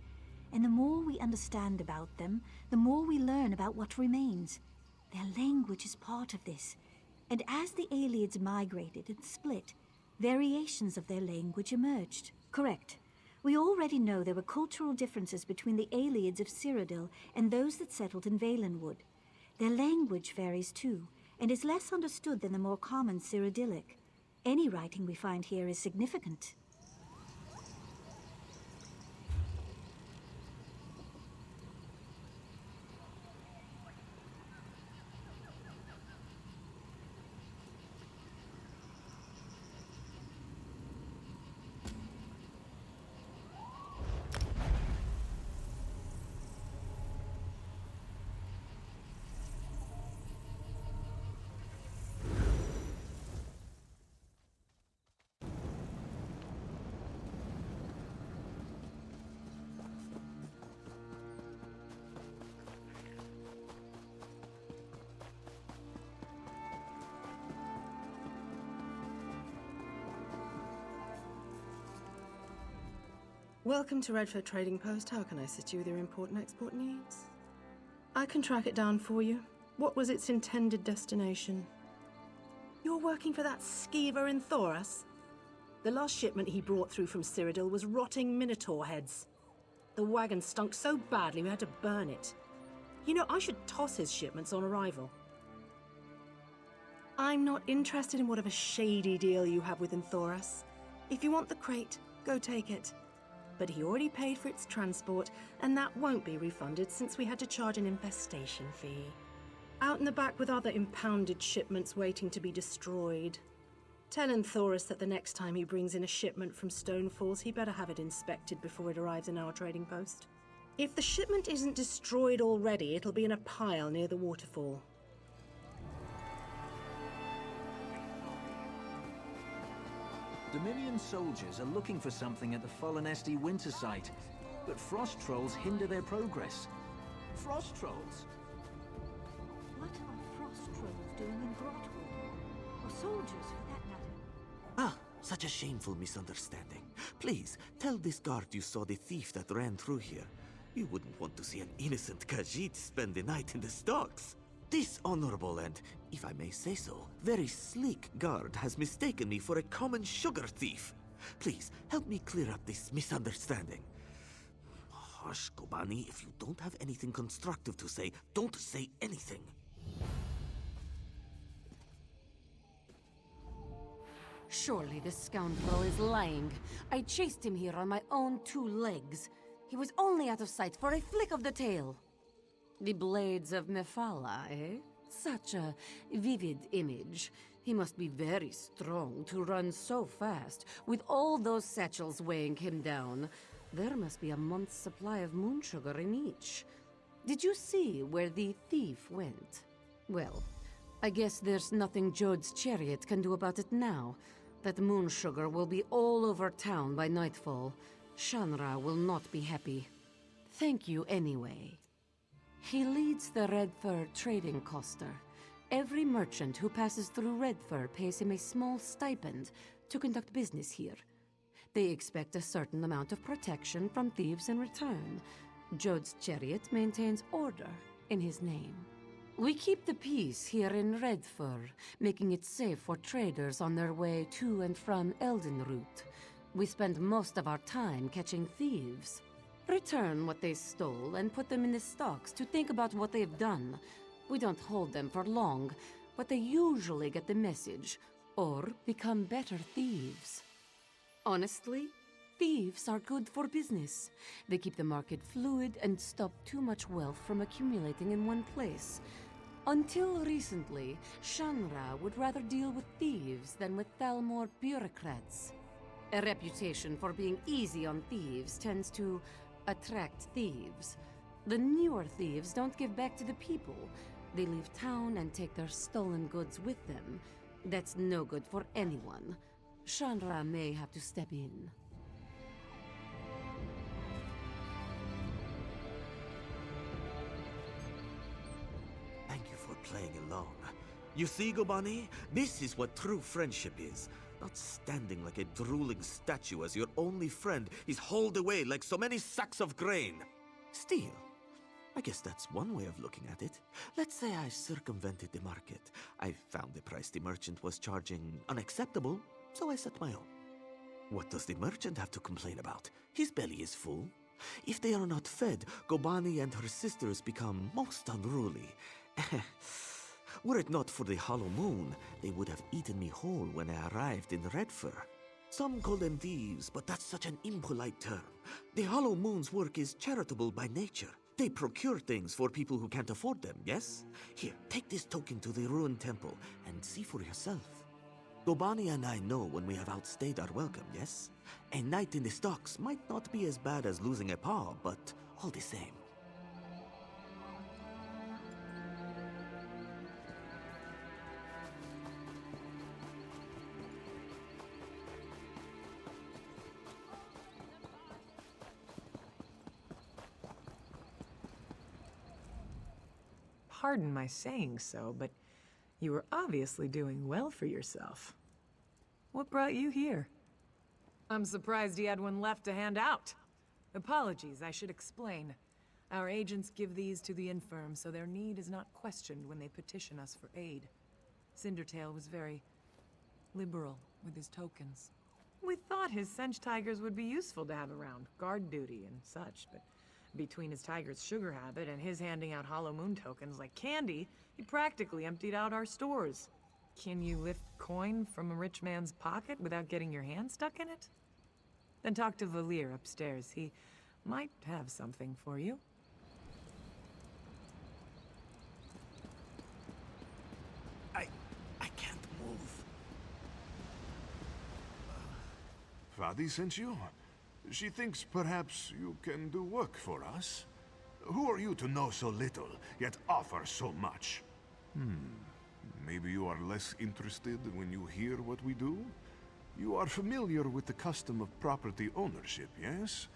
and the more we understand about them, the more we learn about what remains. Their language is part of this, and as the Aelids migrated and split, variations of their language emerged. Correct. We already know there were cultural differences between the Aelids of Cyrodiil and those that settled in Valenwood. Their language varies too, and is less understood than the more common Cyrodiilic. Any writing we find here is significant. Welcome to Redford Trading Post. How can I assist you with your import and export needs? I can track it down for you. What was its intended destination? You're working for that skeever in Thoras? The last shipment he brought through from Cyrodiil was rotting minotaur heads. The wagon stunk so badly we had to burn it. You know, I should toss his shipments on arrival. I'm not interested in whatever shady deal you have with Thoras. If you want the crate, go take it. But he already paid for its transport, and that won't be refunded since we had to charge an infestation fee. Out in the back with other impounded shipments waiting to be destroyed. Tell Thoras that the next time he brings in a shipment from Stonefalls, he better have it inspected before it arrives in our trading post. If the shipment isn't destroyed already, it'll be in a pile near the waterfall. Dominion soldiers are looking for something at the Fallen Esti winter site, but frost trolls hinder their progress. Frost trolls? What are frost trolls doing in Grahtwood? Or soldiers, for that matter? Ah, such a shameful misunderstanding. Please, tell this guard you saw the thief that ran through here. You wouldn't want to see an innocent Khajiit spend the night in the stocks. This honorable and, if I may say so, very sleek guard has mistaken me for a common sugar thief. Please, help me clear up this misunderstanding. Hush, Kobani. If you don't have anything constructive to say, don't say anything. Surely this scoundrel is lying. I chased him here on my own 2 legs. He was only out of sight for a flick of the tail. The blades of Mephala, eh? Such a vivid image. He must be very strong to run so fast, with all those satchels weighing him down. There must be a month's supply of moon sugar in each. Did you see where the thief went? Well, I guess there's nothing Jode's chariot can do about it now. That moon sugar will be all over town by nightfall. Shanra will not be happy. Thank you anyway. He leads the Red Fur trading coster. Every merchant who passes through Red Fur pays him a small stipend to conduct business here. They expect a certain amount of protection from thieves in return. Jode's chariot maintains order in his name. We keep the peace here in Red Fur, making it safe for traders on their way to and from Eldenroot. We spend most of our time catching thieves. Return what they stole and put them in the stocks to think about what they've done. We don't hold them for long, but they usually get the message, or become better thieves. Honestly, thieves are good for business. They keep the market fluid and stop too much wealth from accumulating in one place. Until recently, Shanra would rather deal with thieves than with Thalmor bureaucrats. A reputation for being easy on thieves tends to attract thieves. The newer thieves don't give back to the people. They leave town and take their stolen goods with them. That's no good for anyone. Shanra may have to step in. Thank you for playing along. You see, Gobani? This is what true friendship is. Not standing like a drooling statue as your only friend is hauled away like so many sacks of grain. Steal. I guess that's one way of looking at it. Let's say I circumvented the market. I found the price the merchant was charging unacceptable, so I set my own. What does the merchant have to complain about? His belly is full. If they are not fed, Gobani and her sisters become most unruly. Were it not for the hollow moon, they would have eaten me whole when I arrived in Red Fur. Some call them thieves, but that's such an impolite term. The hollow moon's work is charitable by nature. They procure things for people who can't afford them, yes? Here, take this token to the ruined temple and see for yourself. Gobani and I know when we have outstayed our welcome, yes? A night in the stocks might not be as bad as losing a paw, but all the same. Pardon my saying so, but you were obviously doing well for yourself. What brought you here? I'm surprised he had one left to hand out. Apologies, I should explain. Our agents give these to the infirm, so their need is not questioned when they petition us for aid. Cindertail was very liberal with his tokens. We thought his Sench tigers would be useful to have around, guard duty and such, but between his tiger's sugar habit and his handing out Hollow Moon tokens like candy, he practically emptied out our stores. Can you lift coin from a rich man's pocket without getting your hand stuck in it? Then talk to Valir upstairs. He might have something for you. I can't move. Fadi sent you? She thinks perhaps you can do work for us. Who are you to know so little, yet offer so much? Maybe you are less interested when you hear what we do? You are familiar with the custom of property ownership, yes?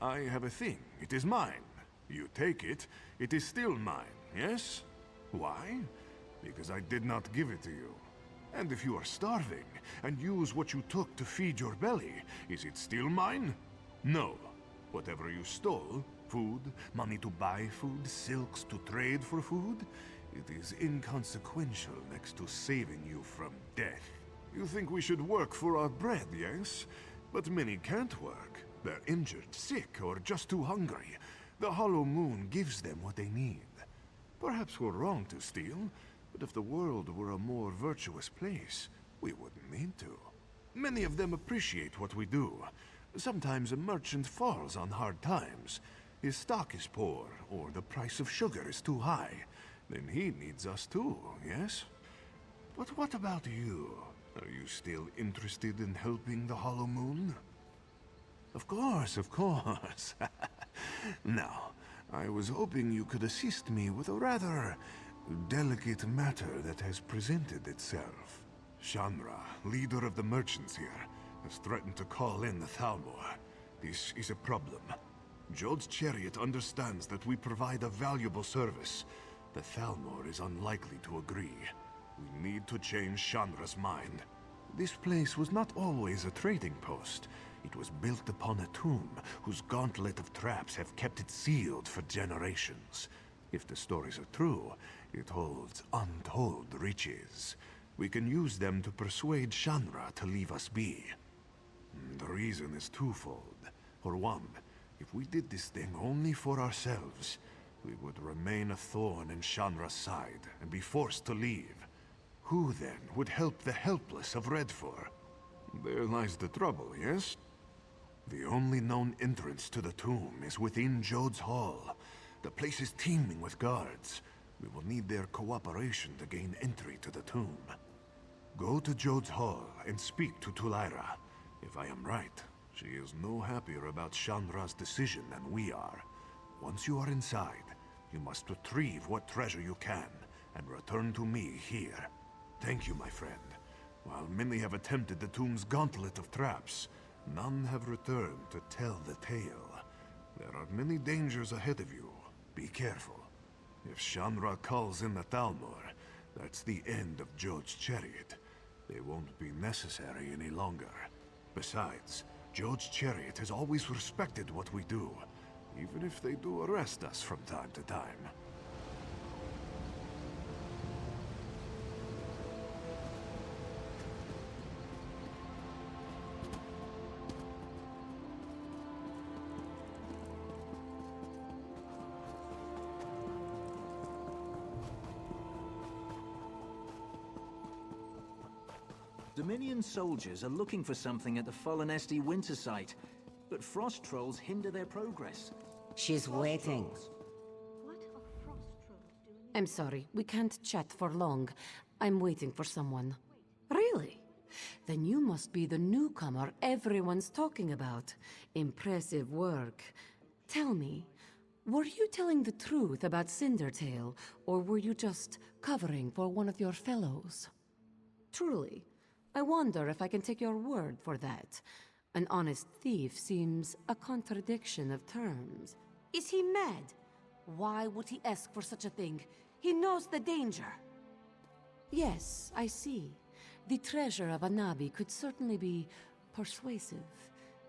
I have a thing. It is mine. You take it, it is still mine, yes? Why? Because I did not give it to you. And if you are starving, and use what you took to feed your belly, is it still mine? No. Whatever you stole, food, money to buy food, silks to trade for food, it is inconsequential next to saving you from death. You think we should work for our bread, yes? But many can't work. They're injured, sick, or just too hungry. The Hollow Moon gives them what they need. Perhaps we're wrong to steal, but if the world were a more virtuous place, we wouldn't need to. Many of them appreciate what we do. Sometimes a merchant falls on hard times. His stock is poor, or the price of sugar is too high. Then he needs us too, yes? But what about you? Are you still interested in helping the Hollow Moon? Of course, of course. Now, I was hoping you could assist me with a rather delicate matter that has presented itself. Shanra, leader of the merchants here, has threatened to call in the Thalmor. This is a problem. Jod's chariot understands that we provide a valuable service. The Thalmor is unlikely to agree. We need to change Shanra's mind. This place was not always a trading post. It was built upon a tomb whose gauntlet of traps have kept it sealed for generations. If the stories are true, it holds untold riches. We can use them to persuade Shanra to leave us be. The reason is twofold. For one, if we did this thing only for ourselves, we would remain a thorn in Shanra's side and be forced to leave. Who then would help the helpless of Redfor? There lies the trouble, yes? The only known entrance to the tomb is within Jod's Hall. The place is teeming with guards. We will need their cooperation to gain entry to the tomb. Go to Jod's Hall and speak to Tulaira. If I am right, she is no happier about Shanra's decision than we are. Once you are inside, you must retrieve what treasure you can and return to me here. Thank you, my friend. While many have attempted the tomb's gauntlet of traps, none have returned to tell the tale. There are many dangers ahead of you. Be careful. If Shanra calls in the Thalmor, that's the end of Jod's chariot. They won't be necessary any longer. Besides, Jod's chariot has always respected what we do, even if they do arrest us from time to time. Dominion soldiers are looking for something at the Fallen Esti winter site, but frost trolls hinder their progress. She's waiting. I'm sorry, we can't chat for long. I'm waiting for someone. Really? Then you must be the newcomer everyone's talking about. Impressive work. Tell me, were you telling the truth about Cindertail, or were you just covering for one of your fellows? Truly, I wonder if I can take your word for that. An honest thief seems a contradiction of terms. Is he mad? Why would he ask for such a thing? He knows the danger. Yes, I see. The treasure of Anabi could certainly be persuasive.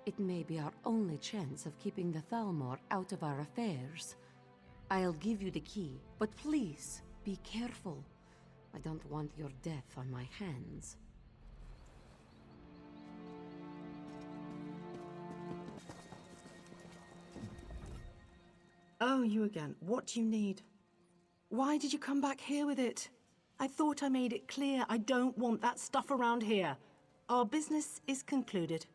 It may be our only chance of keeping the Thalmor out of our affairs. I'll give you the key, but please, be careful. I don't want your death on my hands. Oh, you again. What do you need? Why did you come back here with it? I thought I made it clear I don't want that stuff around here. Our business is concluded.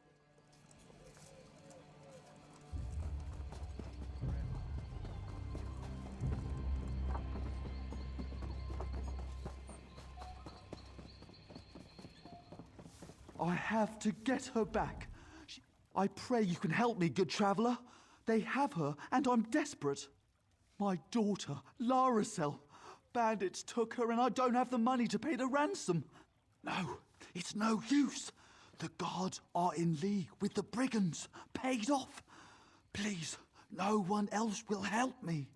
I have to get her back. I pray you can help me, good traveler. They have her, and I'm desperate. My daughter, Laracel. Bandits took her, and I don't have the money to pay the ransom. No, it's no use. The guards are in league with the brigands, paid off. Please, no one else will help me.